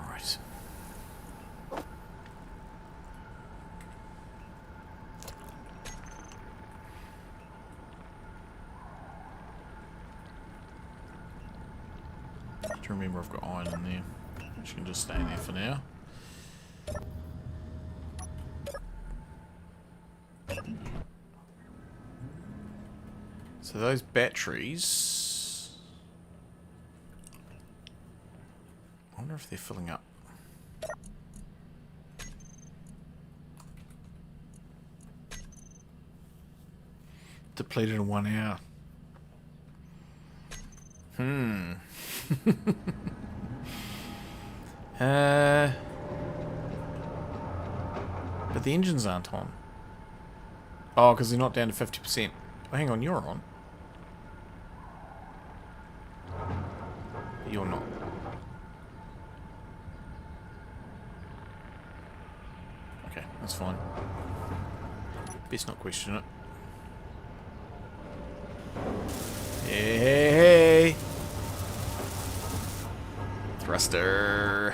Right. To remember I've got iron in there, which can just stay in there for now. So those batteries, I wonder if they're filling up. Depleted in 1 hour. But the engines aren't on. Oh, because they're not down to 50%. Oh, hang on, you're on. You're not. Okay, that's fine. Best not question it. Hey, hey, hey! Thruster!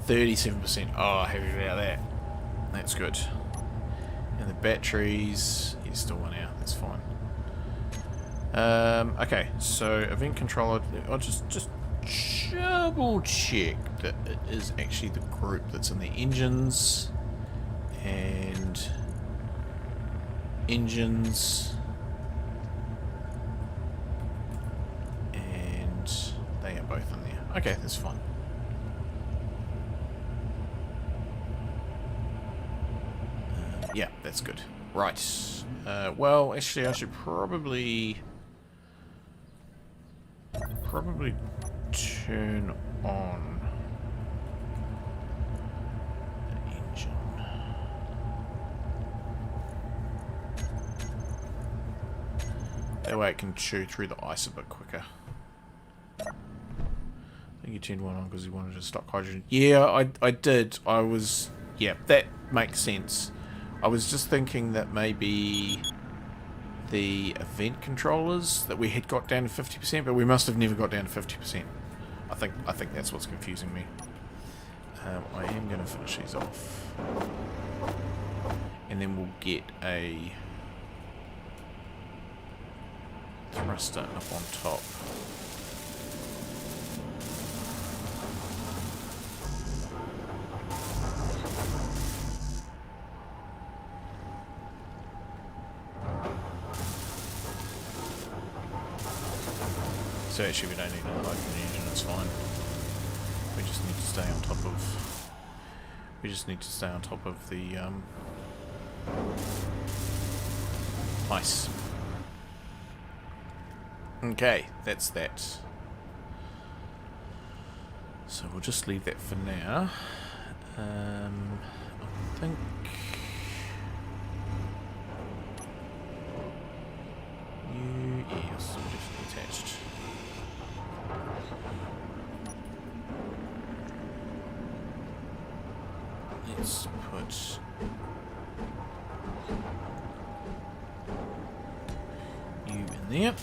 37%. Oh, happy about that. That's good. And the batteries is still 1 hour. That's fine. Okay, so event controller. I'll just double check that it is actually the group that's in the engines and engines, and they are both in there. Okay, that's fine. Yeah, that's good. Right. Well, actually, I should probably turn on the engine. That way it can chew through the ice a bit quicker. I think you turned one on because you wanted to stock hydrogen. Yeah, I did. Yeah, that makes sense. I was just thinking that maybe the event controllers that we had got down to 50%, but we must have never got down to 50%. I think that's what's confusing me. I am going to finish these off, and then we'll get a thruster up on top. So actually we don't need another hydrogen engine, it's fine. We just need to stay on top of the ice. Okay, that's that. So we'll just leave that for now. I think yes, definitely attached. Let's put Yep.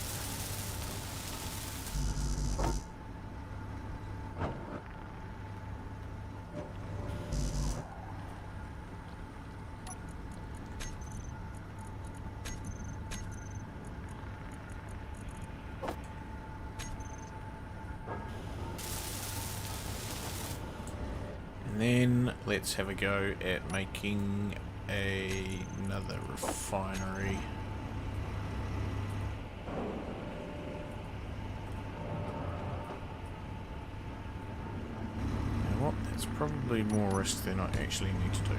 And then let's have a go at making another refinery. You know what? That's probably more risk than I actually need to do.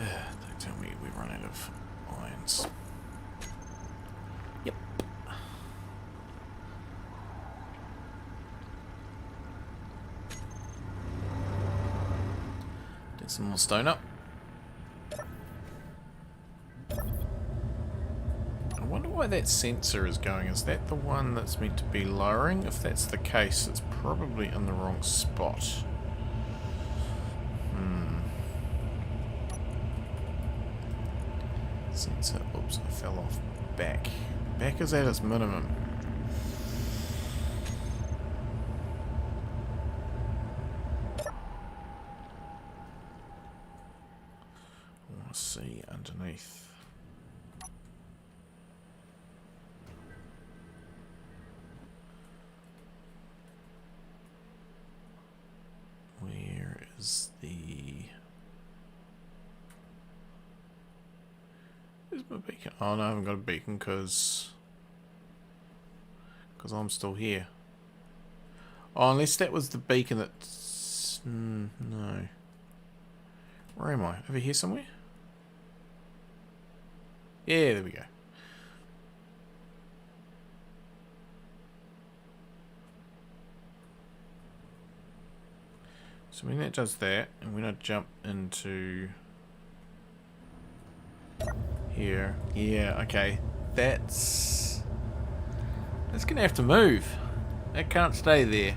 Don't tell me we run out of irons. Yep. Get some more stone up. I wonder why that sensor is going. Is that the one that's meant to be lowering? If that's the case, it's probably in the wrong spot. Sensor, oops, I fell off. Back. Back is at its minimum. I want to see underneath. Where is the... Where's my beacon? Oh no, I haven't got a beacon because I'm still here. Oh, unless that was the beacon that's... no. Where am I? Over here somewhere? Yeah, there we go. So when that does that, and when I jump into here, yeah, okay, that's gonna have to move. That can't stay there.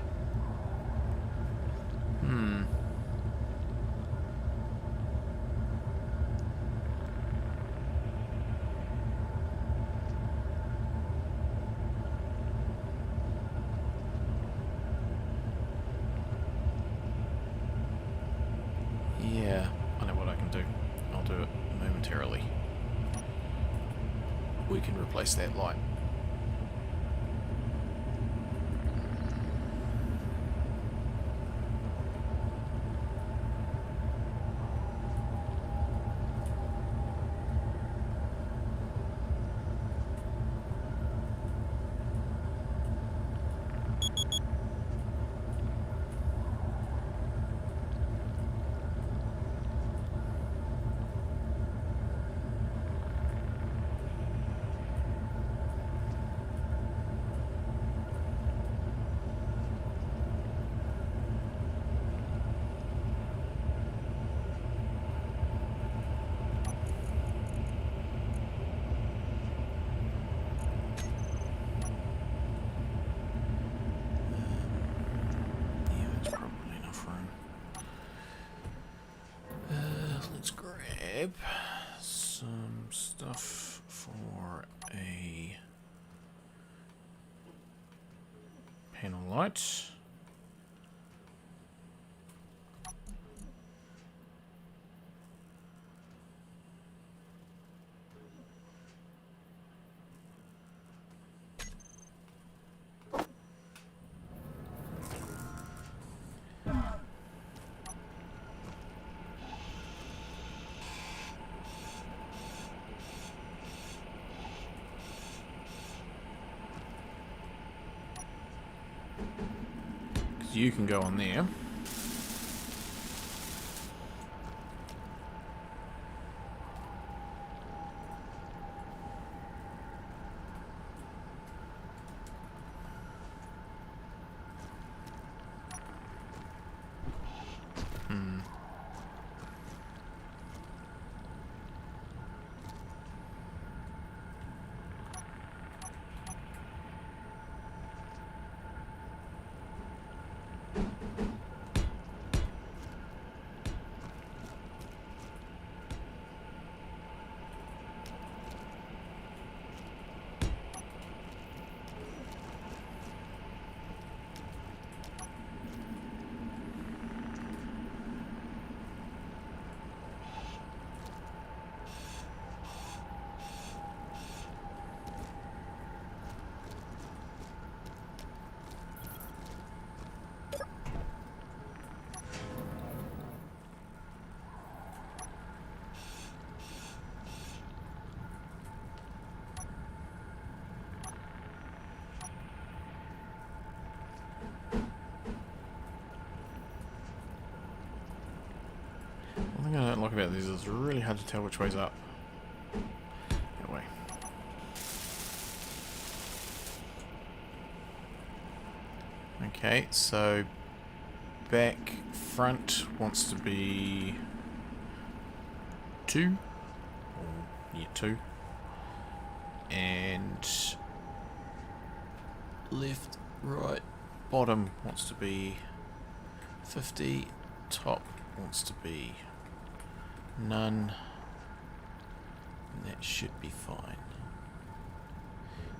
Yeah, I know what I can do. I'll do it momentarily. We can replace that light. Yeah, that's probably enough room. Let's grab some stuff for a panel light. So you can go on there. One thing I don't like about these is it's really hard to tell which way's up. That way. Okay, so back front wants to be 2. Or, yeah, 2. And left, right, bottom wants to be 50. Top wants to be none. And that should be fine.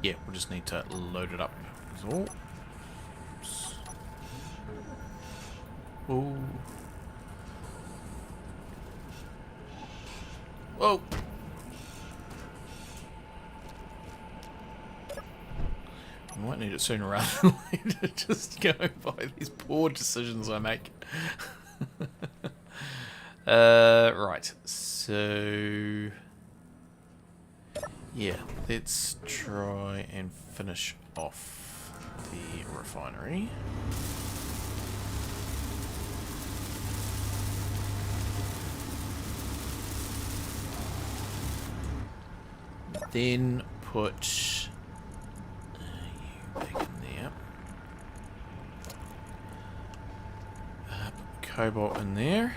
Yeah, we'll just need to load it up. That's all. Oops. Ooh. Whoa! I might need it sooner rather than later, just going by these poor decisions I make. Right, so... yeah, let's try and finish off the refinery. Then put you back in there. Put cobalt in there.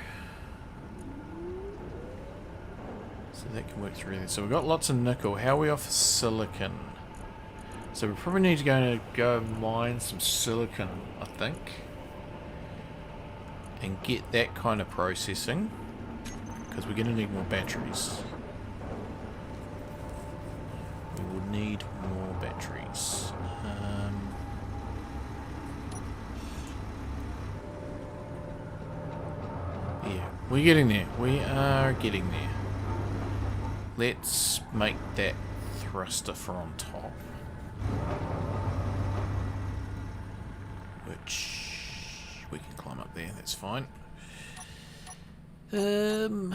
So that can work through there. So we've got lots of nickel. How are we off silicon? So we probably need to go mine some silicon, I think. And get that kind of processing. Because we're going to need more batteries. We will need more batteries. Yeah, we're getting there. We are getting there. Let's make that thruster for on top. Which we can climb up there, that's fine. Am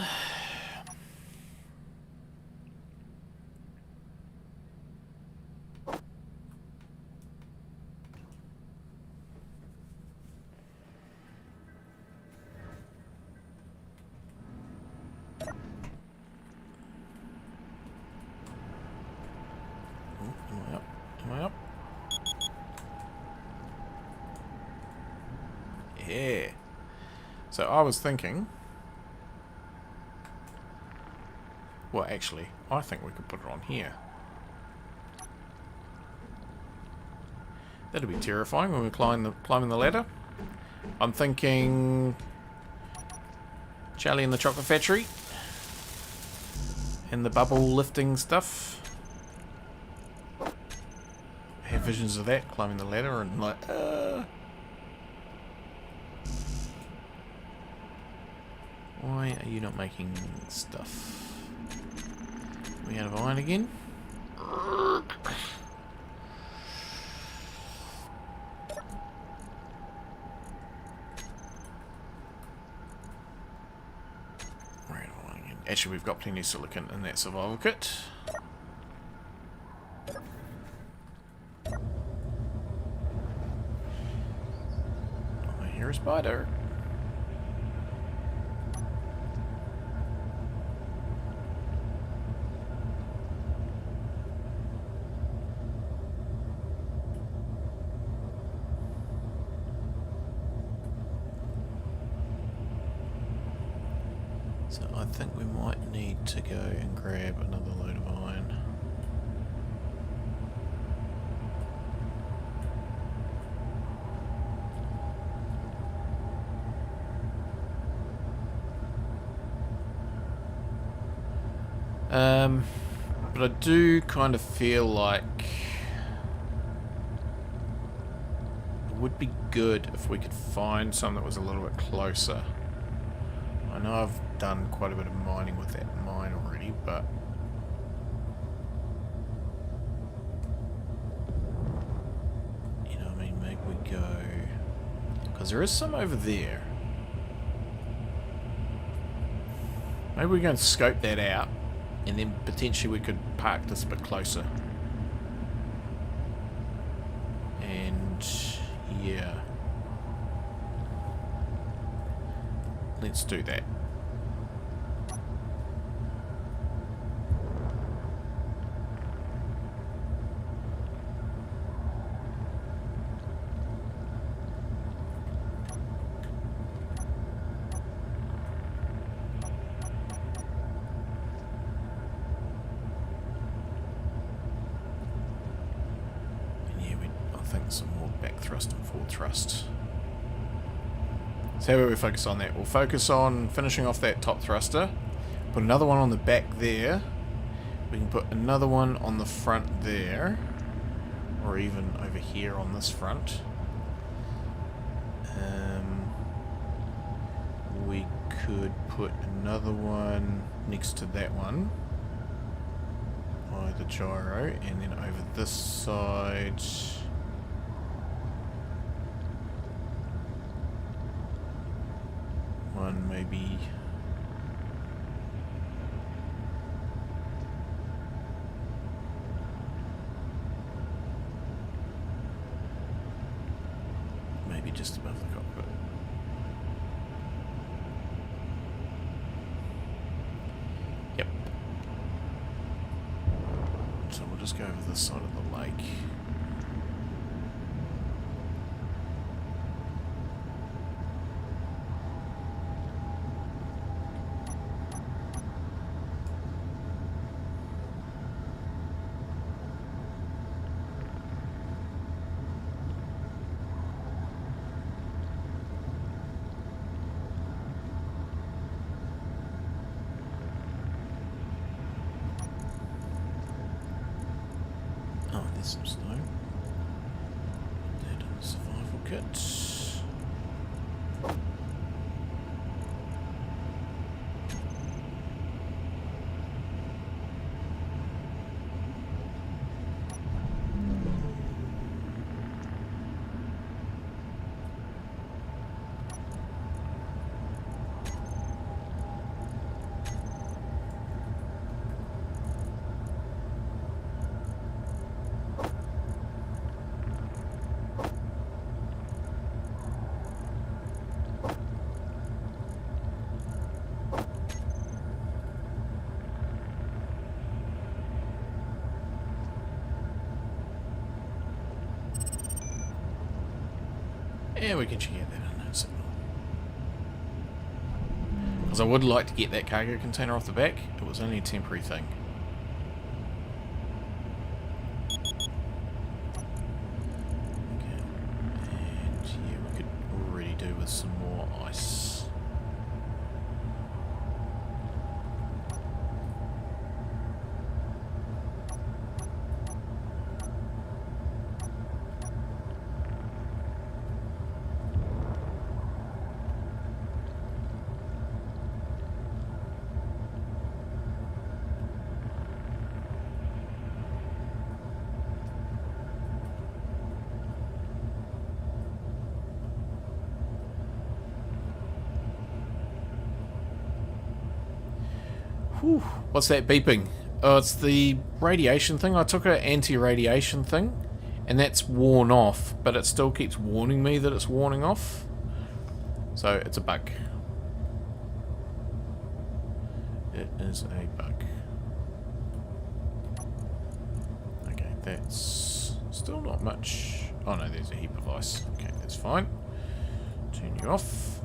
I up? Am I up? Yeah. So I was thinking... well, actually, I think we could put it on here. That'll be terrifying when we're climbing the ladder. I'm thinking... Charlie and the Chocolate Factory. And the bubble lifting stuff. I have visions of that, climbing the ladder and like... Why are you not making stuff? Are we out of iron again? We're out of iron again. Actually, we've got plenty of silicon in that survival kit. a spider. So I think we might need to go and grab another load of iron. But I do kind of feel like it would be good if we could find some that was a little bit closer. I know I've done quite a bit of mining with that mine already, but you know what I mean, maybe we go, because there is some over there. Maybe we go and scope that out, and then potentially we could park this a bit closer. And yeah, let's do that. Some more back thrust and forward thrust. So how about we focus on that? We'll focus on finishing off that top thruster. Put another one on the back there. We can put another one on the front there. Or even over here on this front. We could put another one next to that one. By the gyro. And then over this side... one maybe just above the cockpit. Yep. So we'll just go over this side of the lake. Oh, there's some snow. Dead in the survival kit. Yeah, we can check out that unknown signal. Because I would like to get that cargo container off the back. It was only a temporary thing. Okay. And yeah, we could already do with some more ice. Whew, what's that beeping? Oh, it's the radiation thing. I took an anti-radiation thing, and that's worn off, but it still keeps warning me that it's warning off. So it's a bug. It is a bug. Okay, that's still not much. Oh no, there's a heap of ice. Okay, that's fine. Turn you off.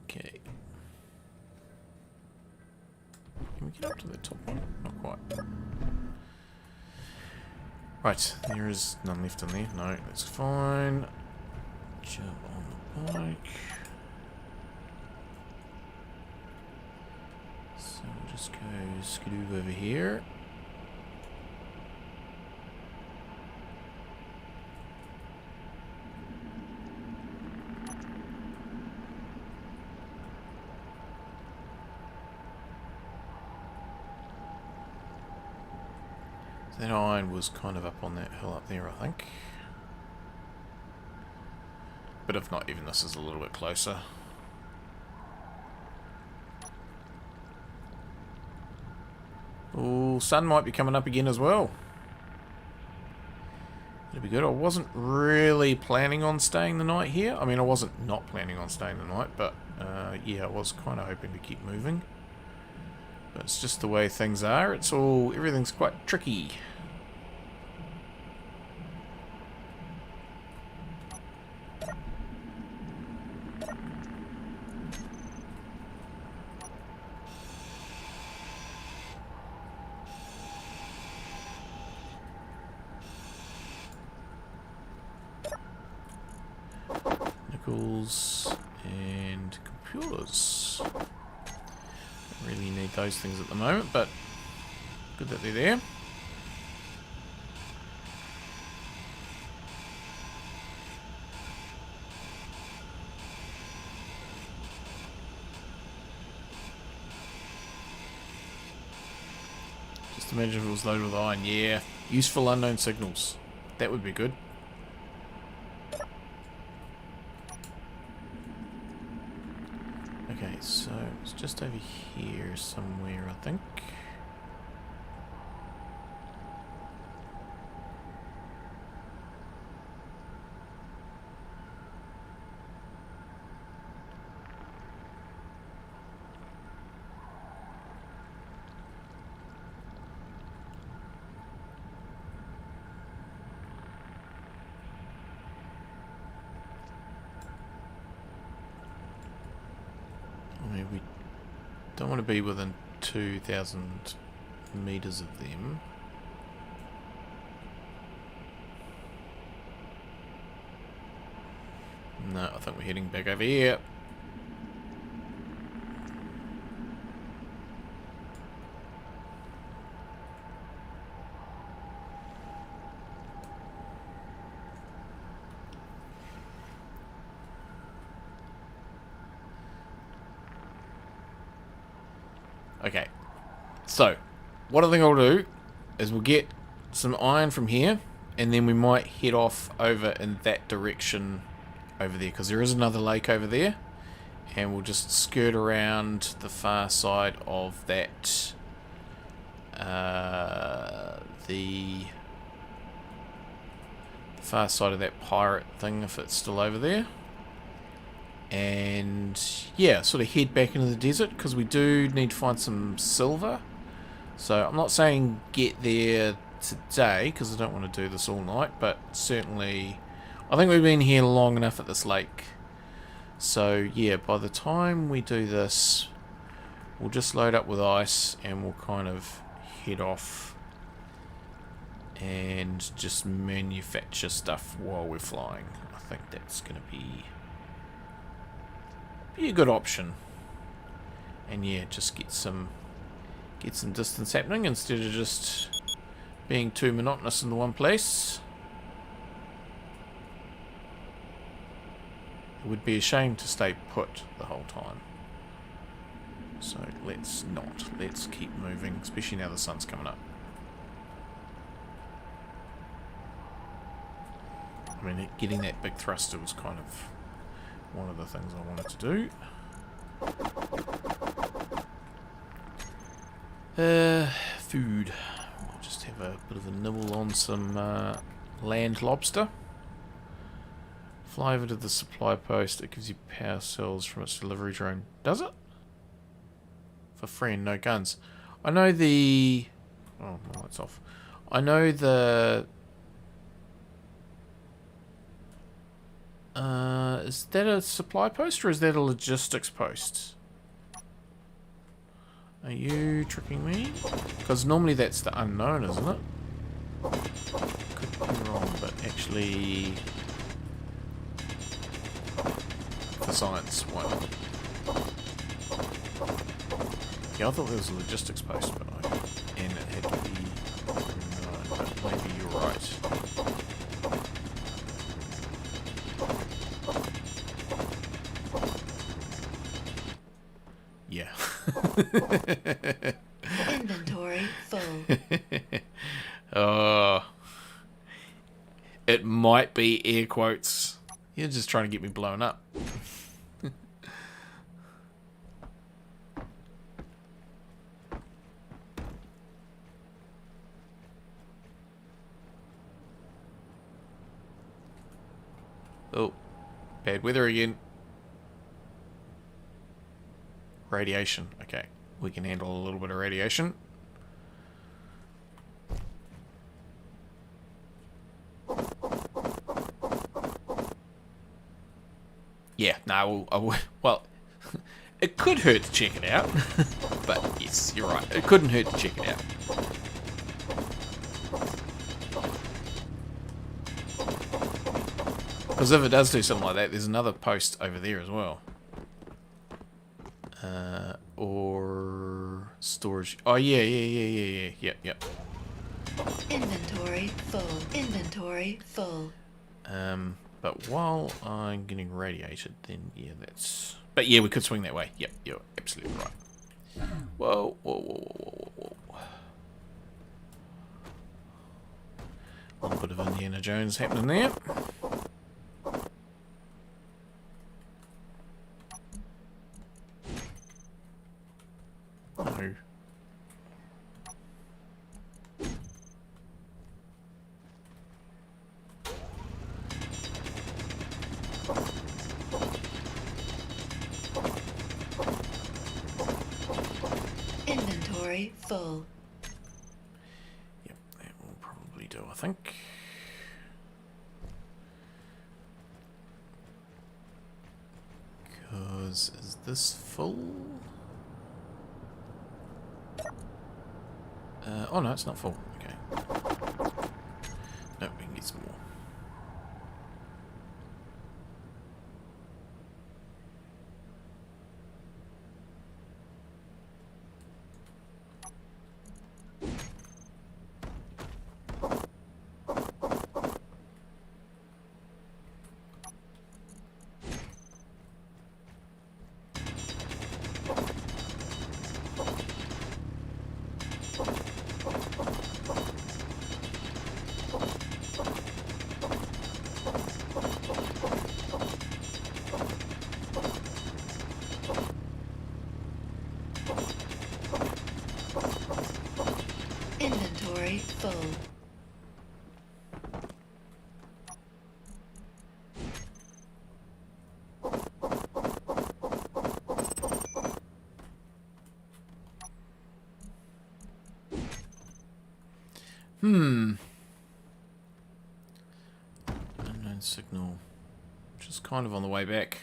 Okay. Can we get up to the top one? Not quite. Right, there is none left in there. No, that's fine. Jump on the bike. So we'll just go skidoo over here. That iron was kind of up on that hill up there, I think. But if not, even this is a little bit closer. Oh, sun might be coming up again as well. That'd be good. I wasn't really planning on staying the night here. I mean, I wasn't not planning on staying the night, but yeah, I was kind of hoping to keep moving. But it's just the way things are. Everything's quite tricky. Nickels and computers. Don't really need those things at the moment, but good that they're there. Just imagine if it was loaded with iron. Yeah, useful unknown signals. That would be good. Okay, so it's just over here somewhere, I think. We don't want to be within 2,000 meters of them. No, I think we're heading back over here. Okay, so what I think I'll do is we'll get some iron from here, and then we might head off over in that direction over there, because there is another lake over there, and we'll just skirt around the far side of that, the far side of that pirate thing, if it's still over there. And yeah, sort of head back into the desert, because we do need to find some silver. So I'm not saying get there today, because I don't want to do this all night, but certainly I think we've been here long enough at this lake. So yeah, by the time we do this, we'll just load up with ice and we'll kind of head off and just manufacture stuff while we're flying. I think that's going to be a good option. And yeah, just get some distance happening instead of just being too monotonous in the one place. It would be a shame to stay put the whole time. So let's not. Let's keep moving, especially now the sun's coming up. I mean, getting that big thruster was kind of one of the things I wanted to do. Food. We'll just have a bit of a nibble on some land lobster. Fly over to the supply post. It gives you power cells from its delivery drone. Does it? For free and no guns. I know the... Oh, well, that's off. I know the... is that a supply post or is that a logistics post? Are you tricking me? Because normally that's the unknown, isn't it? Could be wrong, but actually... For science, why not? Yeah, I thought there was a logistics post, but and it had to be unknown, but maybe you're right. Yeah. Inventory full. It might be air quotes. You're just trying to get me blown up. Oh, bad weather again. Radiation. Okay, we can handle a little bit of radiation. Yeah, no, well, it could hurt to check it out. But yes, you're right. It couldn't hurt to check it out. Because if it does do something like that, there's another post over there as well. Or storage. Oh, yeah. Inventory full. Inventory full. But while I'm getting radiated, then yeah, that's... But yeah, we could swing that way. Yep, you're absolutely right. Whoa. A little bit of Indiana Jones happening there. No. Inventory full. Yep, that will probably do, I think. Because is this full? Oh no, it's not full. Okay. No, we can get some more. Inventory full. Unknown signal. Just kind of on the way back.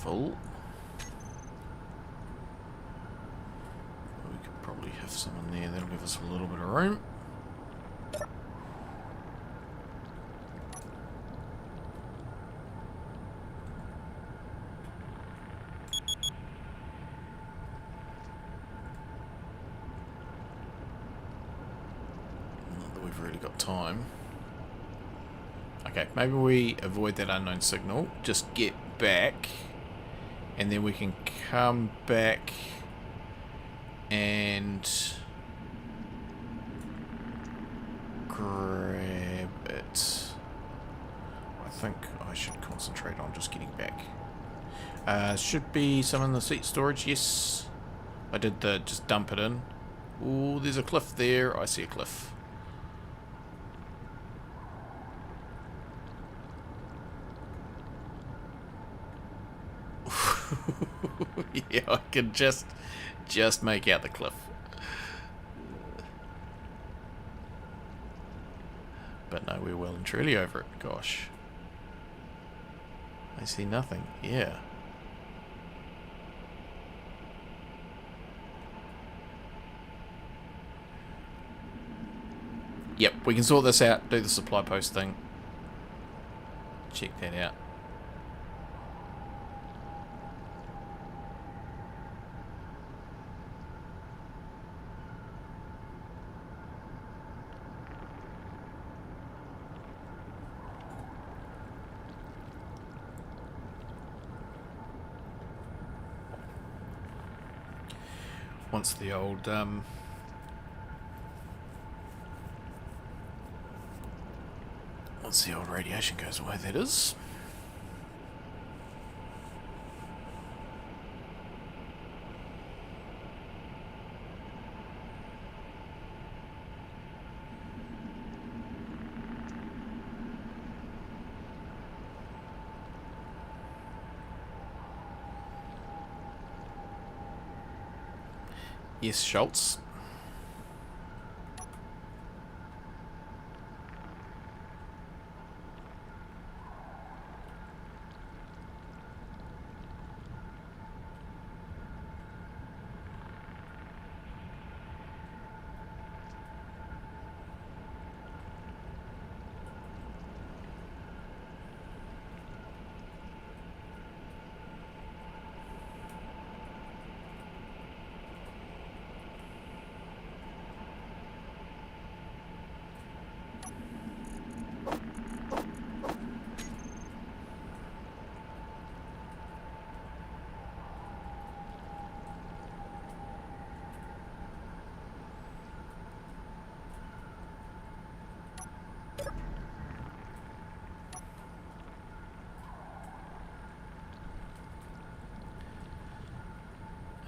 Full. We could probably have some in there. That'll give us a little bit of room. Not that we've really got time. Okay, maybe we avoid that unknown signal. Just get back. And then we can come back and grab it. I think I should concentrate on just getting back. Should be some in the seat storage, yes. I did the just dump it in. Oh, there's a cliff there. I see a cliff. Yeah, I can just make out the cliff. But no, we're well and truly over it. Gosh. I see nothing. Yeah. Yep, we can sort this out. Do the supply post thing. Check that out. Once the old radiation goes away, that is. Yes, Schultz.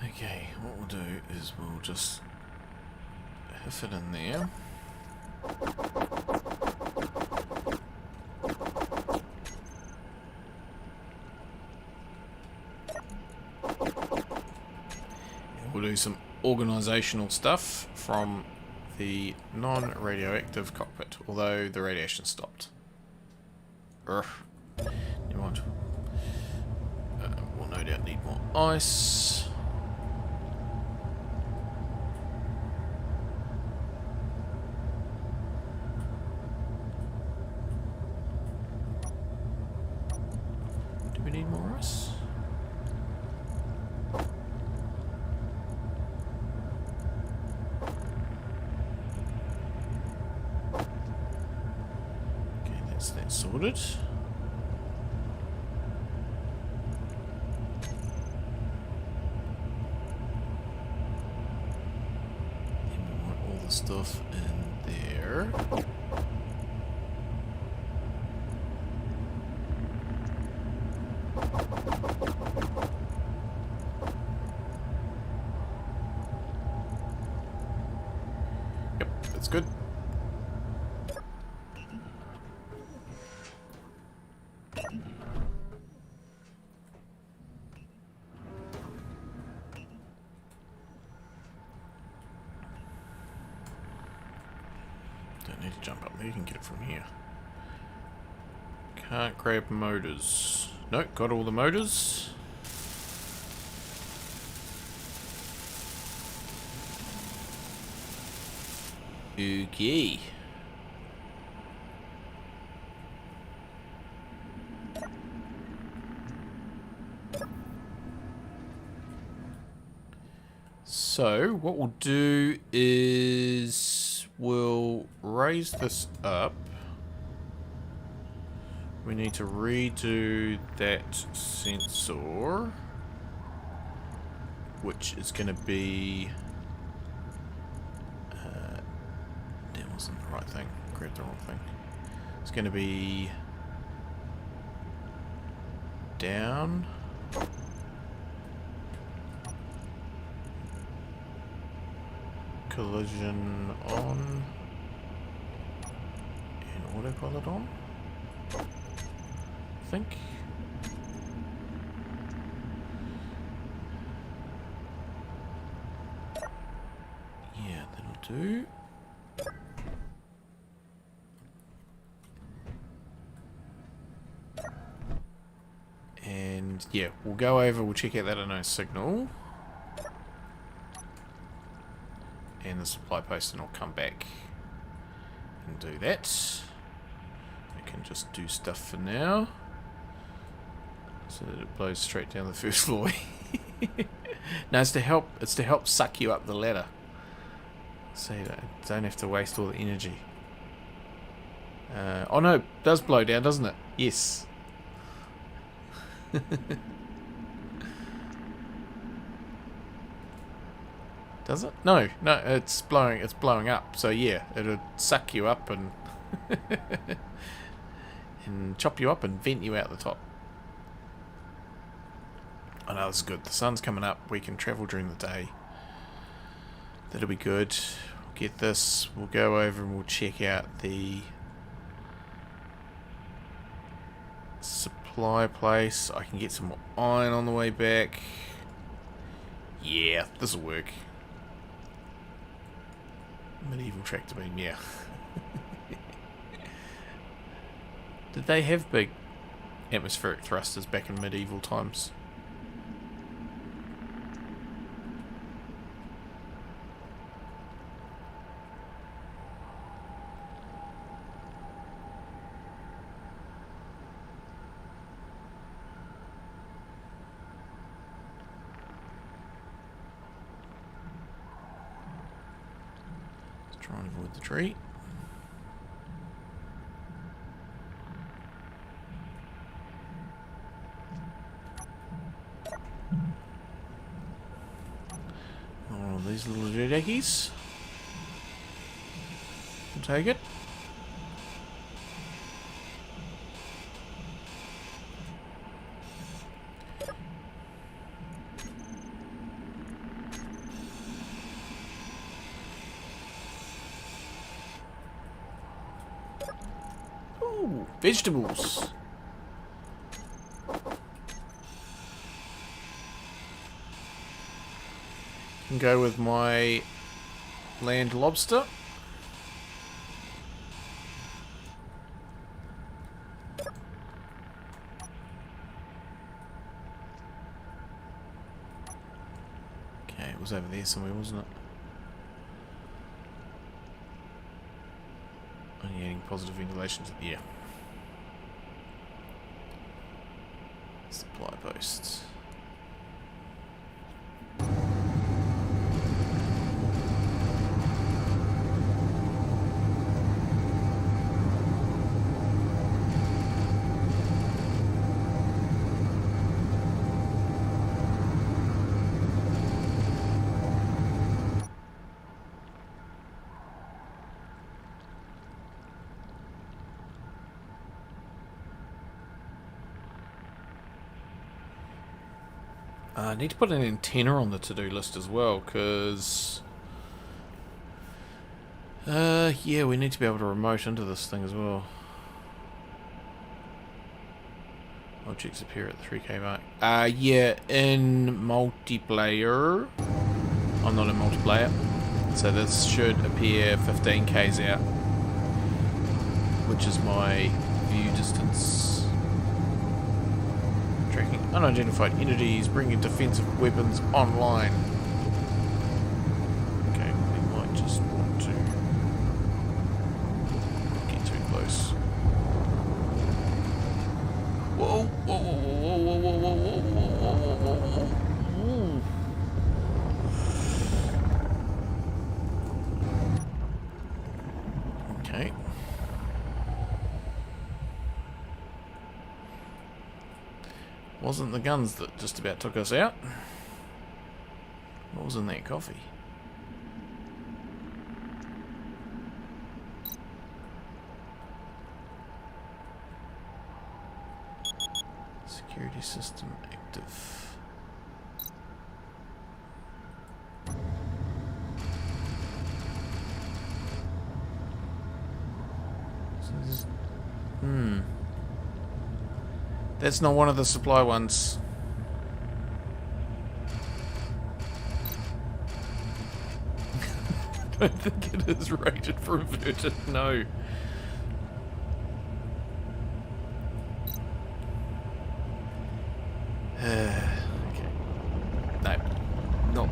Okay, what we'll do is we'll just hiff it in there. And we'll do some organisational stuff from the non-radioactive cockpit, although the radiation stopped. Urgh. Never mind. We'll no doubt need more ice. Do we need more ice? Okay, that's that sorted. Stuff in there. Yep, that's good. Don't need to jump up there, you can get it from here. Can't grab motors. Nope, got all the motors. Okay. So, what we'll do is we'll raise this up. We need to redo that sensor, which is going to be... that wasn't the right thing. grabbed the wrong thing. It's going to be down. Collision on. And autopilot on. I think. Yeah, that'll do. And yeah, we'll go over, we'll check out that unknown signal. And the supply post, and I'll come back and do that. I can just do stuff for now. So that it blows straight down the first floor. No, it's to help suck you up the ladder. So you don't have to waste all the energy. Oh no, it does blow down, doesn't it? Yes. Does it? No, it's blowing up. So yeah, it'll suck you up and and chop you up and vent you out the top. I know this is good. The sun's coming up. We can travel during the day. That'll be good. We'll get this. We'll go over and we'll check out the supply place. I can get some more iron on the way back. Yeah, this'll work. Medieval tractor beam, yeah. Did they have big atmospheric thrusters back in medieval times? Try and avoid the tree. All these little jetackies. We'll take it. Ooh, vegetables. Can go with my land lobster. Okay, it was over there somewhere, wasn't it? Only adding positive ventilation to the air. Supply posts. I need to put an antenna on the to-do list as well, because yeah, we need to be able to remote into this thing as well. Objects appear at the 3K mark. Yeah, in multiplayer. I'm not in multiplayer, so this should appear 15Ks out, which is my view distance. Tracking unidentified entities, bringing defensive weapons online. Okay, we might just want to get too close. Whoa, whoa, whoa, whoa, whoa, whoa, whoa, whoa, whoa, whoa, whoa, whoa. Okay. Wasn't the guns that just about took us out. What was in that coffee? Security system active. So this, that's not one of the supply ones. I don't think it is rated for inverted, no. Okay. No.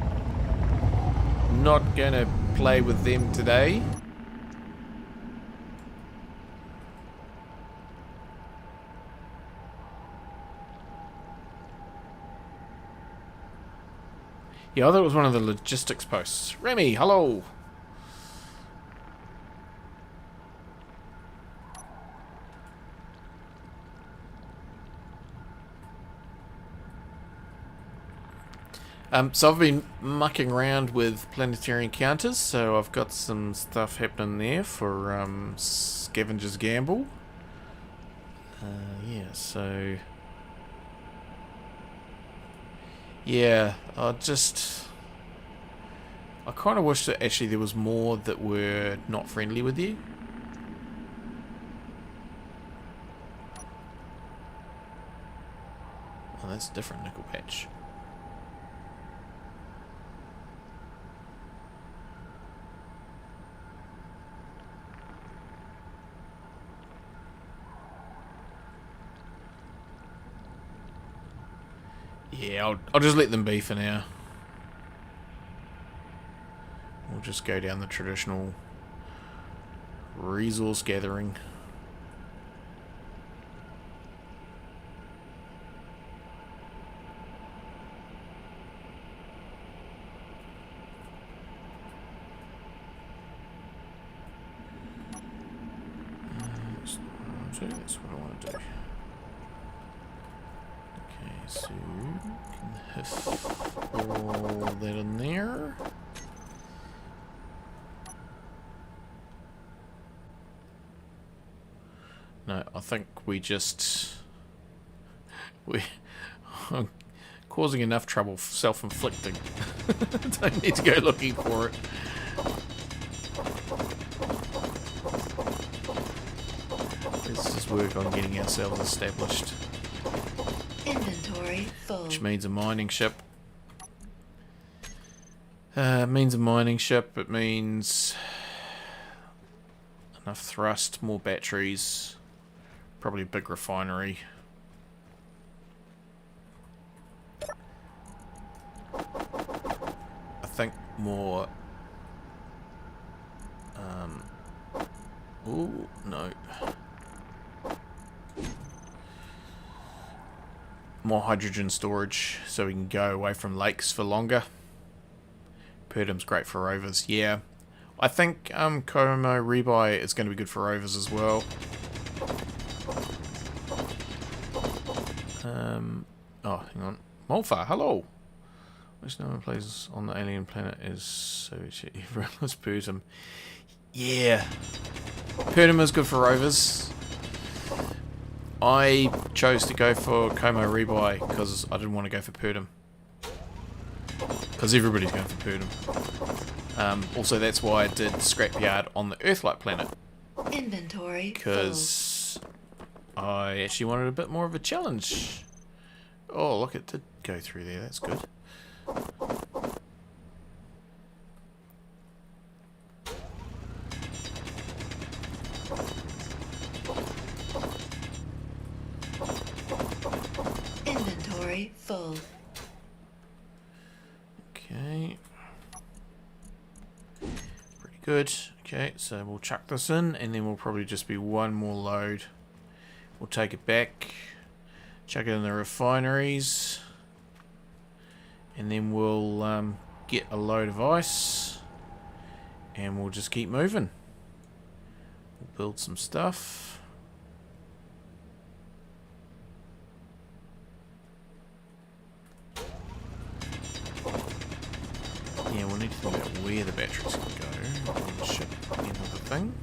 Not gonna play with them today. Yeah, I thought it was one of the logistics posts. Remy, hello! So I've been mucking around with planetary encounters, so I've got some stuff happening there for Scavenger's Gamble. Yeah, so... Yeah, I kind of wish that actually there was more that were not friendly with you. Oh, that's a different nickel patch. Yeah, I'll just let them be for now. We'll just go down the traditional resource gathering. So that's what I want to do. Okay, so can have all that in there. No, I think we're causing enough trouble, self-inflicting. Don't need to go looking for it. Let's just work on getting ourselves established. Inventory full. Which means a mining ship. It means a mining ship. It means enough thrust, more batteries, probably a big refinery. I think more... Ooh, no. More hydrogen storage so we can go away from lakes for longer. Purdam's great for rovers. Yeah. I think Como Rebuy is going to be good for rovers as well. Oh, hang on. Molfar, hello! Which no one plays on the alien planet is so shit. Everyone loves Purdam. Yeah. Purdam is good for rovers. I chose to go for Como Rebuy because I didn't want to go for Purdam. Because everybody's going for Purdam. Also, that's why I did Scrapyard on the Earth-like planet. Inventory Because I actually wanted a bit more of a challenge. Oh, look, it did go through there. That's good. Inventory full. Okay. Pretty good. Okay, so we'll chuck this in, and then we'll probably just be one more load. We'll take it back, chuck it in the refineries, and then we'll get a load of ice, and we'll just keep moving. We'll build some stuff. Yeah, we'll need to think about where the batteries can go on the ship at the end of the thing.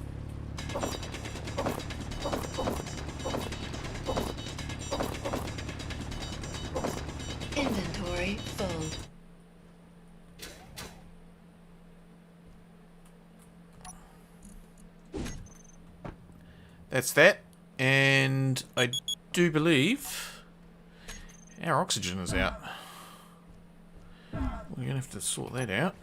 that's that. And I do believe our oxygen is out. We're going to have to sort that out.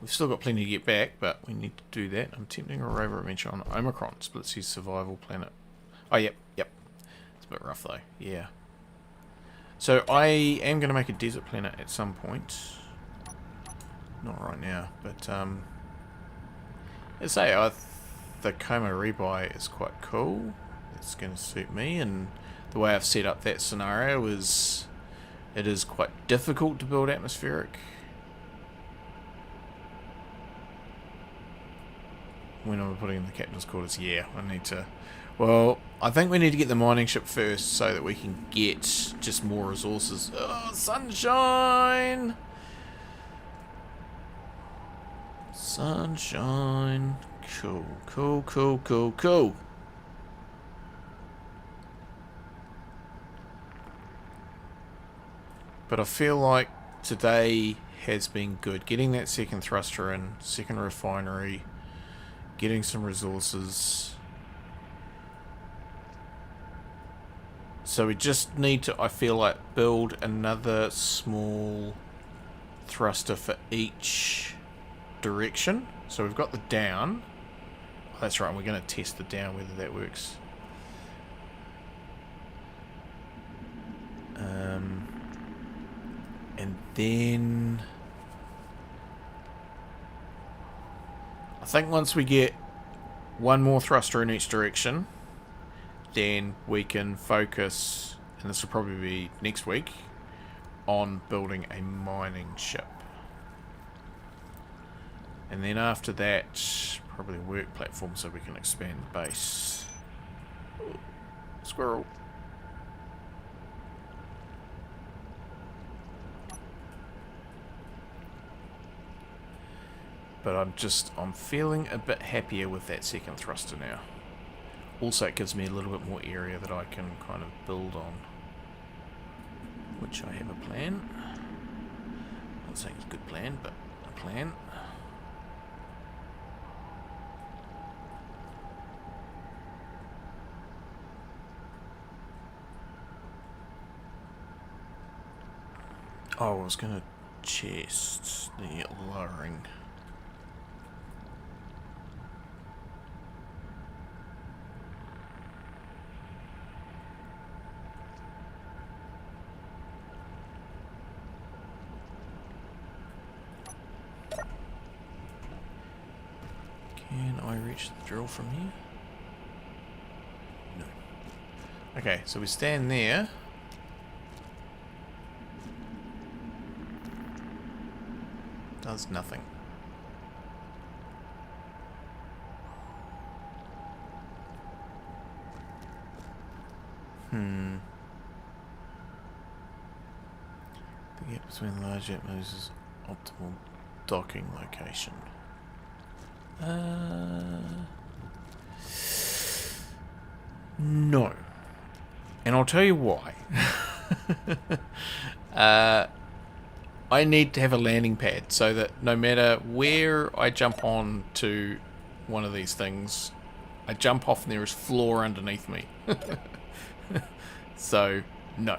We've still got plenty to get back, but we need to do that. I'm attempting a rover adventure on Omicron, splits his survival planet. Oh, yep. It's a bit rough, though. Yeah. So I am going to make a desert planet at some point. Not right now, but let's say the Coma rebuy is quite cool. It's going to suit me, and the way I've set up that scenario is it is quite difficult to build atmospheric. When am I putting in the captain's quarters? Yeah, I need to. Well, I think we need to get the mining ship first so that we can get just more resources. Oh, sunshine! Sunshine. Cool, cool, cool, cool, cool. But I feel like today has been good. Getting that second thruster in, second refinery, getting some resources. So we just need to, I feel like, build another small thruster for each direction. So we've got the down. Oh, that's right, we're going to test the down, whether that works. And then I think once we get one more thruster in each direction, then we can focus, and this will probably be next week, on building a mining ship. And then after that, probably a work platform so we can expand the base. Ooh, squirrel. But I'm feeling a bit happier with that second thruster now. Also, it gives me a little bit more area that I can kind of build on. Which I have a plan. Not saying it's a good plan, but a plan. Oh, I was going to chest the lowering. Can I reach the drill from here? No. Okay, so we stand there. Does nothing. The gap between the large jet moves is optimal docking location. No. And I'll tell you why. I need to have a landing pad so that no matter where I jump on to one of these things, I jump off and there is floor underneath me. So, no.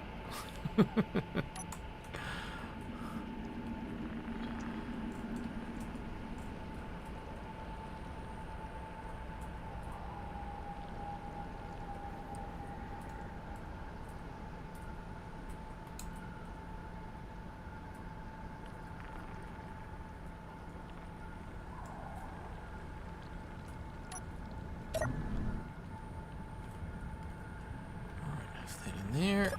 There.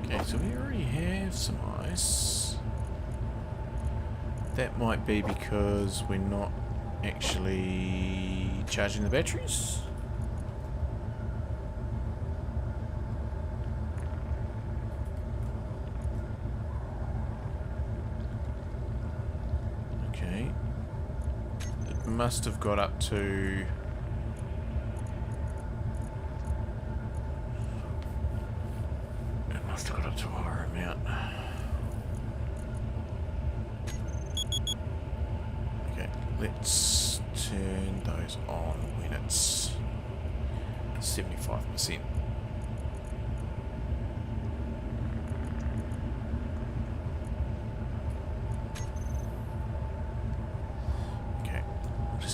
Okay, so we already have some ice. That might be because we're not actually charging the batteries. must have got up to... It must have got up to a higher amount. Okay, let's turn those on when it's 75%.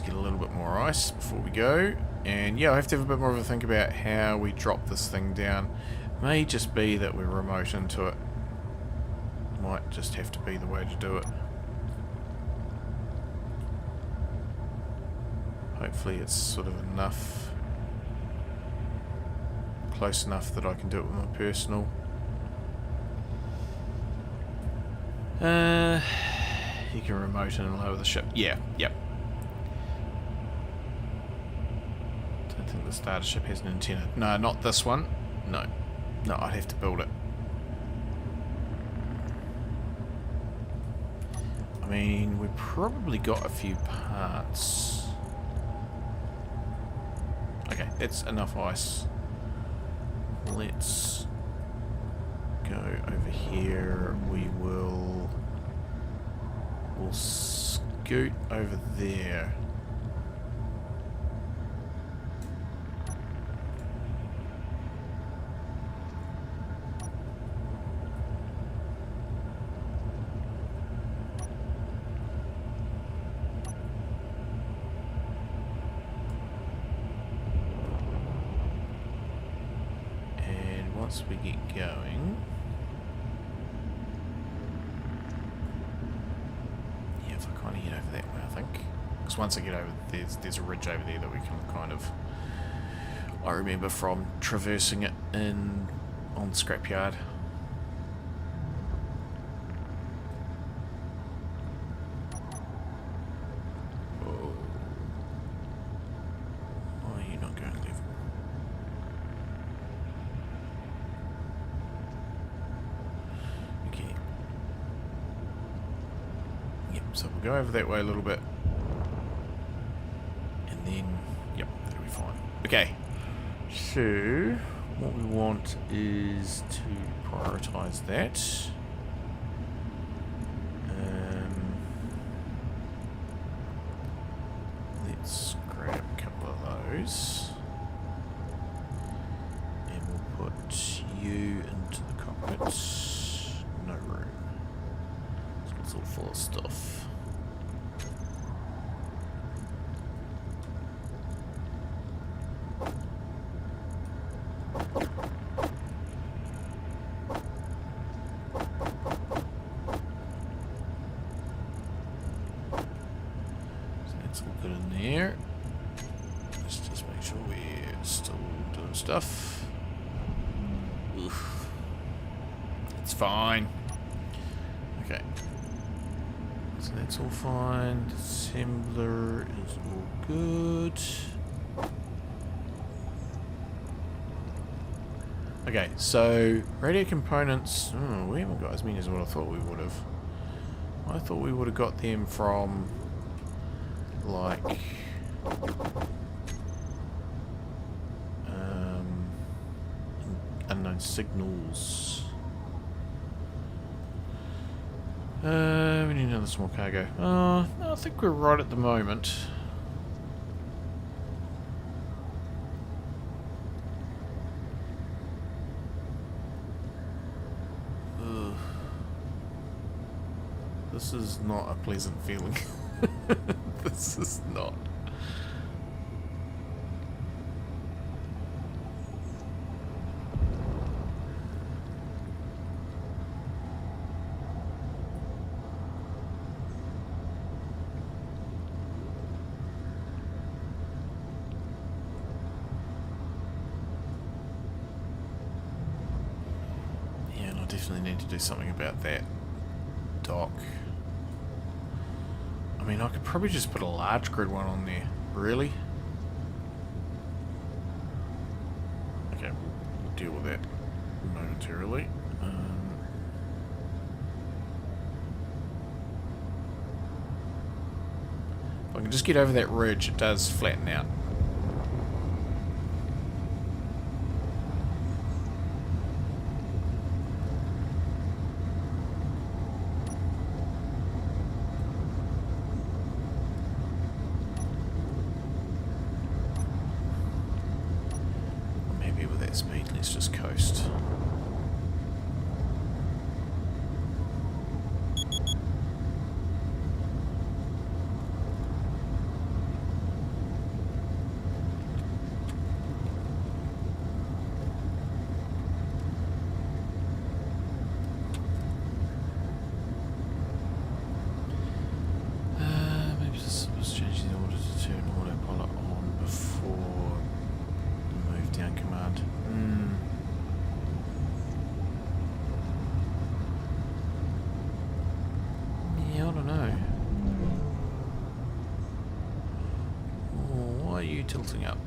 Get a little bit more ice before we go, and yeah, I have to have a bit more of a think about how we drop this thing down. May just be that we're remote into it. Might just have to be the way to do it. Hopefully it's sort of enough, close enough that I can do it with my personal. You can remote in and lower the ship. Yeah, yep. I think the starter ship has an antenna. No, not this one. No. No, I'd have to build it. I mean, we've probably got a few parts. Okay, that's enough ice. Let's go over here. We'll scoot over there. Once we get going, yeah, if I kind of head over that way, I think, because once I get over, there's a ridge over there that we can kind of, I remember from traversing it on the scrapyard. So we'll go over that way a little bit. And then, yep, that'll be fine. Okay. So, what we want is to prioritize that. Let's grab a couple of those. And we'll put you into the cockpit. No room. It's all full of stuff. Good in there. Let's just make sure we're still doing stuff. Oof. It's fine. Okay. So that's all fine. Assembler is all good. Okay, so radio components. Oh, we haven't got as many as what I thought we would have. I thought we would have got them from like unknown signals. We need another small cargo. No, I think we're right at the moment. Ugh. This is not a pleasant feeling. This is not. Yeah, and I definitely need to do something about that dock. I mean, I could probably just put a large grid one on there. Really? Okay, we'll deal with that momentarily. If I can can just get over that ridge, it does flatten out. I'm happy with that speed, let's just coast. Tilting up.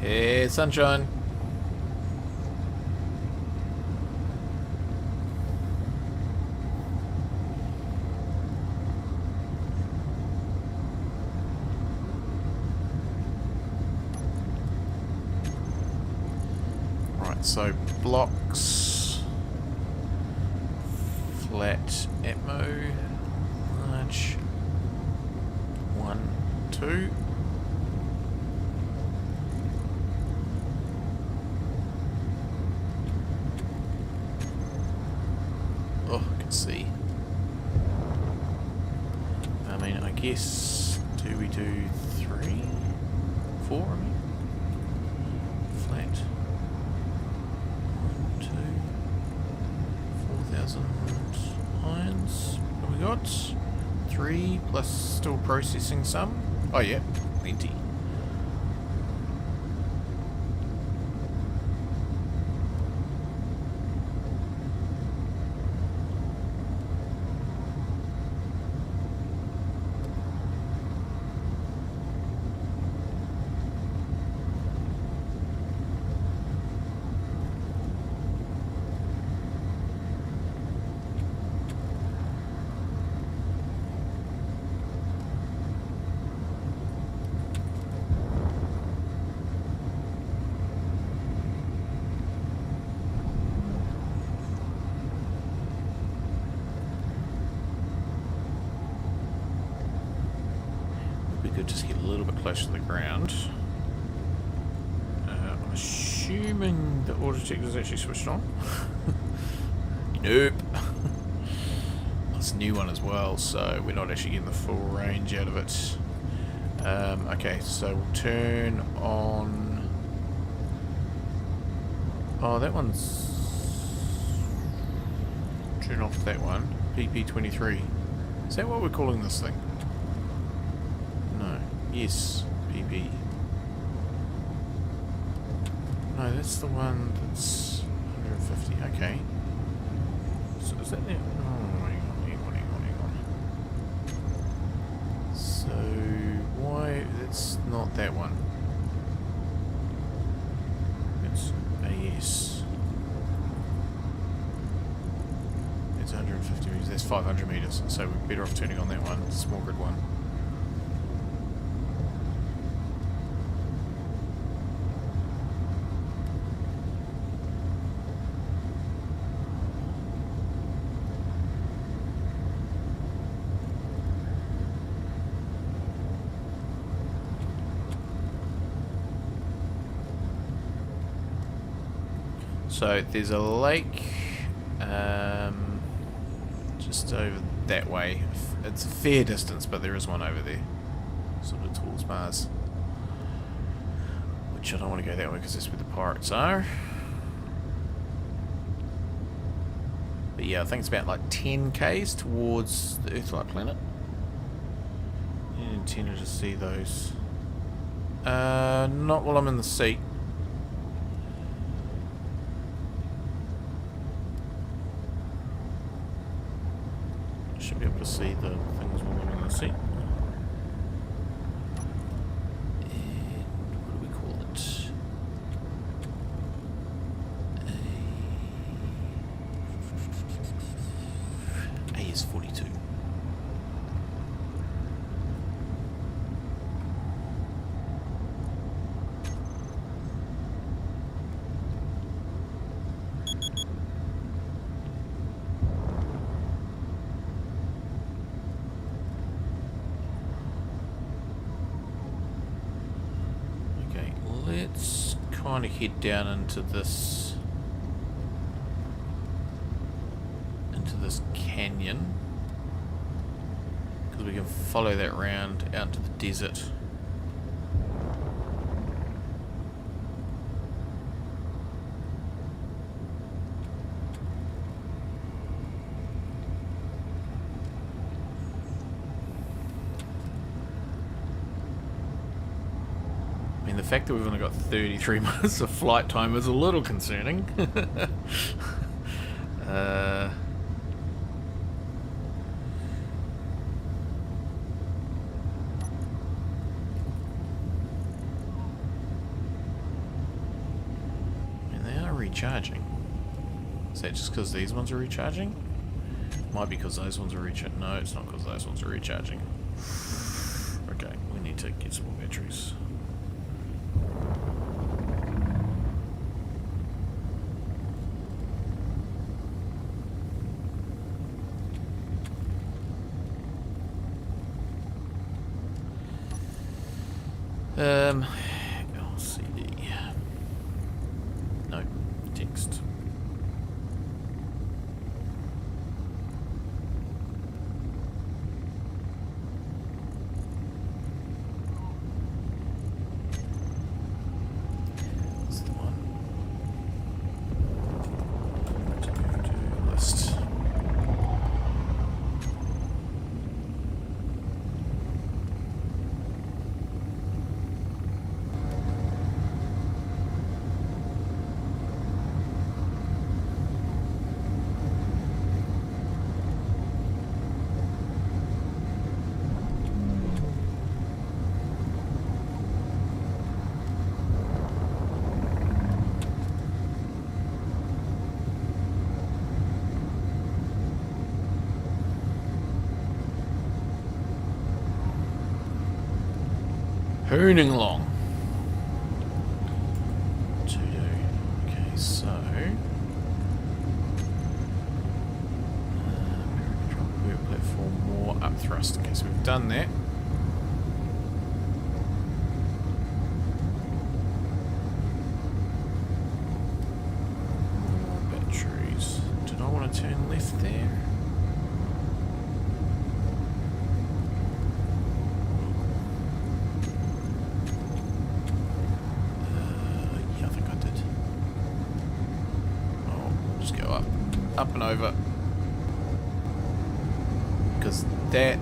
Hey, sunshine. Right, so blocks, flat atmo, large, 1, 2. Oh, I can see. I mean, I guess, do we do 3? 4, I mean? Flat. 1, 2, 4,000 irons. What have we got? 3 plus still processing some. Oh yeah, plenty. Just get a little bit closer to the ground. I'm assuming the auto detector is actually switched on. Nope. It's a new one as well, so we're not actually getting the full range out of it. Okay, so we'll turn on. Oh, that one's. Turn off that one. PP23. Is that what we're calling this thing? Yes, PP. No, that's the one that's 150. Okay. So is that it? Oh, hang on. So why? That's not that one. It's AS. It's 150 meters. That's 500 meters. So we're better off turning on that one, small grid one. So there's a lake just over that way. It's a fair distance, but there is one over there. Sort of towards Mars. Which I don't want to go that way because that's where the pirates are. But yeah, I think it's about like 10 k's towards the Earth-like planet. You intended to see those. Not while I'm in the seat. Should be able to see the things while I'm in the seat. And what do we call it? A is 42. Let's kind of head down into this canyon, because we can follow that round out to the desert. The fact that we've only got 33 minutes of flight time is a little concerning. And they are recharging. Is that just because these ones are recharging? Might be because those ones are recharging. No, it's not because those ones are recharging. Okay, we need to get some more batteries. LCD. No, text. That's the one. To-do list. Hooning along. Okay, so drop platform, more up thrust. Okay, so we've done that. More batteries. Did I want to turn left there? Up and over, because that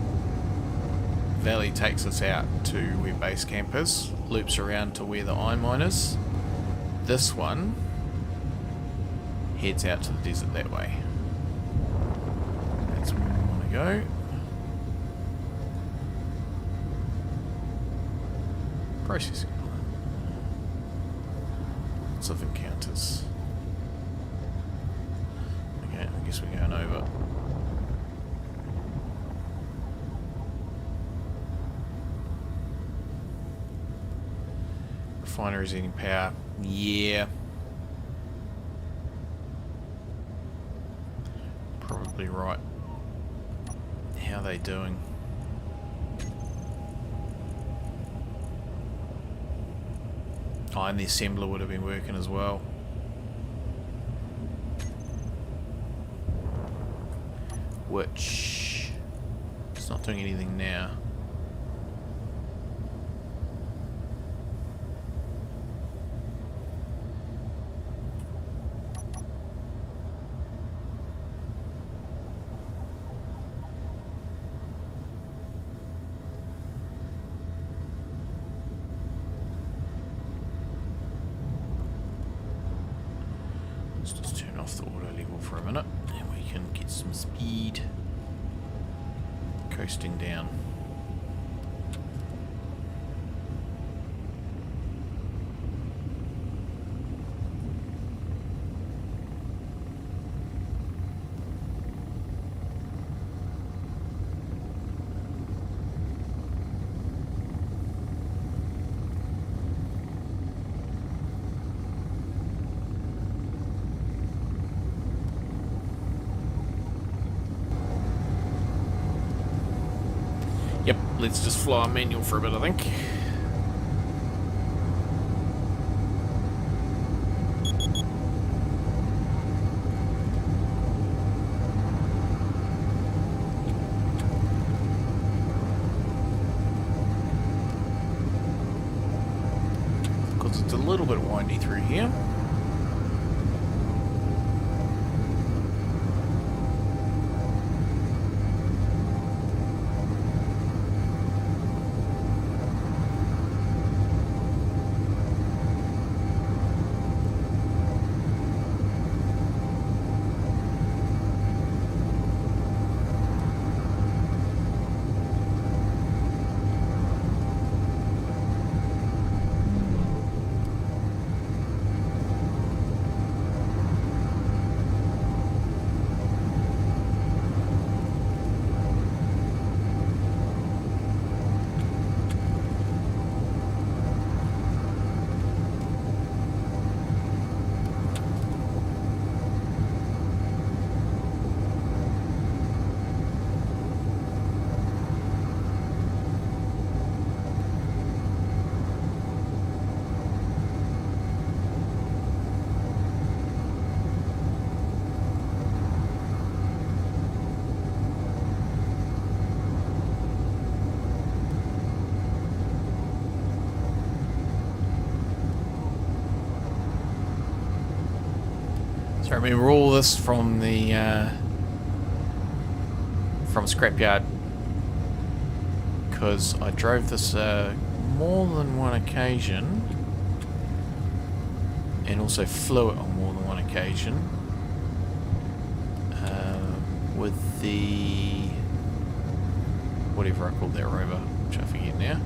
valley takes us out to where base camp is, loops around to where the iron mine is. This one heads out to the desert that way. That's where we want to go. Processing. Lots of encounters. I guess we're going over. Refinery's eating power. Yeah. Probably right. How are they doing? Oh, and the assembler would have been working as well. Which it's not doing anything now. Let's just turn off the auto level for a minute and we can get some speed coasting down. Yep, let's just fly manual for a bit, I think. Because it's a little bit windy through here. I remember all this from the from Scrapyard, because I drove this more than one occasion and also flew it on more than one occasion with the whatever I called that rover, which I forget now.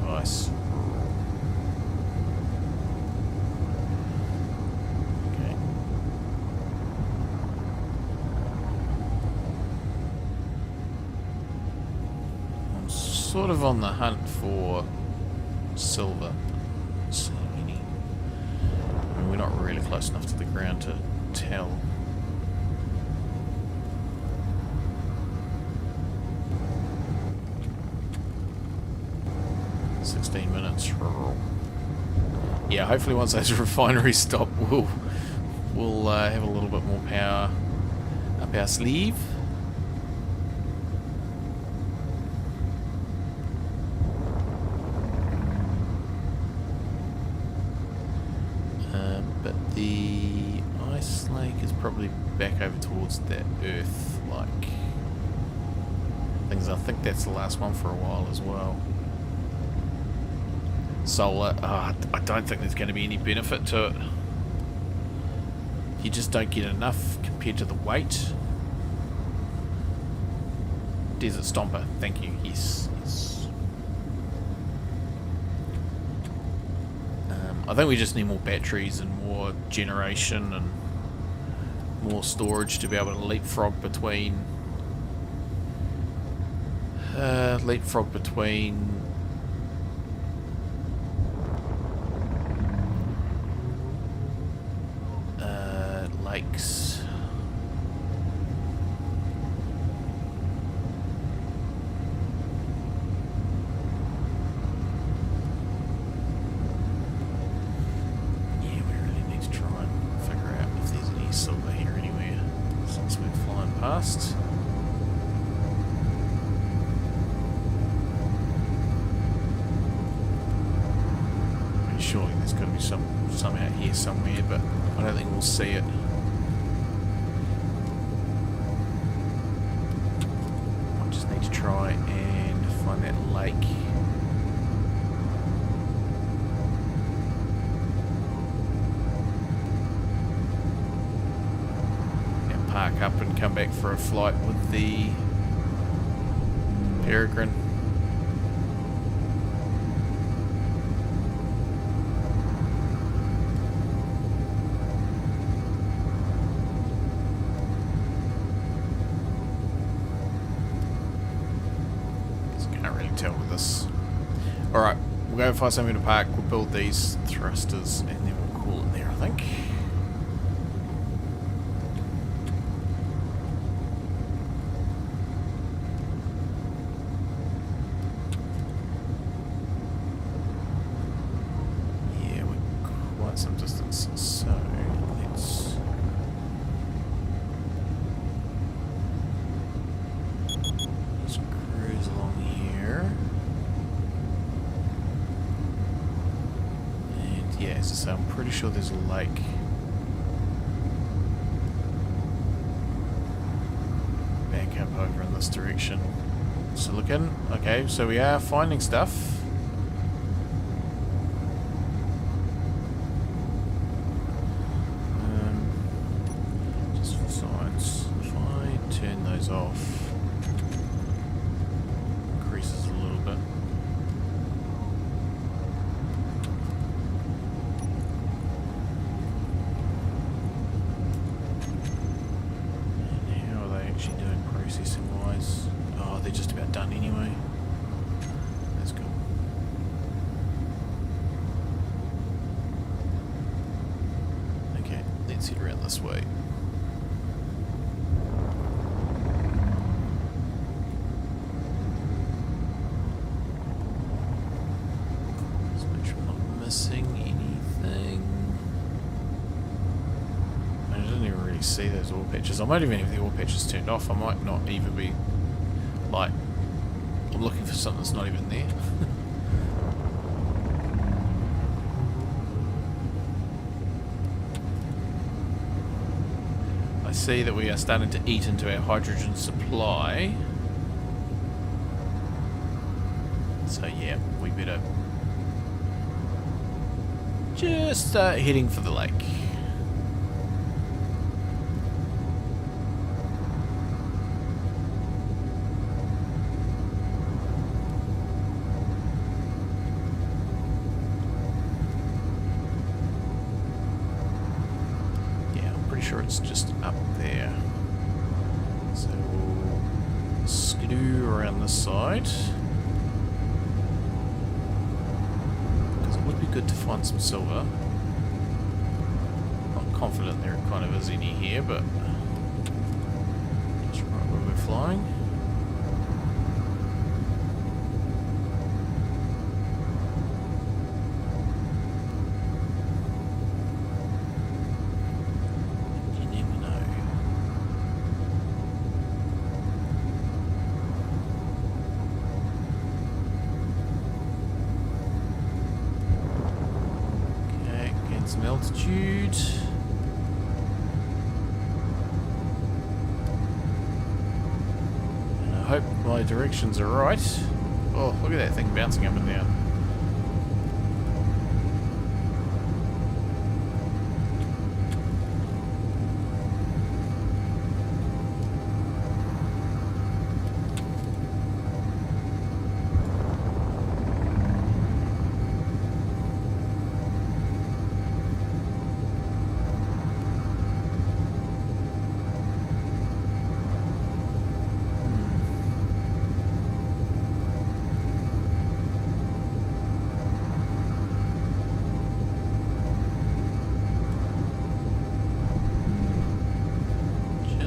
Nice. Okay. I'm sort of on the hunt for silver. Silvery. I mean, we're not really close enough to the ground to tell. Yeah, hopefully once those refineries stop, we'll have a little bit more power up our sleeve. But the ice lake is probably back over towards that Earth-like things. I think that's the last one for a while as well. Solar, I don't think there's going to be any benefit to it. You just don't get enough compared to the weight. Desert Stomper, thank you. Yes, yes. I think we just need more batteries and more generation and more storage to be able to leapfrog between lakes. Yeah, we really need to try and figure out if there's any silver here anywhere since we're flying past. Surely there's got to be some out here somewhere, but I don't think we'll see it. I just need to try and find that lake. And park up and come back for a flight with the Peregrine. Tell with this. Alright, we'll go find something to park, we'll build these thrusters and then we'll call it there, I think. Yeah, we're quite some distance, so let's cruise along here. And yeah, as I say, I'm pretty sure there's a lake. Back up over in this direction. So look in. Okay, so we are finding stuff. Just for science, if I turn those off, increases a little bit. And how are they actually doing processing wise? Oh, they're just about done anyway. That's cool. Okay, let's head around this way. Just make sure I'm not missing anything. I didn't even really see those ore patches. I might even have the ore patches turned off. I might not even be like, I'm looking for something that's not even there. I see that we are starting to eat into our hydrogen supply. So yeah, we better just start heading for the lake. Sure, it's just up there. So we'll skidoo around this side. Because it would be good to find some silver. Not confident there kind of is any here, but just right where we're flying. Some altitude. And I hope my directions are right. Oh, look at that thing bouncing up and down.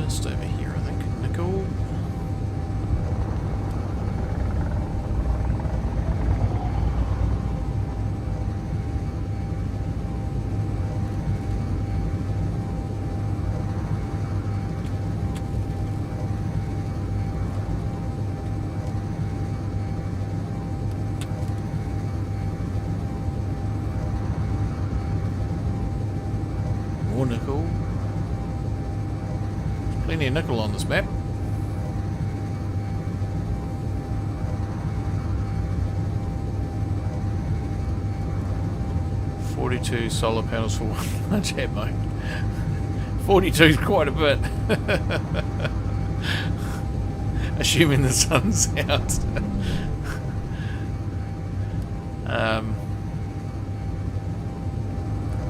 Just over here, I think. Nickel. More nickel. Plenty of nickel on this map. 42 solar panels for one large ammo. 42 is quite a bit. Assuming the sun's out. I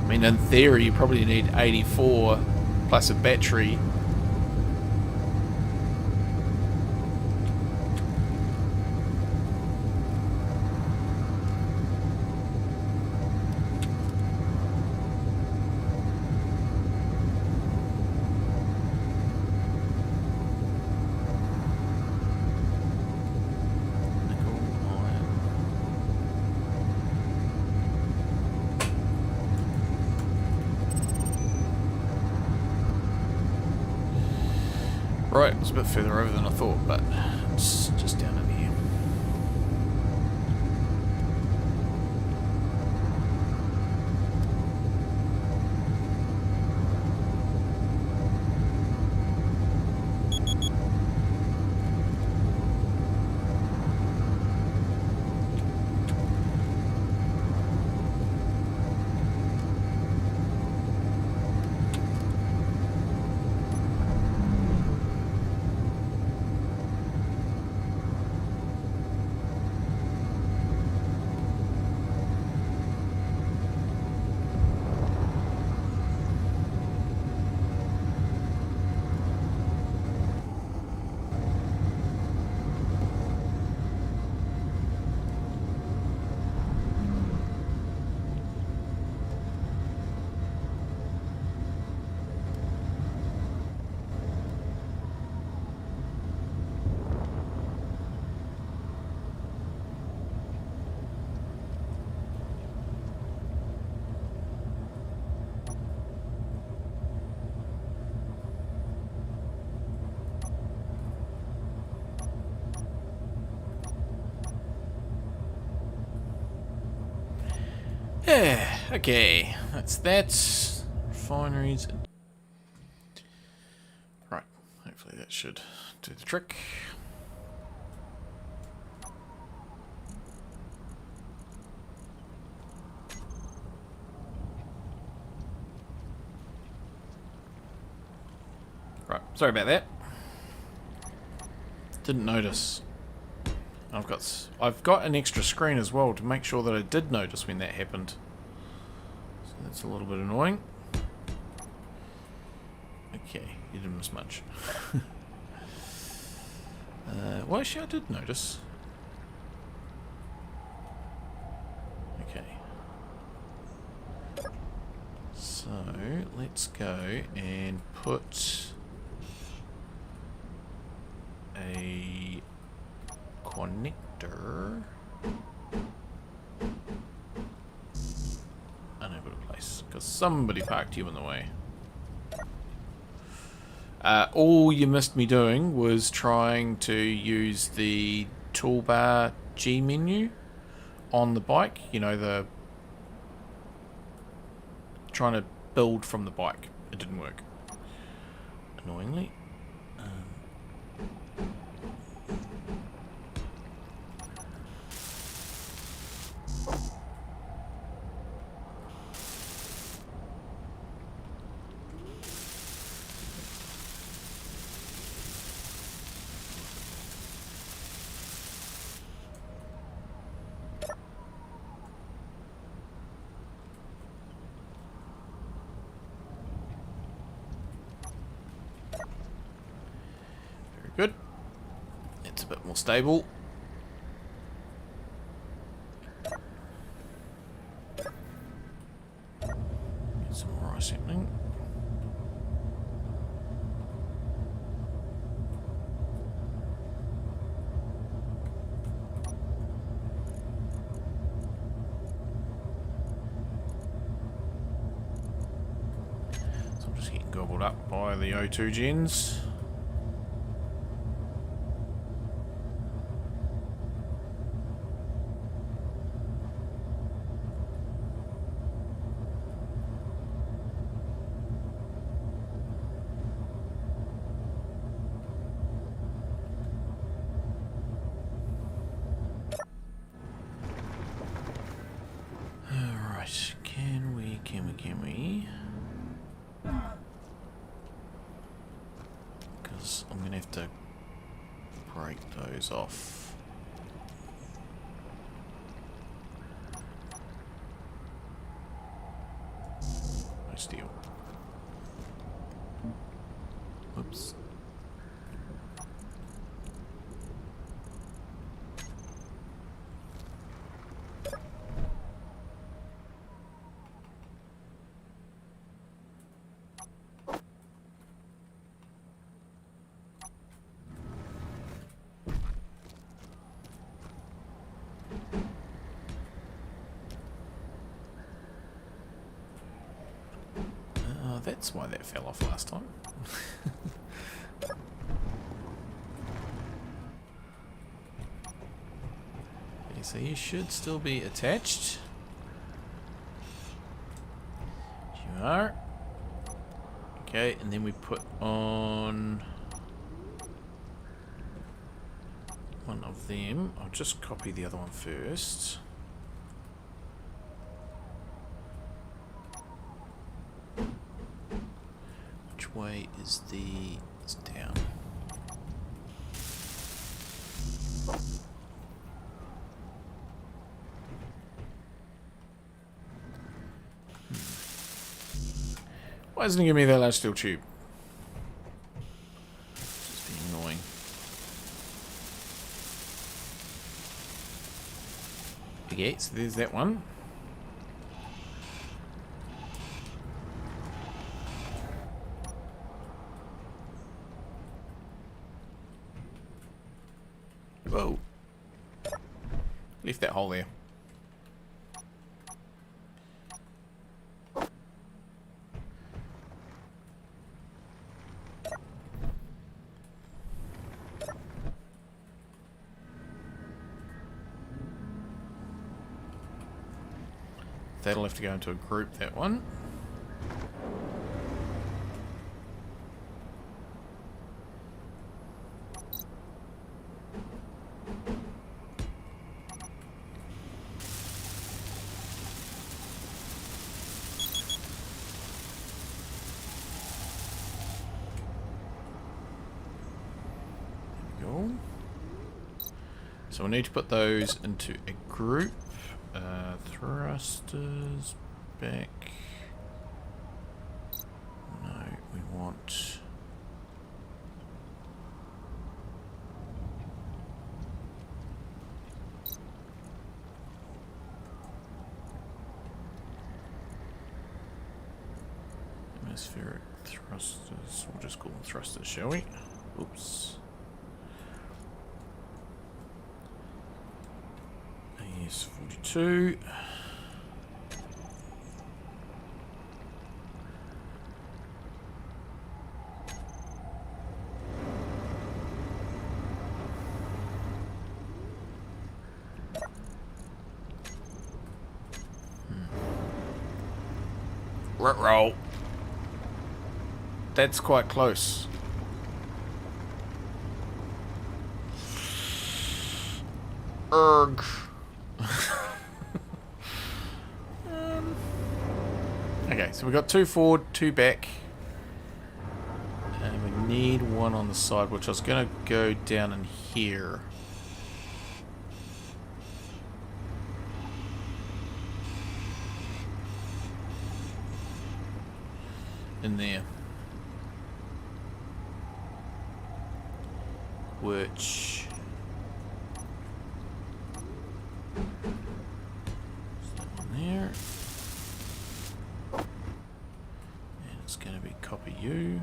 mean, in theory, you probably need 84 plus a battery. Right, it was a bit further over than I thought, but it's just down in here. Yeah, okay, that's that. Refineries. Right, hopefully that should do the trick. Right, sorry about that. Didn't notice. I've got an extra screen as well to make sure that I did notice when that happened. So that's a little bit annoying. Okay, you didn't miss much. Well, actually, I did notice. Okay. So let's go and put a connector unable to place because somebody parked you in the way. All you missed me doing was trying to use the toolbar G menu on the bike. You know, the trying to build from the bike. It didn't work, annoyingly. Good. It's a bit more stable. Get some more ice happening. So I'm just getting gobbled up by the O2 gens. Can break those off. No steel. Whoops. That's why that fell off last time. Okay, so you should still be attached. You are. Okay, and then we put on one of them. I'll just copy the other one first. Which way is the... it's down. Why doesn't it give me that large steel tube? It's just being annoying. Okay, so there's that one. Whoa. Left that hole there. That'll have to go into a group, that one. There we go. So we'll need to put those into a group. Thrusters back. No, we want... atmospheric thrusters. We'll just call them thrusters, shall we? Oops. Yes, 42. Roll. That's quite close. Erg. Okay, so we've got 2 forward, 2 back. And we need one on the side, which I was going to go down in here. In there. Which... is that one there. And it's going to be copy you.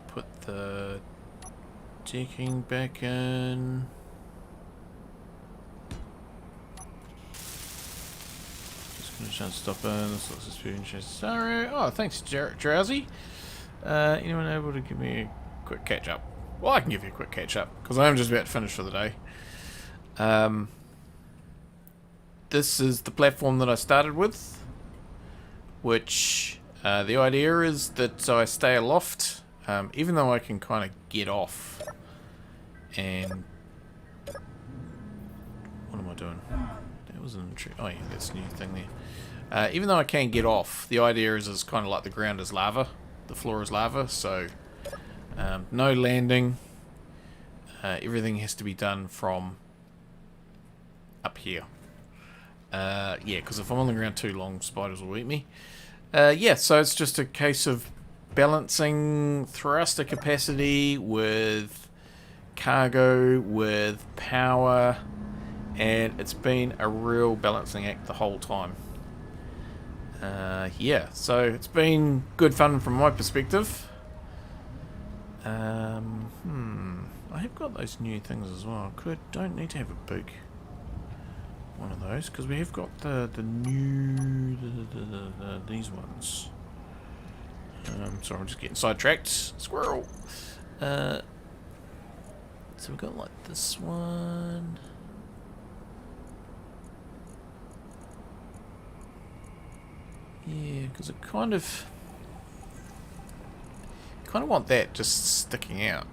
Put the decking back in. Just gonna try and stop in. This looks suspicious. Sorry. Oh, thanks, Drowsy. Anyone able to give me a quick catch up? Well, I can give you a quick catch up because I'm just about to finish for the day. This is the platform that I started with, which the idea is that I stay aloft even though I can kind of get off and... What am I doing? That was an oh yeah, that's a new thing there. Even though I can get off, the idea is kind of like the ground is lava, the floor is lava, so no landing. Everything has to be done from up here. Yeah, because if I'm on the ground too long, spiders will eat me. Yeah, so it's just a case of balancing thruster capacity with cargo, with power, and it's been a real balancing act the whole time. Yeah, so it's been good fun from my perspective. I have got those new things as well. Don't need to have a big one of those, because we have got the new these ones. Sorry, I'm just getting sidetracked. Squirrel. So we've got like this one. Yeah, because it kind of want that just sticking out.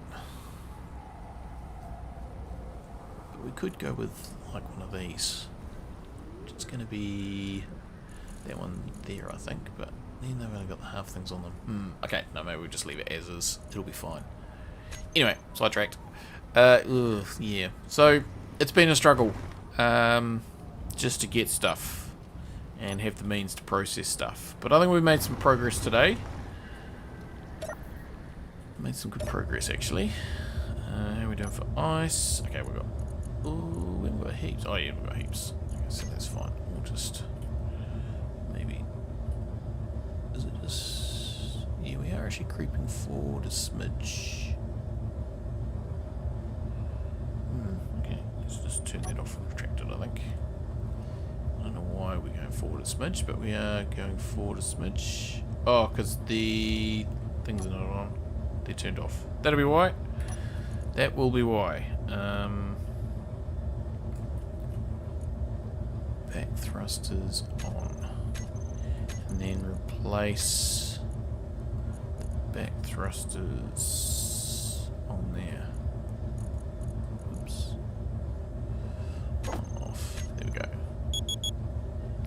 But we could go with like one of these. It's going to be that one there, I think, but then they've only got the half things on them. Okay, no, maybe we'll just leave it as is. It'll be fine. Anyway, sidetracked. Yeah. So, it's been a struggle just to get stuff and have the means to process stuff. But I think we've made some progress today. Made some good progress, actually. How are we doing for ice? Okay, we've got... Ooh, we haven't got heaps. Oh, yeah, we've got heaps. Okay, so that's fine. We'll just... Maybe... Is it just... Yeah, we are actually creeping forward a smidge. Okay, let's just turn that off and retract it, I think. I don't know why we're going forward a smidge, but we are going forward a smidge. Oh, because the things are not on. They're turned off. That'll be why. That will be why. Back thrusters on. And then replace the back thrusters on there. Oops. Off. There we go.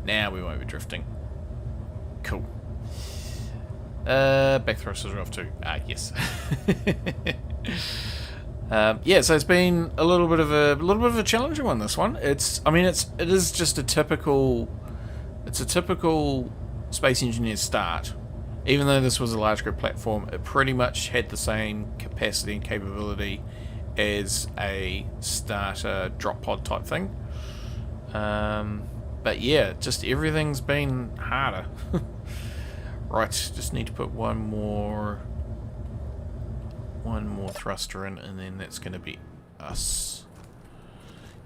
Now we won't be drifting. Cool. Back thrusters are off too. Yes. Yeah, so it's been a little bit of a challenging one. This one, it is just a typical space engineer start. Even though this was a large grid platform, it pretty much had the same capacity and capability as a starter drop pod type thing. But yeah, just everything's been harder. Right, just need to put one more thruster in, and then that's going to be us.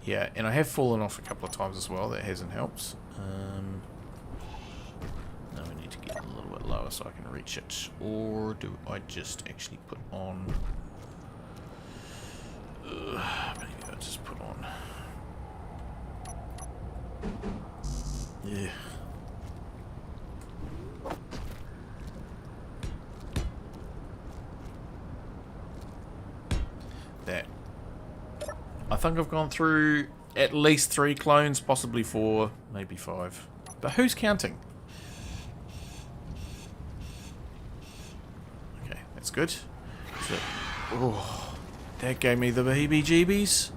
Yeah, and I have fallen off a couple of times as well. That hasn't helped. Now we need to get a little bit lower so I can reach it. Or do I just actually put on... maybe I'll just put on... Yeah. That. I think I've gone through at least 3 clones, possibly 4, maybe 5. But who's counting? Okay, that's good. So, oh, that gave me the heebie-jeebies.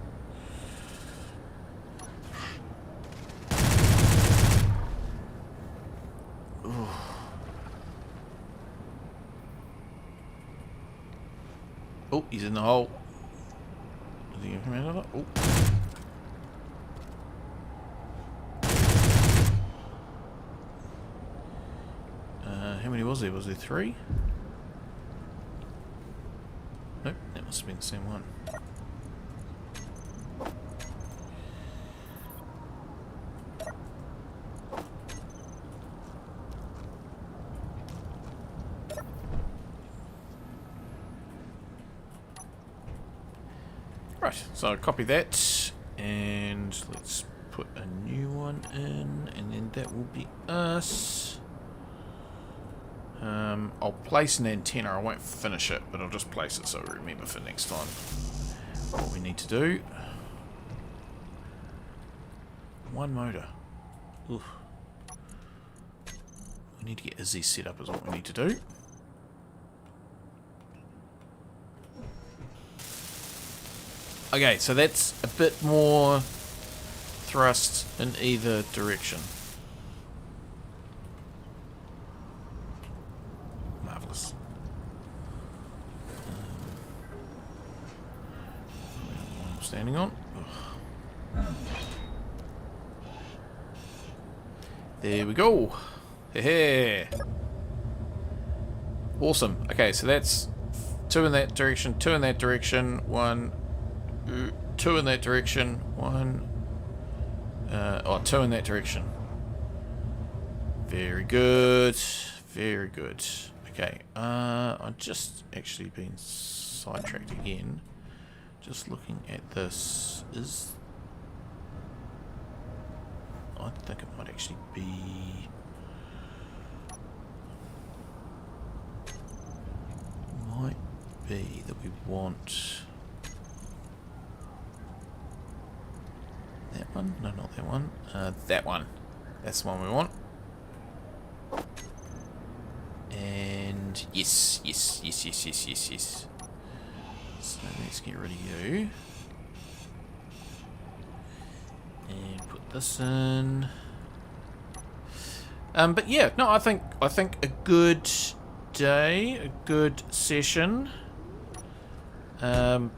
Oh, he's in the hole. Is he going to come out of it? Oh. How many was there? Was there 3? Nope, that must have been the same one. Right, so copy that, and let's put a new one in, and then that will be us. I'll place an antenna. I won't finish it, but I'll just place it so we remember for next time what we need to do. One motor. Oof. We need to get Izzy set up is what we need to do. Okay, so that's a bit more thrust in either direction. Marvellous. What I'm standing on. Ugh. There we go. Hey. Awesome. Okay, so that's 2 in that direction, 2 in that direction, 1, 2 in that direction, 1, 2 in that direction. Very good. Very good. Okay, I've just actually been sidetracked again. Just looking at this, I think it might actually be... Might be that we want... That one? No, not that one. That one. That's the one we want. And yes, yes, yes, yes, yes, yes, yes. So let's get rid of you. And put this in. But yeah, no, I think a good day, a good session.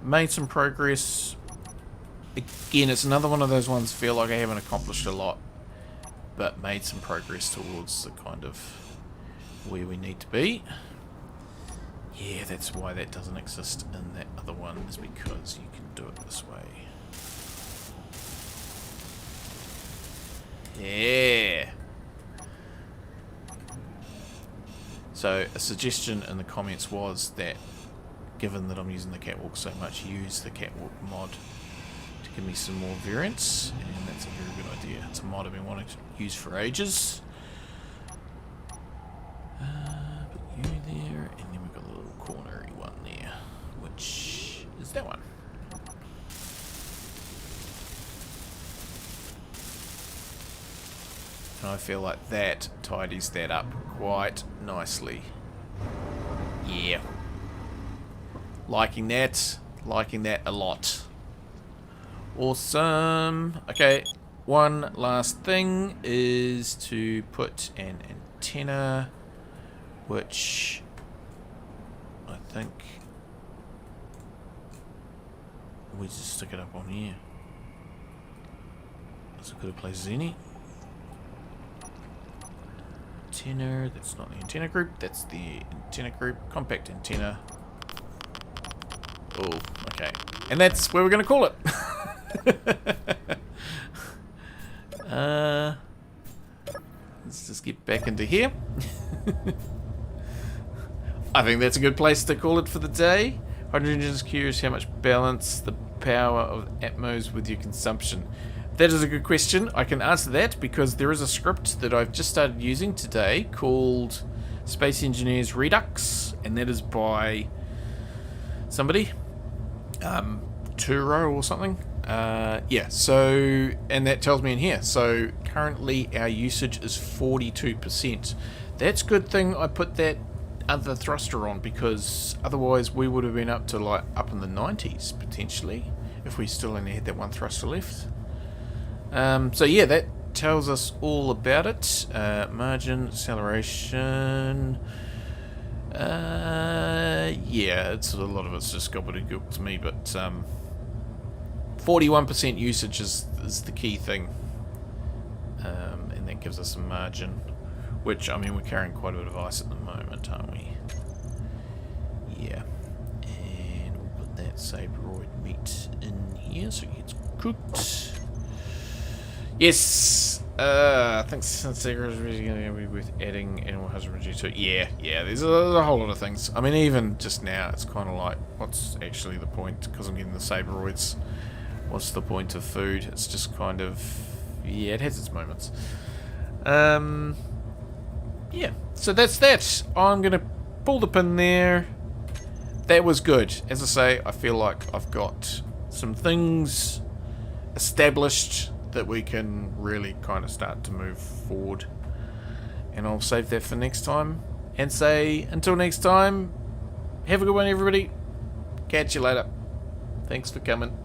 Made some progress. Again, it's another one of those ones I feel like I haven't accomplished a lot, but made some progress towards the kind of where we need to be. Yeah, that's why that doesn't exist in that other one, is because you can do it this way. Yeah. So a suggestion in the comments was that, given that I'm using the catwalk so much, use the catwalk mod to give me some more variance, and that's a very good idea. It's a mod I've been wanting to use for ages. Put you there, and then we've got a little cornery one there, which is that one. And I feel like that tidies that up quite nicely. Yeah. Liking that a lot. Awesome. Okay, one last thing is to put an antenna, which I think we just stick it up on here. That's as good a place as any. Antenna, that's not the antenna group, that's the antenna group, compact antenna. Oh, okay. And that's where we're going to call it. Let's just get back into here. I think that's a good place to call it for the day. Hydrogen is curious how much balance the power of Atmos with your consumption. That is a good question. I can answer that because there is a script that I've just started using today called Space Engineers Redux, and that is by somebody, Turo or something. Yeah, so, and that tells me in here. So currently our usage is 42%. That's a good thing I put that other thruster on, because otherwise we would have been up to like up in the 90s potentially if we still only had that one thruster left. So yeah, that tells us all about it. Margin, acceleration. Yeah, it's a lot of it's just gobbledygook to me, but 41% usage is the key thing, and that gives us some margin. Which, I mean, we're carrying quite a bit of ice at the moment, aren't we? Yeah, and we'll put that sabroid meat in here so it gets cooked. Yes, I think since they're really going to be worth adding animal husbandry to it. Yeah, there's a whole lot of things. I mean, even just now, it's kind of like, what's actually the point? Because I'm getting the sabroids. What's the point of food? It's just kind of, yeah, it has its moments. yeah, so that's that. I'm going to pull the pin there. That was good. As I say, I feel like I've got some things established that we can really kind of start to move forward. And I'll save that for next time. And say, until next time, have a good one, everybody. Catch you later. Thanks for coming.